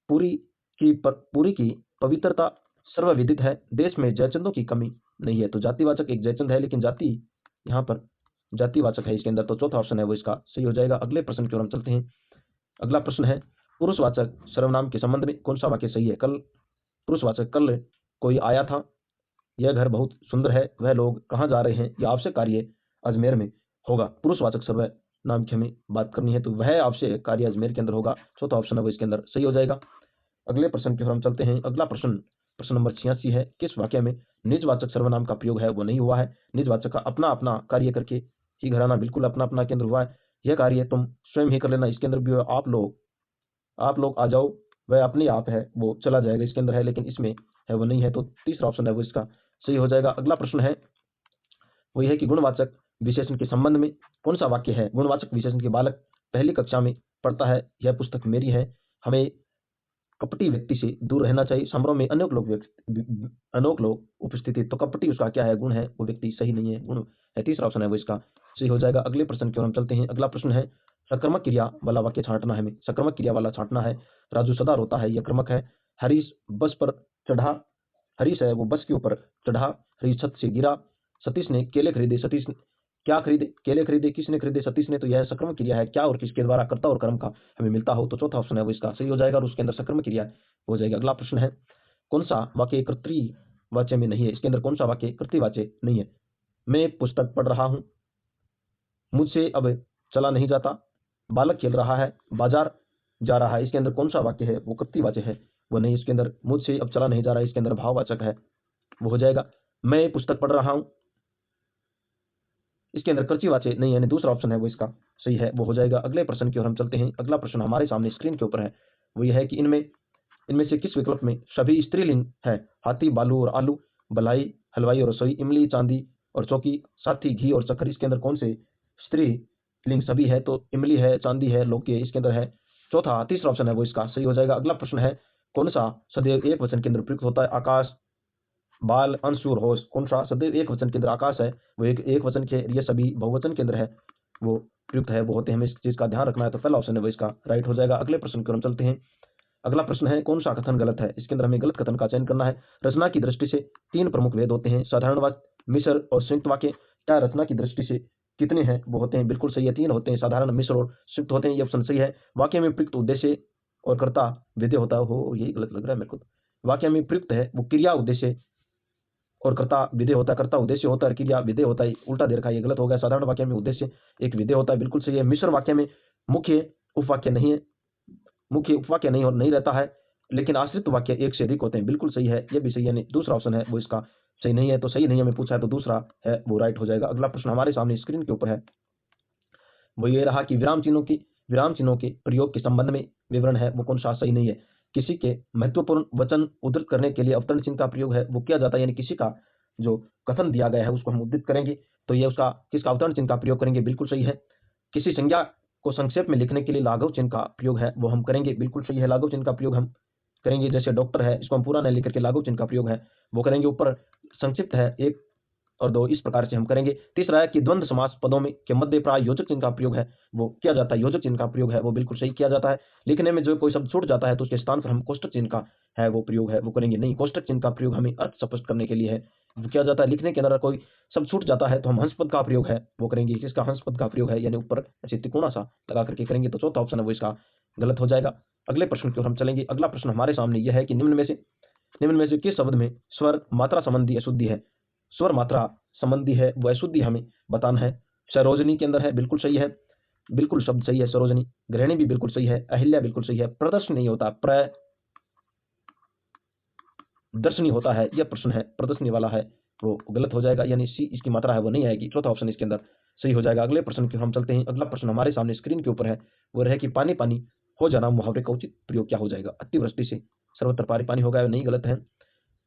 पूरी पूरी की पवित्रता सर्वविदित है, देश में जयचंदों की कमी नहीं है। तो जातिवाचक एक जयचंद है, लेकिन जाति यहाँ पर जातिवाचक है इसके अंदर, तो चौथा ऑप्शन है वो इसका सही हो जाएगा। अगले प्रश्न की ओर हम चलते हैं। अगला प्रश्न है पुरुषवाचक सर्वनाम के संबंध में कौन सा वाक्य सही है। कल पुरुषवाचक कल कोई आया था, यह घर बहुत सुंदर है, वह लोग कहाँ जा रहे हैं, यह आवश्यक कार्य अजमेर में होगा। पुरुषवाचक सर्वनाम की हमें बात करनी है तो वह आवश्यक कार्य अजमेर के अंदर होगा। चौथा ऑप्शन है वो इसके अंदर सही हो जाएगा। अगले प्रश्न की ओर हम चलते हैं। अगला प्रश्न नंबर 86 है, किस वाक्य में निजवाचक सर्वनाम का प्रयोग है वो नहीं हुआ है। निजवाचक का अपना अपना कार्य करके ही घराना बिल्कुल अपना अपना के अंदर हुआ है, यह कार्य तुम स्वयं ही कर लेना। इसके अंदर भी आप लोग आ जाओ, वह अपने आप है वो चला जाएगा इसके अंदर है, लेकिन इसमें है वो नहीं है, तो तीसरा ऑप्शन है वो इसका सही हो जाएगा। अगला प्रश्न है वो यह है कि गुणवाचक विशेषण के संबंध में कौन सा वाक्य है। गुणवाचक विशेषण के बालक पहली कक्षा में पढ़ता है, यह पुस्तक मेरी है, हमें कपटी व्यक्ति से दूर रहना चाहिए, समारोह में अनेक लोग उपस्थित है, तो कपटी उसका क्या है, गुण है, वो व्यक्ति सही नहीं है, गुण है। तीसरा ऑप्शन है वो इसका सही हो जाएगा। अगले प्रश्न की ओर हम चलते हैं। अगला प्रश्न है सकर्मक क्रिया वाला वाक्य छांटना है, हमें सकर्मक क्रिया वाला छांटना है। राजू सदा रोता है, यह क्रमक है। हरीश बस पर चढ़ा, हरीश है वो बस के ऊपर चढ़ा, हरीश छत से गिरा। सतीश ने केले खरीदे, सतीश ने क्या खरीदे, केले खरीदे, किसने खरीदे, सतीश ने। तो यह सकर्मक क्रिया है, क्या और किसके द्वारा कर्ता और कर्म का हमें मिलता हो, तो चौथा ऑप्शन है वो इसका सही हो जाएगा और उसके अंदर सकर्मक क्रिया हो जाएगा। अगला प्रश्न है कौन सा वाक्य कर्तृवाच्य में नहीं है। इसके अंदर कौन सा वाक्य कर्तृवाच्य नहीं है। मैं पुस्तक पढ़ रहा हूं, मुझसे अब चला नहीं जाता, बालक खेल रहा है, बाजार जा रहा है। इसके अंदर कौन सा वाक्य है वो कर्तृवाच्य है वो नहीं। इसके अंदर मुझसे अब चला नहीं जा रहा है, इसके अंदर भाववाचक है वो हो जाएगा। मैं पुस्तक पढ़ रहा हूं, इसके अंदर कर्तृवाच्य नहीं है, यानी दूसरा ऑप्शन है वो इसका सही है वो हो जाएगा। अगले प्रश्न की ओर हम चलते हैं। अगला प्रश्न हमारे सामने स्क्रीन के ऊपर है, वो यह है कि इनमें से किस विकल्प में सभी स्त्रीलिंग है। हाथी, बालू और आलू, भलाई, हलवाई और रसोई, इमली, चांदी और चौकी, साथी, घी और चक्कर। इसके अंदर कौन से स्त्रीलिंग सभी है, तो इमली है, चांदी है, लौकी है, इसके अंदर है चौथा तीसरा ऑप्शन है वो इसका सही हो जाएगा। अगला प्रश्न है कौन सा सदैव एक वचन के अंदर प्रयुक्त होता है। आकाश, बाल, अंश और होश, कौन सा सदैव एक वचन के अंदर आकाश है वो एक वचन के, ये सभी बहुवचन के अंदर है वो प्रयुक्त है वो होते हैं, हमें इस चीज का ध्यान रखना है। तो पहला ऑप्शन है वो इसका राइट हो जाएगा। अगले प्रश्न की ओर हम चलते हैं। अगला प्रश्न है कौन सा कथन गलत है। इसके अंदर हमें गलत कथन का चयन करना है। रचना की दृष्टि से 3 प्रमुख भेद होते हैं, साधारण वाक्य, मिश्र और संयुक्त वाक्य। क्या रचना की दृष्टि से कितने हैं वो होते हैं, बिल्कुल सही है, 3 होते हैं, साधारण, मिश्र और संयुक्त होते हैं, ये ऑप्शन सही है। वाक्य में प्रयुक्त उद्देश्य और कर्ता विधेय होता हो, यही गलत लग रहा है मेरे को। वाक्य में प्रयुक्त है वो क्रिया उद्देश्य और कर्ता विधेय होता है, कर्ता उद्देश्य होता है, क्रिया विधेय होता है, उल्टा दे रखा है, ये गलत हो गया। साधारण वाक्य में उद्देश्य एक विधेय होता है, बिल्कुल सही है। मिश्र वाक्य में मुख्य उपवाक्य नहीं है, मुख्य उपवाक्य नहीं रहता है, लेकिन आश्रित वाक्य एक से अधिक होते हैं, बिल्कुल सही है, ये भी सही है। नहीं, दूसरा ऑप्शन है वो इसका सही नहीं है, तो सही नहीं हमें पूछा है तो दूसरा है वो राइट हो जाएगा। अगला प्रश्न हमारे सामने स्क्रीन के ऊपर है, वो ये रहा कि विराम चिन्हों के प्रयोग के संबंध में विवरण है वो कौन सा सही नहीं है। किसी के महत्वपूर्ण वचन उद्धृत करने के लिए अवतरण चिन्ह का प्रयोग है वो किया जाता है, यानी किसी का जो कथन दिया गया है उसको हम उद्धृत करेंगे तो ये उसका किसका अवतरण चिन्ह का प्रयोग करेंगे, बिल्कुल सही है। किसी संज्ञा को संक्षेप में लिखने के लिए लाघव चिन्ह का प्रयोग है वो हम करेंगे, बिल्कुल सही है, लाघव चिन्ह का प्रयोग हम करेंगे। जैसे डॉक्टर है, इसको हम पूरा नहीं लिख करके लाघव चिन्ह का प्रयोग है वो करेंगे। ऊपर संक्षिप्त है 1 और 2, इस प्रकार से हम करेंगे। तीसरा है कि द्वंद्व समास पदों में के मध्य प्राय योजक चिन्ह का प्रयोग है वो किया जाता है, योजक चिन्ह का प्रयोग है वो बिल्कुल सही किया जाता है। लिखने में जो कोई शब्द छूट जाता है तो उसके स्थान पर हम कोष्ठक चिन्ह का है वो प्रयोग है वो करेंगे नहीं। कोष्ठक चिन्ह का प्रयोग हमें अर्थ स्पष्ट करने के लिए है वो किया जाता है। लिखने के अंदर कोई शब्द छूट जाता है तो हम हंस पद का प्रयोग है वो करेंगे, किसका हंस पद का प्रयोग है, यानी ऊपर ऐसे तिकोना सा लगा करके करेंगे, तो चौथा ऑप्शन है वो इसका गलत हो जाएगा। अगले प्रश्न की ओर हम चलेंगे। अगला प्रश्न हमारे सामने यह है कि निम्न में से किस शब्द में स्वर मात्रा संबंधी अशुद्धि है। स्वर मात्रा संबंधी है वो अशुद्धि हमें बताना है। सरोजनी के अंदर है, बिल्कुल सही है, बिल्कुल शब्द सही है सरोजनी। गृहिणी भी बिल्कुल सही है, अहिल्या बिल्कुल सही है। प्रदर्शन नहीं होता, प्रदर्शनी होता है, यह प्रश्न है प्रदर्शनी वाला है वो गलत हो जाएगा, यानी सी इसकी मात्रा है वो नहीं आएगी, चौथा ऑप्शन इसके अंदर सही हो जाएगा। अगले प्रश्न की हम चलते हैं। अगला प्रश्न हमारे सामने स्क्रीन के ऊपर है, वो रहे कि पानी पानी हो जाना मुहावरे का उचित प्रयोग क्या हो जाएगा। अतिवृष्टि से सर्वत्र पानी पानी हो गया, नहीं, गलत है।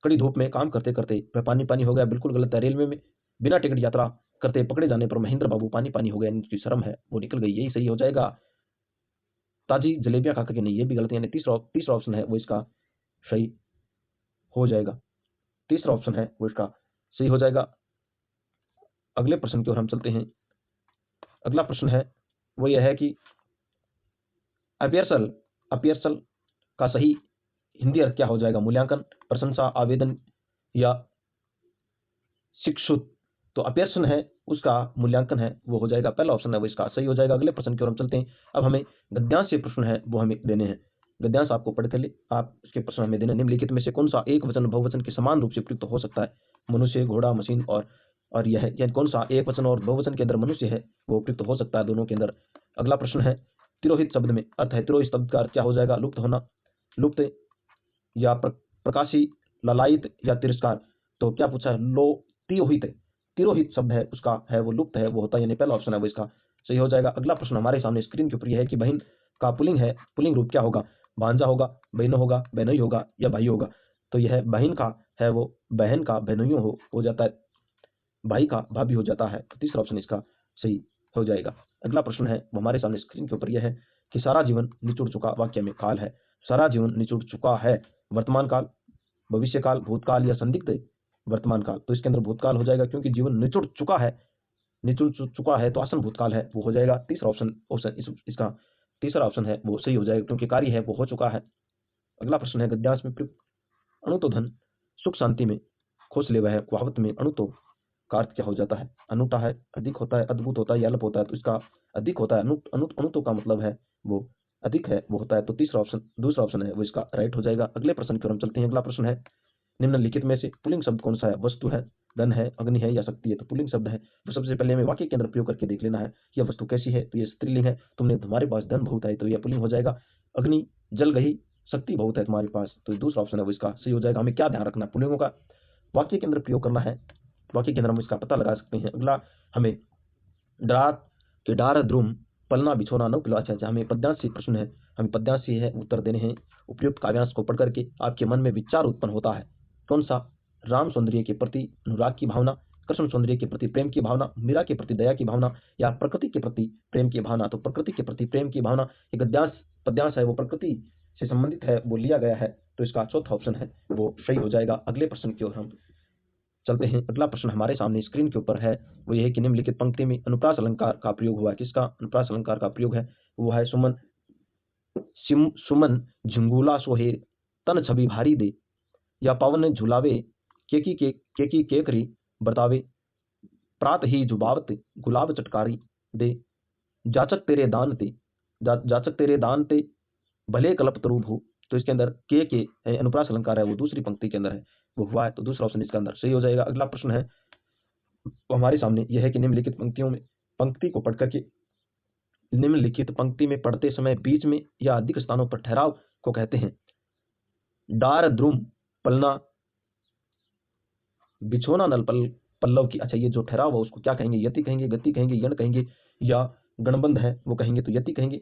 कड़ी धूप में काम करते करते वह पानी पानी हो गया, बिल्कुल गलत है। रेलवे में बिना टिकट यात्रा करते पकड़े जाने पर महेंद्र बाबू पानी पानी हो गया, इनकी शर्म है वो निकल गई, यही सही हो जाएगा। ताजी जलेबियां खा करके, नहीं, ये भी गलत है, यानी तीसरा ऑप्शन है वो इसका सही हो जाएगा। तीसरा ऑप्शन है वो इसका सही हो जाएगा। अगले प्रश्न की ओर हम चलते हैं। अगला प्रश्न है वो यह है कि अपियर्सल अपियर्सल का सही हिंदी अर्थ क्या हो जाएगा? मूल्यांकन, प्रशंसा, आवेदन या शिक्षुत। तो अपियर्सन है उसका मूल्यांकन है वो हो जाएगा, पहला ऑप्शन है वो इसका सही हो जाएगा। अगले प्रश्न की ओर हम चलते हैं। अब हमें गद्यांश से प्रश्न है वो हमें देने हैं। गद्यांश आपको पढ़ कर ले, आप इसके प्रश्न हमें देने। निम्नलिखित में से कौन सा एक वचन बहुवचन के समान रूप से प्रयुक्त हो सकता है? मनुष्य, घोड़ा, मशीन और यह, यानी कौन सा एक वचन और बहुवचन के अंदर मनुष्य है वो प्रयुक्त हो सकता है दोनों के अंदर? अगला प्रश्न है तिरोहित शब्द में अर्थ है, तिरोहित शब्द का अर्थ क्या हो जाएगा? लुप्त होना, लुप्त या प्रकाशी, ललायित या तिरस्कार। तो क्या पूछा है? तिरोहित, तिरोहित शब्द है उसका है वो लुप्त है वो होता है, यानी पहला ऑप्शन है वो इसका सही हो जाएगा। अगला प्रश्न हमारे सामने स्क्रीन के ऊपर यह है कि बहन का पुल्लिंग है, पुल्लिंग रूप क्या होगा? भांजा होगा, बहनो होगा, बहनोई होगा या भाई होगा? तो यह बहन का है वो बहन का बहनोइयों हो जाता है, भाई का भाभी हो जाता है। तो तीसरा ऑप्शन इसका सही हो जाएगा। अगला प्रश्न है वो हमारे सामने स्क्रीन के ऊपर यह है कि सारा जीवन निचुड़ चुका वाक्य में काल है। सारा जीवन निचुड़ चुका है, वर्तमान काल, भविष्य काल, भूतकाल या संदिग्ध वर्तमान काल? तो इसके अंदर भूतकाल हो जाएगा, क्योंकि जीवन निचुड़ चुका है, निचुड़ चुका है तो आसन भूतकाल है वो हो जाएगा। तीसरा ऑप्शन ऑप्शन इसका तीसरा ऑप्शन है वो सही हो जाएगा, क्योंकि कार्य है वो हो चुका है। अगला प्रश्न है गद्यांश में प्रयुक्त अणु तो धन, सुख शांति में खुश ले वह, कहावत में अणु तो का अर्थ क्या हो जाता है? अनूठा है, अधिक होता है, अद्भुत होता है या अल्प होता है? तो इसका अधिक होता है। अणुतो का मतलब है वो अधिक है वो होता है, तो दूसरा ऑप्शन है वो इसका राइट हो जाएगा। अगले प्रश्न की ओर हम चलते हैं। अगला प्रश्न है निम्नलिखित में से पुल्लिंग शब्द कौन सा है? वस्तु है, धन है, अग्नि है या शक्ति है? तो पुल्लिंग शब्द है तो सबसे पहले हमें वाक्य के अंदर प्रयोग करके देख लेना है यह वस्तु कैसी है। तो ये स्त्रीलिंग है, तुमने तुम्हारे पास धन बहुत है तो यह पुल्लिंग हो जाएगा। अग्नि जल गई, शक्ति बहुत है तुम्हारे पास, तो दूसरा ऑप्शन है वो इसका सही हो जाएगा। हमें क्या ध्यान रखना है? पुल्लिंगों का वाक्य के अंदर प्रयोग करना है, वाक्य के अंदर हम इसका पता लगा सकते हैं। अगला हमें डार द्रुम पलना बिछोना 9 किलो। अच्छा, हमें पद्यांश से प्रश्न है, हमें पद्यांश से है उत्तर देने हैं। उपयुक्त काव्यांश को पढ़ करके आपके मन में विचार उत्पन्न होता है कौन सा? राम सौंदर्य के प्रति अनुराग की भावना, कृष्ण सौंदर्य के प्रति प्रेम की भावना, मीरा के प्रति दया की भावना या प्रकृति के प्रति प्रेम की भावना? तो प्रकृति के प्रति प्रेम की भावना। ये पद्यांश है वो प्रकृति से संबंधित है वो लिया गया है, तो इसका चौथा ऑप्शन है वो सही हो जाएगा। अगले प्रश्न की ओर हम चलते हैं। अगला प्रश्न हमारे सामने स्क्रीन के ऊपर है वो यह है कि निम्नलिखित पंक्ति में अनुप्रास अलंकार का प्रयोग हुआ है। किसका अनुप्रास अलंकार का प्रयोग है? वो है सुमन झिंगुला सोहे तन छवि भारी दे, या पवन झुलावे केकी केकरी बरतावे, प्रात ही जुबावत गुलाब चटकारी दे, जाचक तेरे दान ते जाचक तेरे दान ते भले कल्प तरूप हो। तो इसके अंदर के अनुप्रास अलंकार है वो दूसरी पंक्ति के अंदर है वो हुआ है, तो दूसरा ऑप्शन इसका अंदर सही हो जाएगा। अगला प्रश्न है वो हमारे सामने यह है कि निम्नलिखित पंक्ति को पढ़ करके निम्नलिखित पंक्ति में पढ़ते समय बीच में या अधिक स्थानों पर ठहराव को कहते हैं। डार द्रुम पलना बिछोना नल पल्लव की। अच्छा, ये जो ठहराव है उसको क्या कहेंगे? यति कहेंगे, गति कहेंगे, यण कहेंगे या गणबंध है वो कहेंगे? तो यति कहेंगे,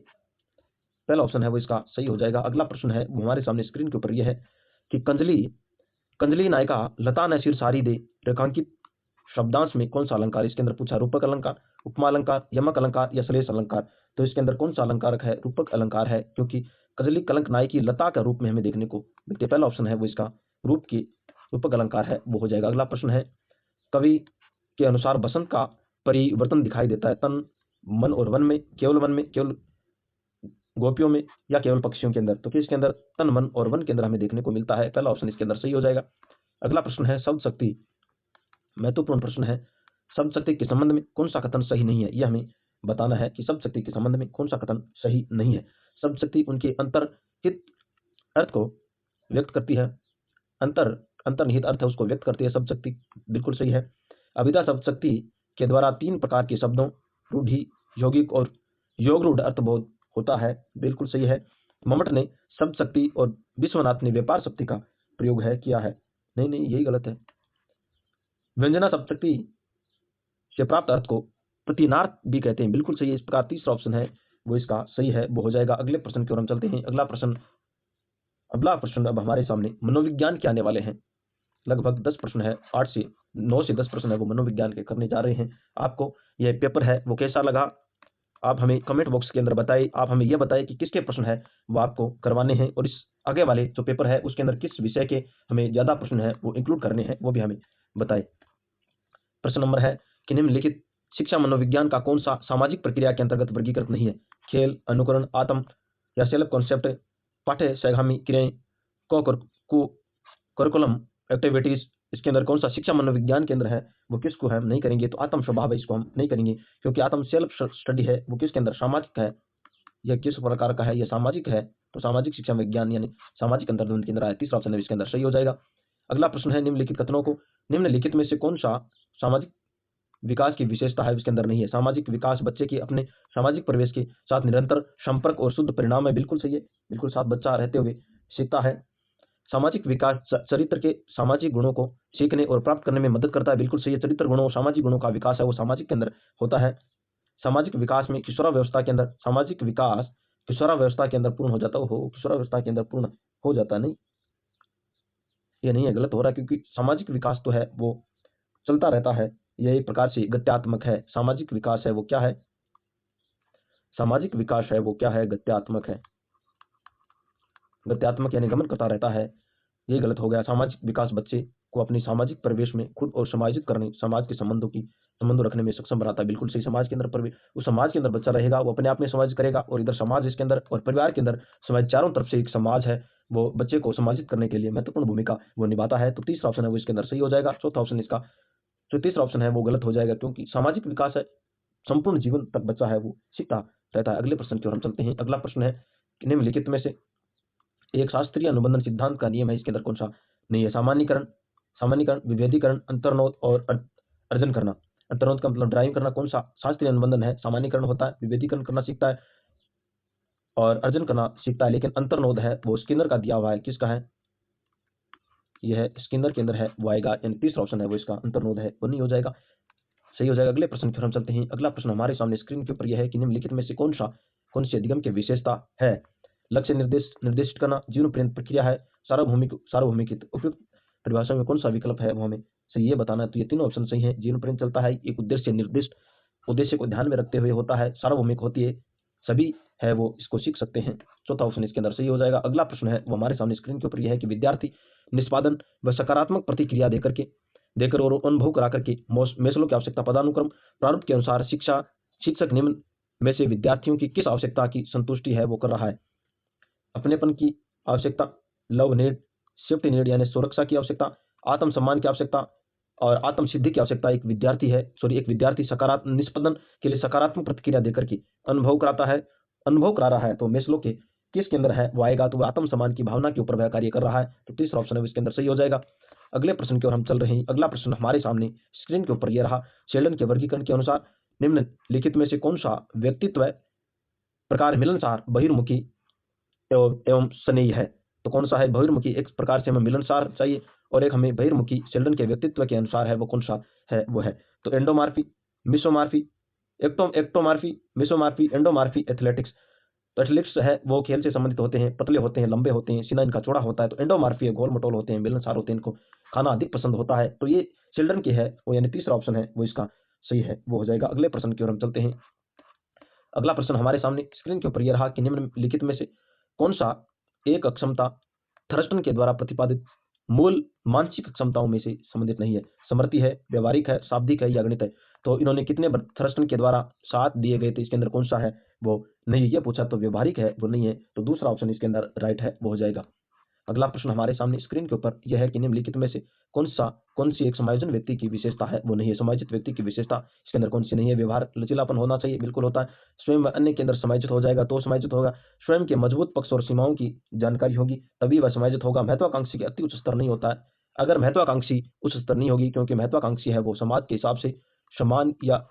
पहला ऑप्शन है वो इसका सही हो जाएगा। अगला प्रश्न है वो हमारे सामने स्क्रीन के ऊपर यह है कि कंजली नायिका लता न सिर सारी दे रेखांकित शब्दांश में कौन सा अलंकार? इसके अंदर पूछा रूपक अलंकार, उपमा अलंकार, यमक अलंकार या श्लेष अलंकार? तो इसके अंदर कौन सा अलंकार है? रूपक अलंकार है, क्योंकि कजली कलंक नायकी लता का रूप में हमें देखने को मिलती है। पहला ऑप्शन है वो इसका रूपक अलंकार है वो हो जाएगा। अगला प्रश्न है कवि के अनुसार बसंत का परिवर्तन दिखाई देता है तन मन और वन में, केवल गोपियों में या केवल पक्षियों के अंदर? तो किसके अंदर? तन मन और वन के अंदर हमें देखने को मिलता है, पहला ऑप्शन इसके अंदर सही हो जाएगा। अगला प्रश्न है शब्द शक्ति, महत्वपूर्ण प्रश्न है। शब्द शक्ति के संबंध में कौन सा कथन सही नहीं है? यह हमें बताना है कि शब्द शक्ति के संबंध में कौन सा कथन सही नहीं है। शब्द शक्ति उनके अंतर्हित अर्थ को व्यक्त करती है, अंतर्निहित अर्थ है उसको व्यक्त करती है, शब्द शक्ति बिल्कुल सही है। अभिधा शब्द शक्ति के द्वारा 3 प्रकार के शब्दों रूढ़ि, यौगिक और योग रूढ़ अर्थबोध होता है, बिल्कुल सही है। मम्मट ने शब्द शक्ति और विश्वनाथ ने व्यापार शक्ति का प्रयोग है किया है, नहीं यही गलत है। व्यंजना शब्द शक्ति से प्राप्त अर्थ को प्रतिनार्थ भी कहते हैं, बिल्कुल सही है। इस प्रकार तीसरा ऑप्शन है वो इसका सही है वो हो जाएगा। अगले प्रश्न की ओर हम चलते हैं। अगला प्रश्न अगला प्रश्न अब हमारे सामने मनोविज्ञान के आने वाले हैं। लगभग 10 प्रश्न है, 9 से 10 प्रश्न है वो मनोविज्ञान के करने जा रहे हैं। आपको यह पेपर है वो कैसा लगा, आप हमें कमेंट बॉक्स के अंदर बताइए। आप हमें यह बताइए कि किसके प्रश्न है वो आपको करवाने हैं, और इस आगे वाले जो पेपर है उसके अंदर किस विषय के हमें ज़्यादा प्रश्न है वो इंक्लूड करने हैं, वो भी हमें बताएं। प्रश्न नंबर है कि निम्नलिखित शिक्षा मनोविज्ञान का कौन सा सामाजिक प्रक्रिया के अंतर्गत वर्गीकृत नहीं है? खेल, अनुकरण, आत्म या सेल्फ कॉन्सेप्ट, पाठ्य सहगामी क्रियाएं, करिकुलम एक्टिविटीज। इसके अंदर कौन सा शिक्षा मनोविज्ञान के अंदर है वो किसको हम नहीं करेंगे? तो आत्म स्वभाव है, इसको हम नहीं करेंगे, क्योंकि आत्म सेल्फ स्टडी है वो किसके अंदर? सामाजिक है। यह किस प्रकार का है? यह सामाजिक है, तो सामाजिक शिक्षा विज्ञान यानी सामाजिक अंतर्दृष्टि के अंदर आया। तीसरा ऑप्शन है इसके अंदर सही हो जाएगा। अगला प्रश्न है निम्नलिखित कथनों को, निम्नलिखित में से कौन सा सामाजिक विकास की विशेषता है इसके अंदर नहीं है? सामाजिक विकास बच्चे के अपने सामाजिक परिवेश के साथ निरंतर संपर्क और शुद्ध परिणाम है, बिल्कुल सही है, बिल्कुल साथ बच्चा रहते हुए सीखता है। सामाजिक विकास चरित्र के सामाजिक गुणों को सीखने और प्राप्त करने में मदद करता है, बिल्कुल सही है। चरित्र गुणों और सामाजिक गुणों का विकास है वो सामाजिक के अंदर होता है। सामाजिक विकास में किशोरावस्था के अंदर सामाजिक विकास किशोरावस्था के अंदर पूर्ण हो जाता हो, किशोरावस्था के अंदर पूर्ण हो जाता नहीं, ये नहीं है, गलत हो रहा है, क्योंकि सामाजिक विकास तो है वो चलता रहता है, यह एक प्रकार से गत्यात्मक है। सामाजिक विकास है वो क्या है? सामाजिक विकास है वो क्या है? गत्यात्मक है। गत्यात्मक यानी गमन करता रहता है, ये गलत हो गया। सामाजिक विकास बच्चे को अपनी सामाजिक परिवेश में खुद और समाजित करने, समाज के संबंधों रखने में सक्षम बनाता है, बिल्कुल सही। समाज के अंदर उस समाज के अंदर बच्चा रहेगा वो अपने आप में समाज करेगा, और इधर समाज इसके अंदर और परिवार के अंदर समाज, चारों तरफ से एक समाज है वो बच्चे को समाजित करने के लिए महत्वपूर्ण भूमिका वो निभाता है। तो तीसरा ऑप्शन है वो इसके अंदर सही हो जाएगा। चौथा ऑप्शन इसका जो तीसरा ऑप्शन है वो गलत हो जाएगा, क्योंकि सामाजिक विकास है संपूर्ण जीवन तक बच्चा है वो सीखता रहता है। अगले प्रश्न की ओर हम चलते हैं। अगला प्रश्न है कि निम्नलिखित में से एक शास्त्रीय अनुबंधन सिद्धांत का नियम है इसके अंदर कौन सा नहीं है? सामान्यीकरण, विभेदीकरण, अंतर्नोद और अर्जन करना। अंतर्नोद का मतलब ड्राइविंग करना कौन सा शास्त्रीय अनुबंधन है? सामान्यीकरण होता है, विभेदीकरण करना सीखता है और अर्जन करना सीखता है, लेकिन अंतर्नोद है वो स्किनर का दिया हुआ है। किसका है? यह स्किनर के अंदर है वो आएगा, यानी तीसरा ऑप्शन है वो इसका अंतर्नोद है वो नहीं हो जाएगा, सही हो जाएगा। अगले प्रश्न की ओर हम चलते हैं। अगला प्रश्न हमारे सामने स्क्रीन के ऊपर यह है कि निम्नलिखित में से कौन सी अधिगम की विशेषता है? लक्ष्य निर्दिष्ट करना, जीवन पर्यंत प्रक्रिया है, सार्वभौमिक उपयुक्त परिभाषा में कौन सा विकल्प है वो हमें सही ये बताना है। तो ये तीनों ऑप्शन सही है। जीवन पर्यंत चलता है, एक उद्देश्य निर्दिष्ट, उद्देश्य को ध्यान में रखते हुए होता है, सार्वभौमिक होती है, सभी है वो इसको सीख सकते हैं। चौथा ऑप्शन इसके अंदर सही हो जाएगा। अगला प्रश्न है वो हमारे सामने स्क्रीन के ऊपर यह है कि विद्यार्थी निष्पादन व सकारात्मक प्रतिक्रिया देकर और अनुभव करा करके मेस्लो की आवश्यकता पदानुक्रम प्रारूप के अनुसार शिक्षक निम्न में से विद्यार्थियों की किस आवश्यकता की संतुष्टि है वो कर रहा है? अपनेपन की आवश्यकता, लव नीड, सेफ्टी नीड यानी सुरक्षा की आवश्यकता, आत्म सम्मान की आवश्यकता और आत्म सिद्धि की आवश्यकता। एक विद्यार्थी सकारात्मक निष्पादन के लिए सकारात्मक प्रतिक्रिया देकर के अनुभव करा रहा है, तो मेस्लो के किसके अंदर है वो आएगा? तो वो आत्म सम्मान की भावना के ऊपर वह कार्य कर रहा है, तो तीसरा ऑप्शन है इसके अंदर सही हो जाएगा। अगले प्रश्न की ओर हम चल रहे हैं। अगला प्रश्न हमारे सामने स्क्रीन के ऊपर यह रहा, शेल्डन के वर्गीकरण के अनुसार निम्नलिखित में से कौन सा व्यक्तित्व प्रकार मिलनसार, बहिर्मुखी एवं स्नेही है? तो कौन सा है बहिर्मुखी? एक प्रकार से हमें मिलनसार चाहिए और एक हमें बहिर्मुखी, शेल्डन के व्यक्तित्व के अनुसार है वो कौन सा है वो है? तो एंडोमार्फी, मिसोमार्फी, एक्टोमार्फी, मिसोमार्फी, एंडोमार्फी, एथलेटिक्स। तो एथलेटिक्स है वो खेल से संबंधित होते हैं, पतले होते हैं, लंबे होते हैं, सीना इनका चौड़ा होता है। तो एंडोमार्फी है, गोल मटोल होते हैं, मिलनसार होते हैं, इनको खाना अधिक पसंद होता है। तो ये चिल्ड्रन की है वो, यानी तीसरा ऑप्शन है वो इसका सही है वो हो जाएगा। अगले प्रश्न की ओर हम चलते हैं। अगला प्रश्न हमारे सामने स्क्रीन के ऊपर यह रहा कि निम्नलिखित में से कौन सा एक अक्षमता थर्स्टन के द्वारा प्रतिपादित मूल मानसिक क्षमताओं में से संबंधित नहीं है? समृद्धि है, व्यवहारिक है, शाब्दिक है या गणित है? तो इन्होंने कितने थर्स्टन के द्वारा 7 दिए गए थे, इसके अंदर कौन सा है वो नहीं ये पूछा, तो व्यवहारिक है वो नहीं है, तो दूसरा ऑप्शन इसके अंदर राइट है वो हो जाएगा। अगला प्रश्न हमारे सामने स्क्रीन के ऊपर यह है कि निम्नलिखित में से कौन सी एक समायोजन व्यक्ति की विशेषता है वो नहीं है? समायोजित व्यक्ति की विशेषता इसके अंदर कौन सी नहीं है? व्यवहार लचीलापन होना चाहिए, बिल्कुल होता है। स्वयं व अन्य के अंदर समायोजित हो जाएगा तो समायोजित होगा। स्वयं के मजबूत पक्ष और सीमाओं की जानकारी होगी तभी वह समायोजित होगा। महत्वाकांक्षी के अति उच्च स्तर नहीं होता है। अगर महत्वाकांक्षी उच्च स्तर नहीं होगी, क्योंकि महत्वाकांक्षी है वो समाज के हिसाब से समान या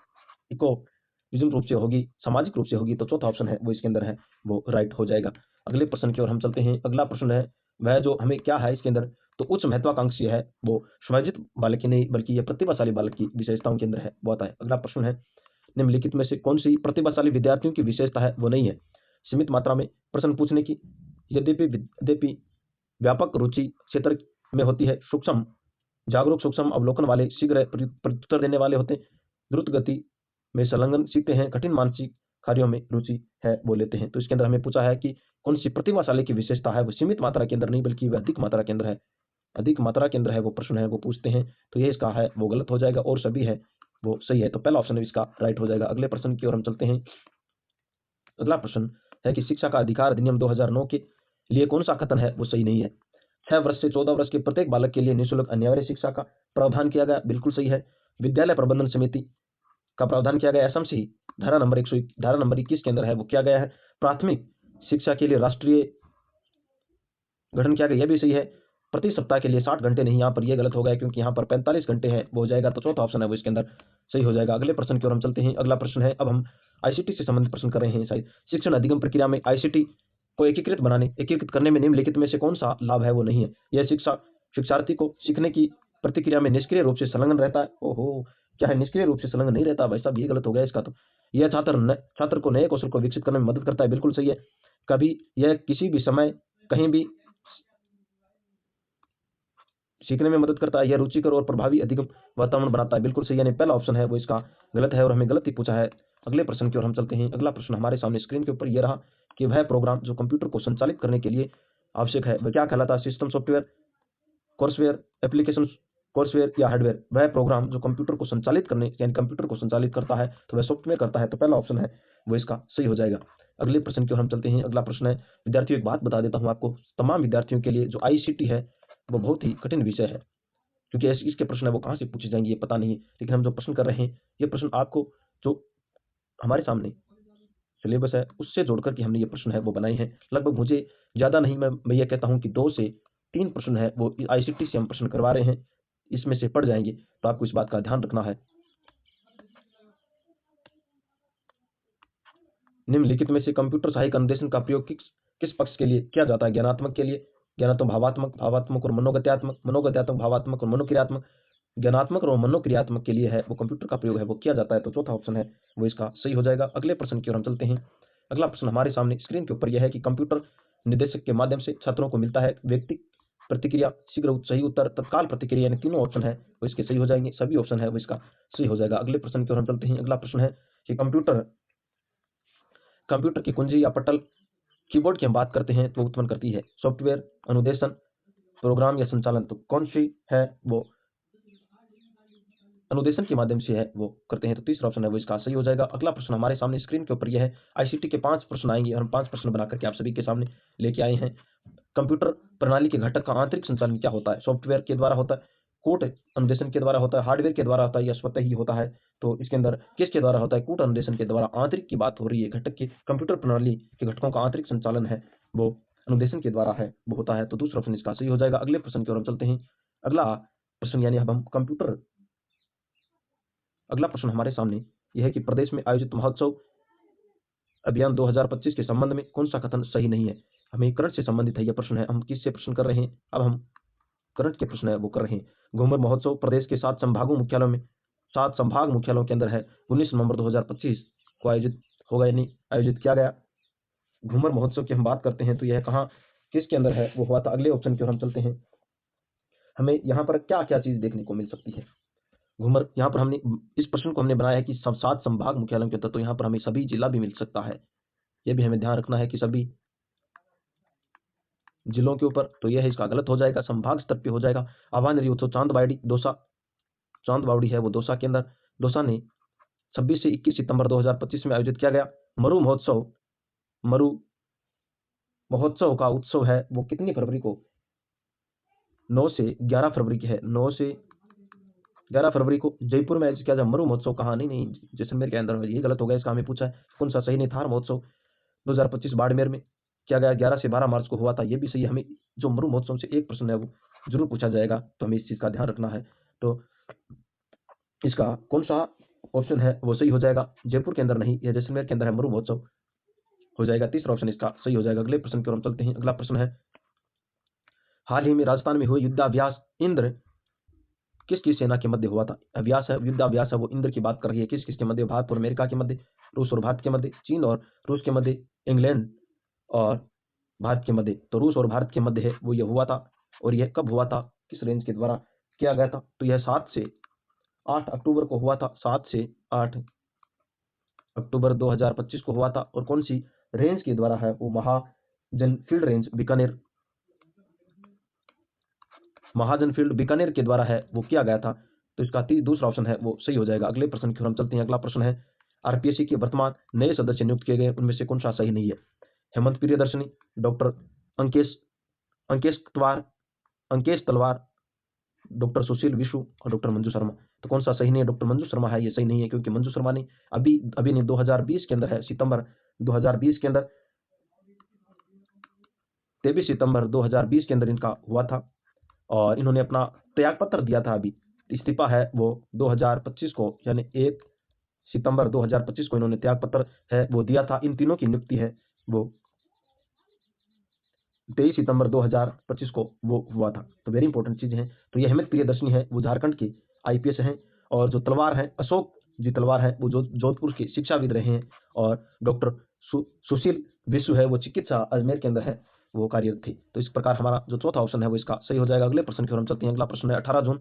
इको रूप से होगी, सामाजिक रूप से होगी, तो चौथा ऑप्शन है वो इसके अंदर है वो राइट हो जाएगा। अगले प्रश्न की ओर हम चलते हैं। अगला प्रश्न है वह जो हमें क्या है इसके अंदर, तो उच्च महत्वाकांक्षी है वो समायोजित बालक की नहीं बल्कि यह प्रतिभाशाली बालक की विशेषताओं के अंदर है वो आता है। अगला प्रश्न है निम्नलिखित में से कौन सी प्रतिभाशाली विद्यार्थियों की विशेषता है वो नहीं है? सीमित मात्रा में प्रश्न पूछने की, यद्यपि व्यापक रुचि क्षेत्र में होती है। सूक्ष्म जागरूक, सूक्ष्म अवलोकन वाले, शीघ्र प्रत्युत्तर देने वाले होते हैं। द्रुत गति में संलग्न सीखते हैं। कठिन मानसिक कार्यों में रुचि है वो लेते हैं। तो इसके अंदर हमें पूछा है कि कौन सी प्रतिभाशाली की विशेषता है, वो सीमित मात्रा के अंदर नहीं बल्कि वह अधिक मात्रा के अंदर है, अधिक मात्रा के अंदर है वो प्रश्न है वो पूछते हैं। तो ये इसका है वो गलत हो जाएगा और सभी है वो सही है। तो पहला ऑप्शन इसका राइट हो जाएगा। अगले प्रश्न की ओर हम चलते हैं। अगला प्रश्न है कि शिक्षा का अधिकार अधिनियम 2009 के लिए कौन सा कथन है वो सही नहीं है। 6 वर्ष से 14 वर्ष के प्रत्येक बालक के लिए निःशुल्क अनिवार्य शिक्षा का प्रावधान किया गया, बिल्कुल सही है। विद्यालय प्रबंधन समिति का प्रावधान किया गया, असम से ही धारा नंबर 21 के अंदर है वो किया गया है। प्राथमिक शिक्षा के लिए राष्ट्रीय गठन किया गया, यह भी सही है। प्रति सप्ताह के लिए 60 घंटे नहीं, यहाँ पर यह गलत हो गया क्योंकि यहाँ पर 45 घंटे है वो हो जाएगा। तो चौथा ऑप्शन है वो इसके अंदर सही हो जाएगा। अगले प्रश्न की ओर हम चलते हैं। अगला प्रश्न है, अब हम आईसीटी से संबंधित प्रश्न कर रहे हैं। शायद शिक्षण अधिगम प्रक्रिया में आईसीटी को एकीकृत करने में निम्नलिखित में से कौन सा लाभ है वो नहीं है। यह शिक्षार्थी को सीखने की प्रतिक्रिया में निष्क्रिय रूप से संलग्न रहता है। ओहो, क्या है, निष्क्रिय रूप से संलग्न नहीं रहता भाई साहब, ये गलत हो गया इसका। तो यह छात्र को नए कौशल को विकसित करने में मदद करता है, बिल्कुल सही है। कभी यह किसी भी समय कहीं भी सीखने में मदद करता है। यह रुचिकर और प्रभावी अधिगम वातावरण बनाता है, बिल्कुल सही। यानी पहला ऑप्शन है वो इसका गलत है और हमें गलत ही पूछा है। अगले प्रश्न की ओर हम चलते हैं। अगला प्रश्न हमारे सामने स्क्रीन के ऊपर यह रहा कि वह प्रोग्राम जो कंप्यूटर को संचालित करने के लिए आवश्यक है वह क्या कहलाता है। System, software, courseware, application, courseware या हार्डवेयर। वह प्रोग्राम जो कंप्यूटर को संचालित करने यानी कंप्यूटर को संचालित करता है तो वह सॉफ्टवेयर करता है। तो पहला ऑप्शन है वो इसका सही हो जाएगा। अगले प्रश्न की ओर हम चलते हैं। अगला प्रश्न है, विद्यार्थियों एक बात बता देता हूँ आपको, तमाम विद्यार्थियों के लिए जो आईसीटी है वो बहुत ही कठिन विषय है क्योंकि इसके प्रश्न है वो कहाँ से पूछे जाएंगे ये पता नहीं है। लेकिन हम जो प्रश्न कर रहे हैं ये प्रश्न आपको जो हमारे सामने सिलेबस है उससे जोड़ करके हमने ये प्रश्न है वो बनाए हैं। लगभग मुझे ज़्यादा नहीं, मैं ये कहता हूँ कि 2 से 3 प्रश्न है वो आईसीटी से हम प्रश्न करवा रहे हैं, इसमें से पढ़ जाएंगे। तो आपको इस बात का ध्यान रखना है। निम्नलिखित में से कंप्यूटर सहायक अनुदेशन का प्रयोग किस पक्ष के लिए किया जाता है। ज्ञानात्मक के लिए, ज्ञानात्मक भावात्मक और मनोगत्यात्मक भावात्मक और मनोक्रियात्मक। ज्ञानात्मक और मनोक्रियात्मक के लिए है वो कंप्यूटर का प्रयोग है वो किया जाता है। तो चौथा ऑप्शन है वो इसका सही हो जाएगा। अगले प्रश्न की ओर हम चलते हैं। अगला प्रश्न हमारे सामने स्क्रीन के ऊपर यह है कि कंप्यूटर निर्देशक के माध्यम से छात्रों को मिलता है व्यक्ति प्रतिक्रिया, शीघ्र सही उत्तर, तत्काल प्रतिक्रिया, यानी तीनों ऑप्शन है वो इसके सही हो जाएंगे। सभी ऑप्शन है वो इसका सही हो जाएगा। अगले प्रश्न की ओर हम चलते हैं। अगला प्रश्न है कि कंप्यूटर की कुंजी या पटल, कीबोर्ड की हम बात करते हैं तो उत्पन्न करती है सॉफ्टवेयर, अनुदेशन, प्रोग्राम या संचालन। तो कौन सी है वो अनुदेशन के माध्यम से है वो करते हैं। तो तीसरा ऑप्शन है वो इसका सही हो जाएगा। अगला प्रश्न हमारे सामने स्क्रीन के ऊपर यह है, आईसीटी के 5 प्रश्न आएंगे और हम 5 प्रश्न बना करके आप सभी के सामने लेके आए हैं। कंप्यूटर प्रणाली के घटक का आंतरिक संचालन क्या होता है। सॉफ्टवेयर के द्वारा होता है, कूट अनुदेशन के द्वारा होता है, हार्डवेयर के द्वारा होता है या स्वतः ही होता है। तो इसके अंदर किसके द्वारा होता है, कूट अनुदेशन के द्वारा। आंतरिक की बात हो रही है, घटक की, कंप्यूटर प्रणाली के घटकों का आंतरिक संचालन है वो अनुदेशन के द्वारा है वो होता है। तो दूसरा ऑप्शन इसका सही हो जाएगा। अगले प्रश्न की ओर हम चलते हैं। अगला प्रश्न यानी अब हम अगला प्रश्न हमारे सामने यह है कि प्रदेश में आयोजित महोत्सव अभियान 2025 के संबंध में कौन सा कथन सही नहीं है। हमें करंट से संबंधित है यह प्रश्न है। हम किससे प्रश्न कर रहे हैं, अब हम करंट के प्रश्न है वो कर रहे हैं। घूमर महोत्सव प्रदेश के 7 संभाग मुख्यालयों के अंदर है 19 नवंबर 2025 को आयोजित होगा, यानी आयोजित किया गया। घूमर महोत्सव की हम बात करते हैं तो यह कहाँ किसके अंदर है वो हुआ था। अगले ऑप्शन की ओर हम चलते हैं। हमें यहाँ पर क्या क्या चीज देखने को मिल सकती है। घूमर, यहाँ पर हमने इस प्रश्न को हमने बनाया है कि 7 संभाग मुख्यालयों के अंदर, तो यहाँ पर हमें सभी जिला भी मिल सकता है। यह भी हमें ध्यान रखना है कि सभी जिलों के ऊपर, तो यह इसका गलत हो जाएगा, संभाग स्तर पे हो जाएगा। आह्वान उत्सव चांदबाड़ी है वो दौसा के अंदर, दौसा ने 26 से 21 सितंबर 2025 में आयोजित किया गया। मरु महोत्सव का उत्सव है वो कितनी फरवरी को, 9 से 11 फरवरी की है। 9 से 11 फरवरी को जयपुर में आयोजित किया जाए। मरु महोत्सव कहाँ, नहीं जैसलमेर के अंदर, ये गलत हो गया। इसका हमें पूछा है कौन सा सही नहीं। थार महोत्सव 2025 बाड़मेर में किया गया, 11 से 12 मार्च को हुआ था, ये भी सही है। हमें जो मरु महोत्सव से एक प्रश्न है वो जरूर पूछा जाएगा, तो हमें इस चीज का ध्यान रखना है। तो इसका कौन सा ऑप्शन है वो सही हो जाएगा, जयपुर के अंदर नहीं, यह जैसलमेर के अंदर है मरु महोत्सव हो जाएगा। तीसरा ऑप्शन इसका सही हो जाएगा। अगले प्रश्न की ओर हम चलते हैं। अगला प्रश्न है, हाल ही में राजस्थान में हुए युद्धाभ्यास इंद्र किस सेना के मध्य हुआ था। अभ्यास है, युद्धाभ्यास है वो इंद्र की बात कर रही है। किस के मध्य, भारत और अमेरिका के मध्य, रूस और भारत के मध्य, चीन और रूस के मध्य, इंग्लैंड और भारत के मध्य, तो रूस और भारत के मध्य है वो ये हुआ था। और यह कब हुआ था, किस रेंज के द्वारा किया गया था, तो यह 7 से 8 अक्टूबर को हुआ था। 7 से 8 अक्टूबर 2025 को हुआ था। और कौन सी रेंज के द्वारा है, वो महाजन फील्ड रेंज बीकानेर, महाजन फील्ड बीकानेर के द्वारा है वो किया गया था। तो इसका दूसरा ऑप्शन है वो सही हो जाएगा। अगले प्रश्न की ओर हम चलते हैं। अगला प्रश्न है, आरपीएससी के वर्तमान नए सदस्य नियुक्त किए गए उनमें से कौन सा सही नहीं है। हेमंत प्रियदर्शनी, डॉक्टर अंकेश अंकेश तलवार अंकेश तलवार, डॉक्टर सुशील विशु और डॉक्टर मंजू शर्मा। तो कौन सा सही नहीं है, डॉक्टर मंजू शर्मा है, ये सही नहीं है, क्योंकि मंजू शर्मा ने अभी अभी ने 2020 के अंदर है, सितंबर 2020 के अंदर, 23 सितंबर 2020 के अंदर इनका हुआ था। और इन्होंने अपना त्यागपत्र दिया था। अभी इस्तीफा है वो 2025 को, यानी 1 सितंबर 2025 को इन्होंने त्यागपत्र है वो दिया था। इन तीनों की नियुक्ति है वो 23 सितंबर 2025 को वो हुआ था। तो वेरी इंपॉर्टेंट चीज है। तो ये हेमंत प्रियदर्शनी है वो झारखंड के आईपीएस हैं। और जो तलवार है, अशोक जी तलवार है, वो जोधपुर के शिक्षाविद रहे हैं। और डॉक्टर सुशील विशु है वो चिकित्सा अजमेर के अंदर है वो कार्यरत थे। तो इस प्रकार हमारा जो चौथा ऑप्शन है वो इसका सही हो जाएगा। अगले प्रश्न की ओर हम चलते हैं। अगला प्रश्न है, 18 जून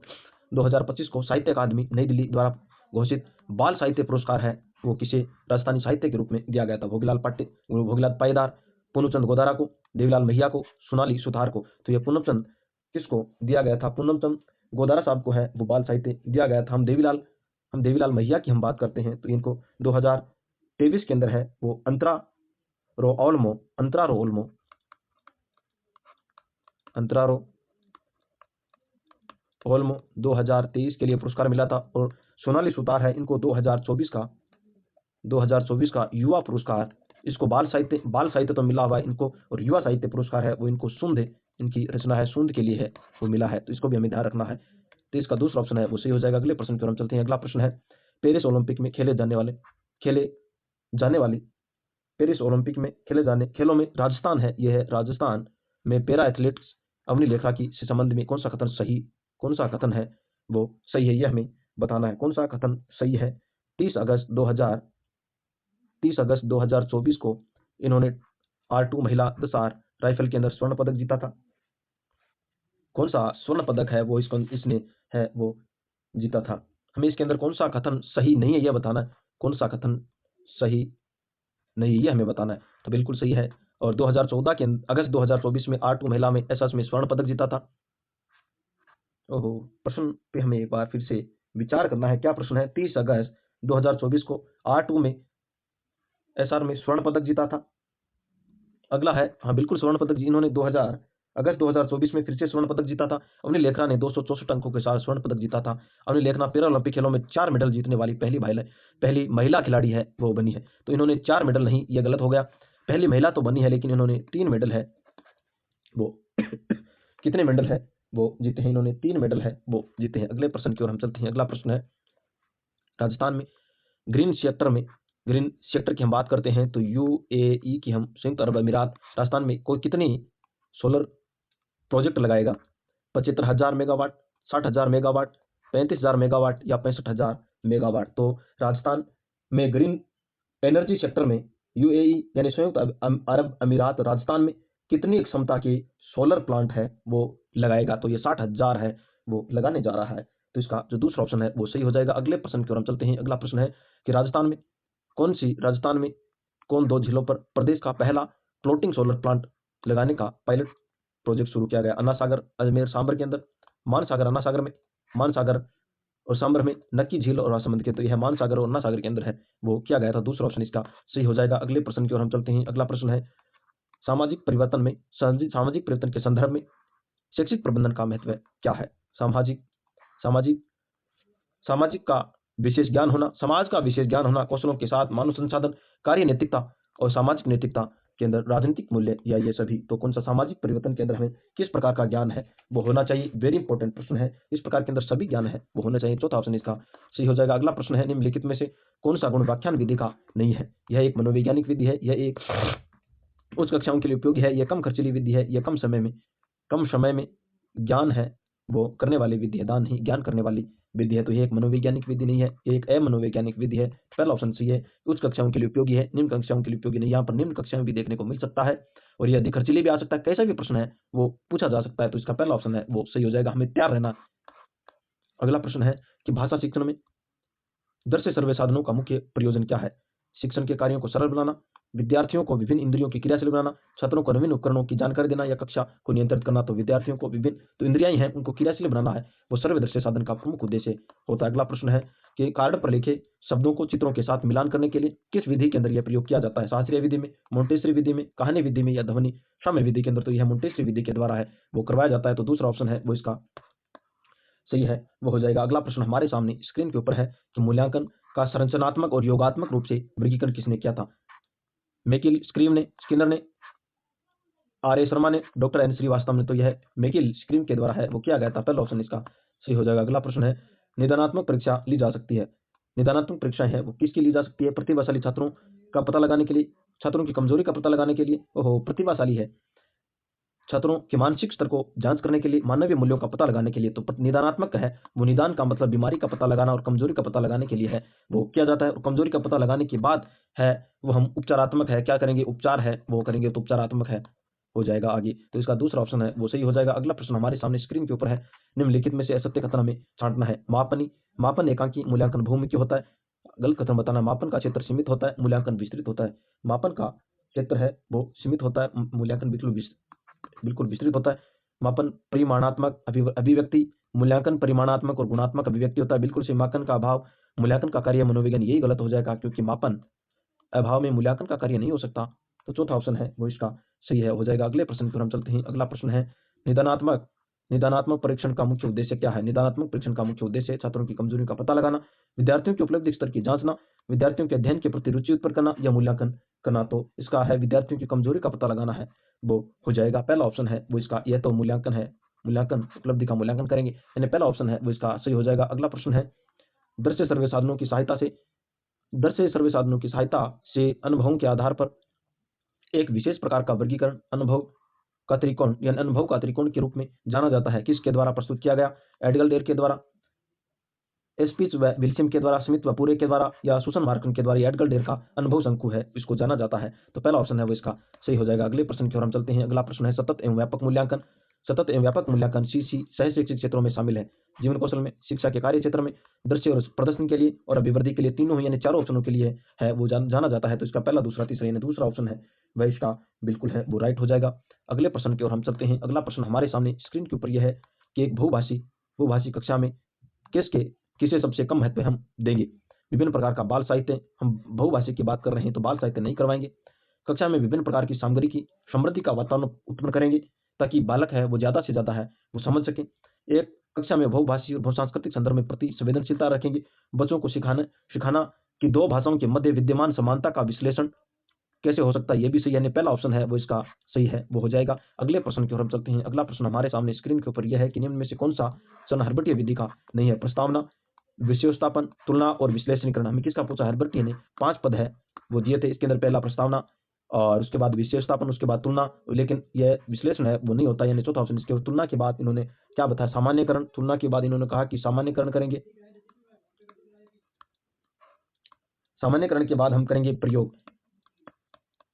2025 को साहित्य अकादमी नई दिल्ली द्वारा घोषित बाल साहित्य पुरस्कार है वो किसे राजस्थानी साहित्य के रूप में दिया गया था। भोगीलाल पाटीदार, पूर्णचंद गोदारा को, देवीलाल मैया को, सोनाली सुथार को। तो ये पूर्णचंद किसको दिया गया था, पूर्णचंद गोदारा साहब को है वो बाल साहित्य दिया गया था। हम देवीलाल मैया की हम बात करते हैं तो इनको 2023 के अंदर है वो अंतरा रो ओल्मो 2023 के लिए पुरस्कार मिला था। और सोनाली सुतार है, इनको 2024 का युवा पुरस्कार, इसको बाल साहित्य तो मिला हुआ है इनको। और युवा साहित्य पुरस्कार है वो इनको सूंद, इनकी रचना है सूंद के लिए है वो मिला है। तो इसको भी हमें ध्यान रखना है। तो इसका दूसरा ऑप्शन है वो सही हो जाएगा। अगले प्रश्न की ओर हम चलते हैं। अगला प्रश्न है, पेरिस ओलंपिक में खेले जाने वाली पेरिस ओलंपिक में खेलों में राजस्थान है, यह है राजस्थान में पैरा एथलीट्स अवनी लेखा की से संबंध में कौन सा कथन है वो सही है, यह हमें बताना है। कौन सा कथन सही है। 30 अगस्त 2024 को इन्होंने R2 महिला 10R राइफल के अंदर स्वर्ण पदक जीता था। कौन सा स्वर्ण पदक है वो इसने है वो जीता था। हमें इसके अंदर कौन सा कथन सही नहीं है यह बताना है। कौन सा कथन सही नहीं, ये हमें बताना है। तो बिल्कुल सही है। और 2014 के अगस्त 2024 में R2 महिला में एसएस में स्वर्ण पदक जीता था। ओहो, प्रश्न पे हमें एक बार फिर से विचार करना है। क्या प्रश्न है, 30 अगस्त 2024 को R2 में एसआर में स्वर्ण पदक जीता था। अगला है, हाँ बिल्कुल स्वर्ण पदक इन्होंने अगस्त 2024 में फिर से स्वर्ण पदक जीता था। अवनी लेखरा ने 264 अंकों के साथ स्वर्ण पदक जीता था। अवनी लेखरा पैरा ओलंपिक खेलों में 4 मेडल जीतने वाली पहली महिला खिलाड़ी है वो बनी है। तो इन्होंने 4 मेडल नहीं, यह गलत हो गया। पहली महिला तो बनी है लेकिन इन्होंने 3 मेडल है वो कितने मेडल है वो जीते हैं, इन्होंने 3 मेडल है वो जीते हैं। अगले प्रश्न की ओर हम चलते हैं। अगला प्रश्न है, राजस्थान में ग्रीन सेक्टर की हम बात करते हैं तो यूएई की हम संयुक्त अरब अमीरात राजस्थान में कोई कितनी सोलर प्रोजेक्ट लगाएगा। 75,000 मेगावाट, 60,000 मेगावाट, 35,000 मेगावाट या 65,000 मेगावाट। तो राजस्थान में ग्रीन एनर्जी सेक्टर में यूएई यानी संयुक्त अरब अमीरात राजस्थान में कितनी क्षमता के सोलर प्लांट है वो लगाएगा। तो ये 60,000 है वो लगाने जा रहा है। तो इसका जो दूसरा ऑप्शन है वो सही हो जाएगा। अगले प्रश्न की ओर हम चलते हैं। अगला प्रश्न है कि राजस्थान में कौन 2 झीलों पर प्रदेश का पहला फ्लोटिंग सोलर प्लांट लगाने का पायलट प्रोजेक्ट शुरू किया गया। अन्ना सागर अजमेर सांबर के अंदर, मानसागर और सांबर में, नक्की झील और राजसमंद के। तो यह मानसागर और अन्ना सागर के अंदर है वो किया गया था। दूसरा ऑप्शन इसका सही हो जाएगा। अगले प्रश्न की ओर हम चलते हैं। अगला प्रश्न है, सामाजिक परिवर्तन के संदर्भ में शैक्षिक प्रबंधन का महत्व क्या है। सामाजिक का विशेष ज्ञान होना, समाज का विशेष ज्ञान होना, कौशलों के साथ मानव संसाधन, कार्य नैतिकता और सामाजिक नैतिकता के अंदर राजनीतिक मूल्य या ये सभी। तो कौन सा सामाजिक परिवर्तन के अंदर हमें किस प्रकार का ज्ञान है वो होना चाहिए। वेरी इंपॉर्टेंट प्रश्न है। इस प्रकार के अंदर सभी ज्ञान है वो होना चाहिए। चौथा ऑप्शन इसका सही हो जाएगा। अगला प्रश्न है, निम्नलिखित में से कौन सा गुण व्याख्यान विधि का नहीं है। यह एक मनोवैज्ञानिक विधि है, यह एक उच्च कक्षाओं के लिए उपयोगी है, यह कम खर्चीली विधि है, यह कम समय में ज्ञान है वो करने वाली विधि है, दान नहीं ज्ञान करने वाली विधि है। तो ये एक मनोवैज्ञानिक विधि नहीं है, एक अमनोवैज्ञानिक विधि है। पहला ऑप्शन सही है। उच्च कक्षाओं के लिए उपयोगी है, निम्न कक्षाओं के लिए उपयोगी नहीं। यहाँ पर निम्न कक्षाएं भी देखने को मिल सकता है और ये अधिक खर्चीली भी आ सकता है। कैसा भी प्रश्न है वो पूछा जा सकता है, तो इसका पहला ऑप्शन है वो सही हो जाएगा। हमें तैयार रहना। अगला प्रश्न है कि भाषा शिक्षण में दृश्य सर्वे साधनों का मुख्य प्रयोजन क्या है? शिक्षण के कार्यों को सरल बनाना, विद्यार्थियों को विभिन्न इंद्रियों की क्रियाशील बनाना, छात्रों को नवीन उपकरणों की जानकारी देना या कक्षा को नियंत्रित करना। तो विद्यार्थियों को विभिन्न तो इंद्रियां ही हैं उनको क्रियाशील बनाना है, वो सर्व दृश्य साधन का प्रमुख उद्देश्य होता है। अगला प्रश्न है कि कार्ड पर लिखे शब्दों को चित्रों के साथ मिलान करने के लिए किस विधि के अंदर यह प्रयोग किया जाता है? शास्त्रीय विधि में, मोंटेसरी विधि में, कहानी विधि में या ध्वनि शामिल विधि के अंदर? तो यह मोंटेसरी विधि के द्वारा है वो करवाया जाता है, तो दूसरा ऑप्शन है वो इसका सही है वो हो जाएगा। अगला प्रश्न हमारे सामने स्क्रीन के ऊपर है कि मूल्यांकन का संरचनात्मक और योगात्मक रूप से वर्गीकरण किसने किया था? मेकिल, स्किनर ने, आर ए शर्मा ने, डॉक्टर एन श्रीवास्तव ने। तो यह मेकिल स्क्रीन के द्वारा है वो किया गया था, पहला ऑप्शन इसका सही हो जाएगा। अगला प्रश्न है निदानात्मक परीक्षा ली जा सकती है। निदानात्मक परीक्षाएं है वो किसकी ली जा सकती है? प्रतिभाशाली छात्रों का पता लगाने के लिए, छात्रों की कमजोरी का पता लगाने के लिए, ओहो प्रतिभाशाली है, छात्रों के मानसिक स्तर को जांच करने के लिए, मानवीय मूल्यों का पता लगाने के लिए। तो निदानात्मक है वो निदान का मतलब बीमारी का पता लगाना और कमजोरी का पता लगाने के लिए है वो किया जाता है। और कमजोरी का पता लगाने के बाद है वो हम उपचारात्मक है क्या करेंगे? उपचार है वो करेंगे, तो उपचारात्मक है हो जाएगा आगे, तो इसका दूसरा ऑप्शन है वो सही हो जाएगा। अगला प्रश्न हमारे सामने स्क्रीन के ऊपर है निम्नलिखित में से असत्य कथन हमें छांटना है। मापन एकांकी, मूल्यांकन बहुमुखी होता है। गलत कथन बताना। मापन का क्षेत्र सीमित होता है, मूल्यांकन विस्तृत होता है। मापन का क्षेत्र है वो सीमित होता है, मूल्यांकन बिल्कुल विस्तृत होता है। मापन परिमाणात्मक अभिव्यक्ति, मूल्यांकन परिमाणात्मक और गुणात्मक अभिव्यक्ति होता है। बिल्कुल से मापन का अभाव मूल्यांकन का कार्य मनोविज्ञान, यही गलत हो जाएगा क्योंकि मापन अभाव में मूल्यांकन का कार्य नहीं हो सकता। तो चौथा ऑप्शन है वो इसका सही है हो जाएगा। अगले प्रश्न पर हम चलते हैं। अगला प्रश्न है निदानात्मक निदानात्मक परीक्षण का मुख्य उद्देश्य क्या है? निदानात्मक परीक्षण का मुख्य उद्देश्य छात्रों की कमजोरियों का पता लगाना, विद्यार्थियों की उपलब्धि स्तर की जांचना, विद्यार्थियों के अध्ययन के प्रति रुचि उत्पन्न करना या मूल्यांकन करना। तो इसका है विद्यार्थियों की कमजोरी का पता लगाना है वो हो जाएगा। पहला ऑप्शन है वो इसका, यह तो मूल्यांकन है, मूल्यांकन उपलब्धि का मूल्यांकन करेंगे, यानी पहला ऑप्शन है वो इसका सही हो जाएगा। अगला प्रश्न है दृश्य सर्वे साधनों की सहायता से अनुभवों के आधार पर एक विशेष प्रकार का वर्गीकरण अनुभव का त्रिकोण यानी अनुभव का त्रिकोण के रूप में जाना जाता है। किसके द्वारा प्रस्तुत किया गया? एडगल डेर के द्वारा, एस्पिच व विल्सन के द्वारा, स्मिथ व पूरे के द्वारा या सुसन मार्कन के द्वारा। एडगल डेर का अनुभव शंकु है, इसको जाना जाता है, तो पहला ऑप्शन है वो इसका सही हो जाएगा। अगले प्रश्न की ओर हम चलते हैं। अगला प्रश्न है सतत एवं व्यापक मूल्यांकन। सतत एवं व्यापक मूल्यांकन सीसी सह शैक्षिक क्षेत्रों में शामिल है। जीवन कौशल में, शिक्षा के कार्य क्षेत्र में, दृश्य और प्रदर्शन के लिए और अभिवृद्धि के लिए, तीनों यानी चारों ऑप्शनों के लिए है वो जाना जाता है। तो इसका पहला, दूसरा, तीसरा यानी दूसरा ऑप्शन है वह इसका बिल्कुल है वो राइट हो जाएगा। अगले प्रश्न की ओर हम चलते हैं। अगला प्रश्न हमारे सामने स्क्रीन के ऊपर यह है कि एक बहुभाषी कक्षा में किसके किसे सबसे कम महत्व हम देंगे? विभिन्न प्रकार का बाल साहित्य, हम बहुभाषी की बात कर रहे हैं तो बाल साहित्य नहीं करवाएंगे। कक्षा में विभिन्न प्रकार की सामग्री की समृद्धि का वातावरण उत्पन्न करेंगे ताकि बालक है वो ज्यादा से ज्यादा है वो समझ सके। एक कक्षा में बहुभाषी और बहुसांस्कृतिक संदर्भ में प्रति संवेदनशीलता रखेंगे। बच्चों को सिखाना कि दो भाषाओं के मध्य विद्यमान समानता का विश्लेषण कैसे हो सकता है, ये भी सही, यानी पहला ऑप्शन है वो इसका सही है वो हो जाएगा। अगले प्रश्न की ओर हम चलते हैं। अगला प्रश्न हमारे सामने स्क्रीन के ऊपर यह है कि निम्न में से कौन सा सन हर्बर्टिय विधि का नहीं है? प्रस्तावना, विषयोत्थापन, तुलना और विश्लेषणीकरण। हमें किसका पूछा? हर्बर्टिय ने 5 पद है वो दिए थे, इसके अंदर पहला प्रस्तावना और उसके बाद विषयोत्थापन, उसके बाद तुलना, लेकिन यह विश्लेषण है वो नहीं होता, यानी चौथा ऑप्शन। इसके तुलना के बाद इन्होंने क्या बताया? सामान्यकरण। तुलना के बाद इन्होंने कहा कि सामान्यकरण करेंगे, सामान्यकरण के बाद हम करेंगे प्रयोग,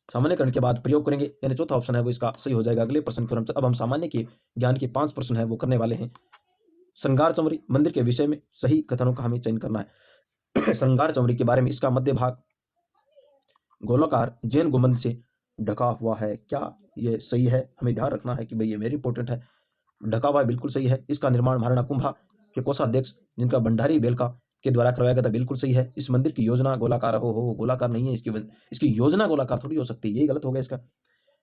सामान्यकरण के बाद प्रयोग करेंगे, यानी चौथा ऑप्शन है वो इसका सही हो जाएगा। अगले प्रश्न पर अब हम सामान्य के ज्ञान के 5 प्रश्न है वो करने वाले हैं। श्रृंगार चौमरी मंदिर के विषय में सही कथनों का हमें चयन करना है। श्रृंगार चौमरी के बारे में, इसका मध्य भाग गोलाकार जैन गुंबद से ढका हुआ है, क्या ये सही है? हमें ध्यान रखना है कि भाई ये वेरी इंपॉर्टेंट है, ढका हुआ बिल्कुल सही है। इसका निर्माण महाराणा कुंभा के कोषाध्यक्ष जिनका भंडारी बेलका के द्वारा करवाया गया था, बिल्कुल सही है। इस मंदिर की योजना गोलाकार हो गोलाकार नहीं है, इसकी योजना गोलाकार थोड़ी हो सकती है, ये गलत हो गया इसका।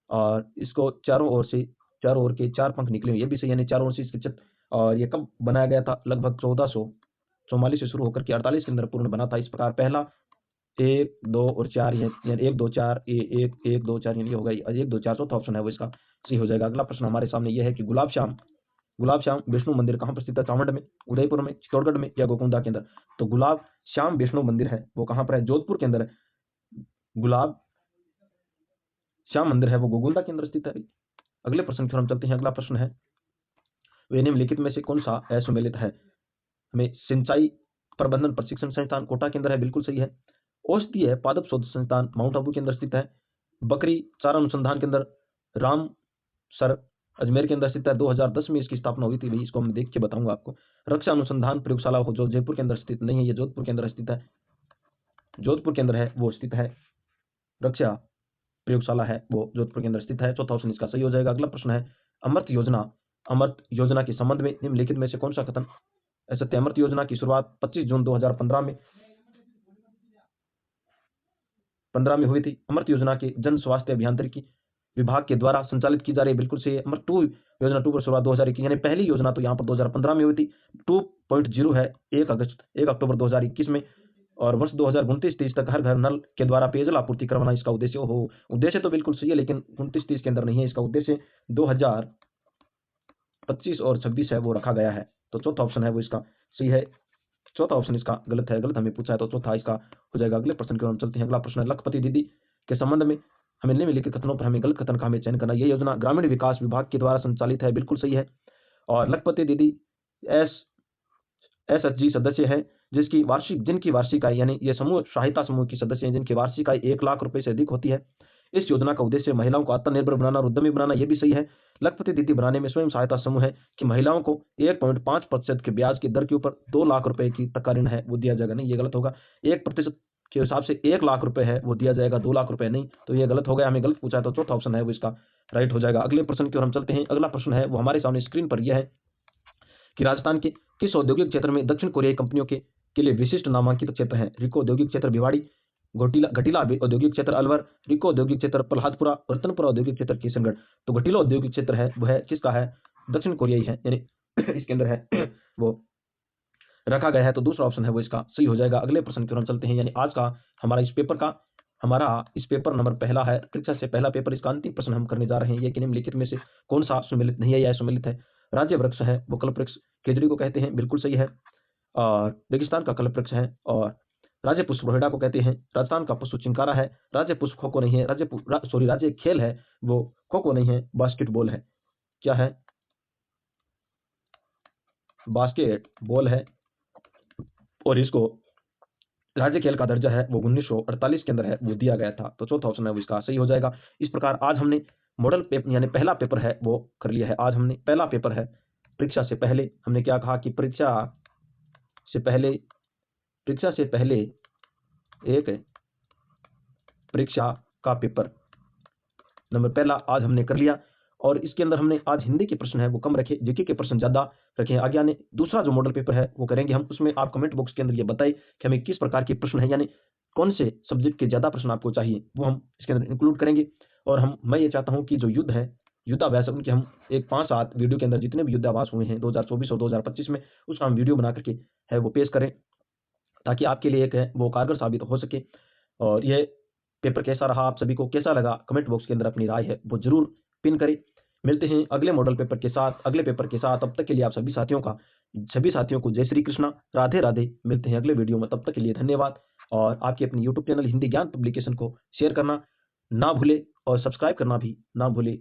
और इसको चारों ओर के 4 पंख निकले हुए, ये भी सही, यानी चारों ओर से इसके और ये कब बनाया गया था? लगभग 1444 से शुरू होकर के 48 के अंदर पूर्ण बना था। इस प्रकार पहला 1, 2 और 4 यानी 1, 2, 4 1, 2, 4 यानी ये हो गई 1, 2, 4 चौथा ऑप्शन है वो इसका सही हो जाएगा। अगला प्रश्न हमारे सामने यह है कि गुलाब श्याम विष्णु मंदिर कहाँ पर स्थित है? चावंड में, उदयपुर में, चित्तौड़गढ़ में या गोकुंदा के अंदर? तो गुलाब श्याम विष्णु मंदिर है वो कहाँ पर है? जोधपुर के अंदर है। गुलाब श्याम मंदिर है वो गोकुंदा के अंदर स्थित है। अगले प्रश्न की ओर हम चलते हैं। अगला प्रश्न है वे निम्नलिखित में से कौन सा असुमेलित है? हमें सिंचाई प्रबंधन प्रशिक्षण संस्थान कोटा के अंदर है, बिल्कुल सही है। औषधीय पादप शोध संस्थान माउंट आबू के अंदर स्थित है। बकरी चारा अनुसंधान केंद्र राम सर अजमेर के अंदर स्थित है। 2010 में इसकी स्थापना हुई थी भाई, इसको मैं देख के बताऊंगा आपको। रक्षा अनुसंधान प्रयोगशाला हो जो जयपुर के अंदर स्थित नहीं है, ये जोधपुर के अंदर स्थित है, जोधपुर के अंदर है वो स्थित है। रक्षा प्रयोगशाला है वो जोधपुर के अंदर स्थित है। चौथा ऑप्शन इसका सही हो जाएगा। अगला प्रश्न है अमृत योजना। अमृत योजना के संबंध में निम्नलिखित में से कौन सा कथन सत्य? अमृत योजना की शुरुआत 25 जून 2015 में हुई थी। अमृत योजना के जन स्वास्थ्य अभियांत्रिकी विभाग के द्वारा संचालित की जा रही, बिल्कुल सही है। अमृत 2 योजना 2 पर शुरुआत 2021, यानी पहली योजना तो यहाँ पर 2015 में हुई थी। 2.0 है 1 अक्टूबर 2021 में, और वर्ष 2029-30 तक हर घर नल के द्वारा पेयजल आपूर्ति करवाना इसका उद्देश्य हो। उद्देश्य तो बिल्कुल सही है, लेकिन 29-30 के अंदर नहीं है। इसका उद्देश्य 2025 और 26 है वो रखा गया है। तो चौथा ऑप्शन है वो इसका सही है। चौथा ऑप्शन इसका गलत है, गलत हमें पूछा है तो चौथा इसका हो जाएगा। अगले प्रश्न की ओर हम चलते हैं। अगला प्रश्न है लखपति दीदी के संबंध में हमें निम्नलिखित कथनों पर हमें गलत कथन का हमें चयन करना। यह योजना ग्रामीण विकास विभाग के द्वारा संचालित है, बिल्कुल सही है। और लखपति दीदी SHG सदस्य है, जिनकी वार्षिक आय, यानी ये समूह सहायता समूह की सदस्य हैं जिनकी वार्षिक आय 1 लाख रुपए से अधिक होती है। इस योजना का उद्देश्य महिलाओं को आत्मनिर्भर बनाना और उद्यमी बनाना, यह भी सही है। लखपति दीदी बनाने में स्वयं सहायता समूह है कि महिलाओं को 1.5% के ब्याज की दर के ऊपर 2 लाख रुपए की तक का ऋण है वो दिया जाएगा। नहीं, ये गलत होगा। 1% के हिसाब से 1 लाख रुपए है वो दिया जाएगा, 2 लाख रुपए नहीं, तो ये गलत हो गया। हमें गलत पूछा है तो चौथा ऑप्शन है वो इसका राइट हो जाएगा। अगले प्रश्न की ओर हम चलते हैं। अगला प्रश्न है वो हमारे सामने स्क्रीन पर यह है कि राजस्थान के किस औद्योगिक क्षेत्र में दक्षिण कोरियाई कंपनियों के लिए विशिष्ट नामांकित क्षेत्र है? रिको औद्योगिक क्षेत्र भिवाड़ी, घटीला औद्योगिक क्षेत्र अलवर, रिको औद्योगिक क्षेत्र प्रहलादपुरा, रतनपुरा औद्योगिक क्षेत्र किशनगढ़। तो घटीला औद्योगिक क्षेत्र है वो है किसका है? दक्षिण कोरियाई है, यानी इसके अंदर है वो रखा गया है, तो दूसरा ऑप्शन है वो इसका सही हो जाएगा। अगले प्रश्न की ओर हम चलते हैं। यानी आज का हमारा इस पेपर नंबर पहला है, परीक्षा से पहला पेपर। इसका अंतिम प्रश्न हम करने जा रहे हैं। ये कि निम्नलिखित में से कौन सा सुमेलित नहीं है या सुमेलित है? राज्य वृक्ष है वो कल्पवृक्ष केजड़ी को कहते हैं, बिल्कुल सही है। और रेगिस्तान का कल्पवृक्ष है। और राज्य पुष्प रोहिड़ा को कहते हैं। राजस्थान का पुष्प चिंकारा है। राज्य पुष्प खो खो नहीं है। राज्य खेल है वो खो खो नहीं है, बास्केटबॉल है। क्या है? बास्केटबॉल है। और इसको राज्य खेल का दर्जा है वो 1948 के अंदर है वो दिया गया था। तो चौथा ऑप्शन है वो इसका सही हो जाएगा। इस प्रकार आज हमने मॉडल पेपर यानी पहला पेपर है वो कर लिया है। आज हमने पहला पेपर है परीक्षा से पहले, हमने क्या कहा कि परीक्षा से पहले एक परीक्षा का पेपर नंबर पहला आज हमने कर लिया। और इसके अंदर हमने आज हिंदी के प्रश्न है वो कम रखे, जीके के प्रश्न ज्यादा रखे। आगे आने दूसरा जो मॉडल पेपर है वो करेंगे हम। उसमें आप कमेंट बॉक्स के अंदर ये बताएं कि हमें किस प्रकार के प्रश्न है, यानी कौन से सब्जेक्ट के ज्यादा प्रश्न आपको चाहिए, वो हम इसके अंदर इंक्लूड करेंगे। और मैं ये चाहता हूँ कि जो युद्धाभ्यास है उनके हम एक 5-7 वीडियो के अंदर जितने भी युद्धाभ्यास हुए हैं 2024 और 2025 में, उसका हम वीडियो बना करके है वो पेश करें, ताकि आपके लिए एक है वो कारगर साबित हो सके। और ये पेपर कैसा रहा, आप सभी को कैसा लगा, कमेंट बॉक्स के अंदर अपनी राय है वो जरूर पिन करें। मिलते हैं अगले मॉडल पेपर के साथ, अगले पेपर के साथ। तब तक के लिए आप सभी साथियों को जय श्री कृष्णा, राधे राधे। मिलते हैं अगले वीडियो में, तब तक के लिए धन्यवाद। और आपके अपने यूट्यूब चैनल हिंदी ज्ञान पब्लिकेशन को शेयर करना ना भूले और सब्सक्राइब करना भी ना भूले।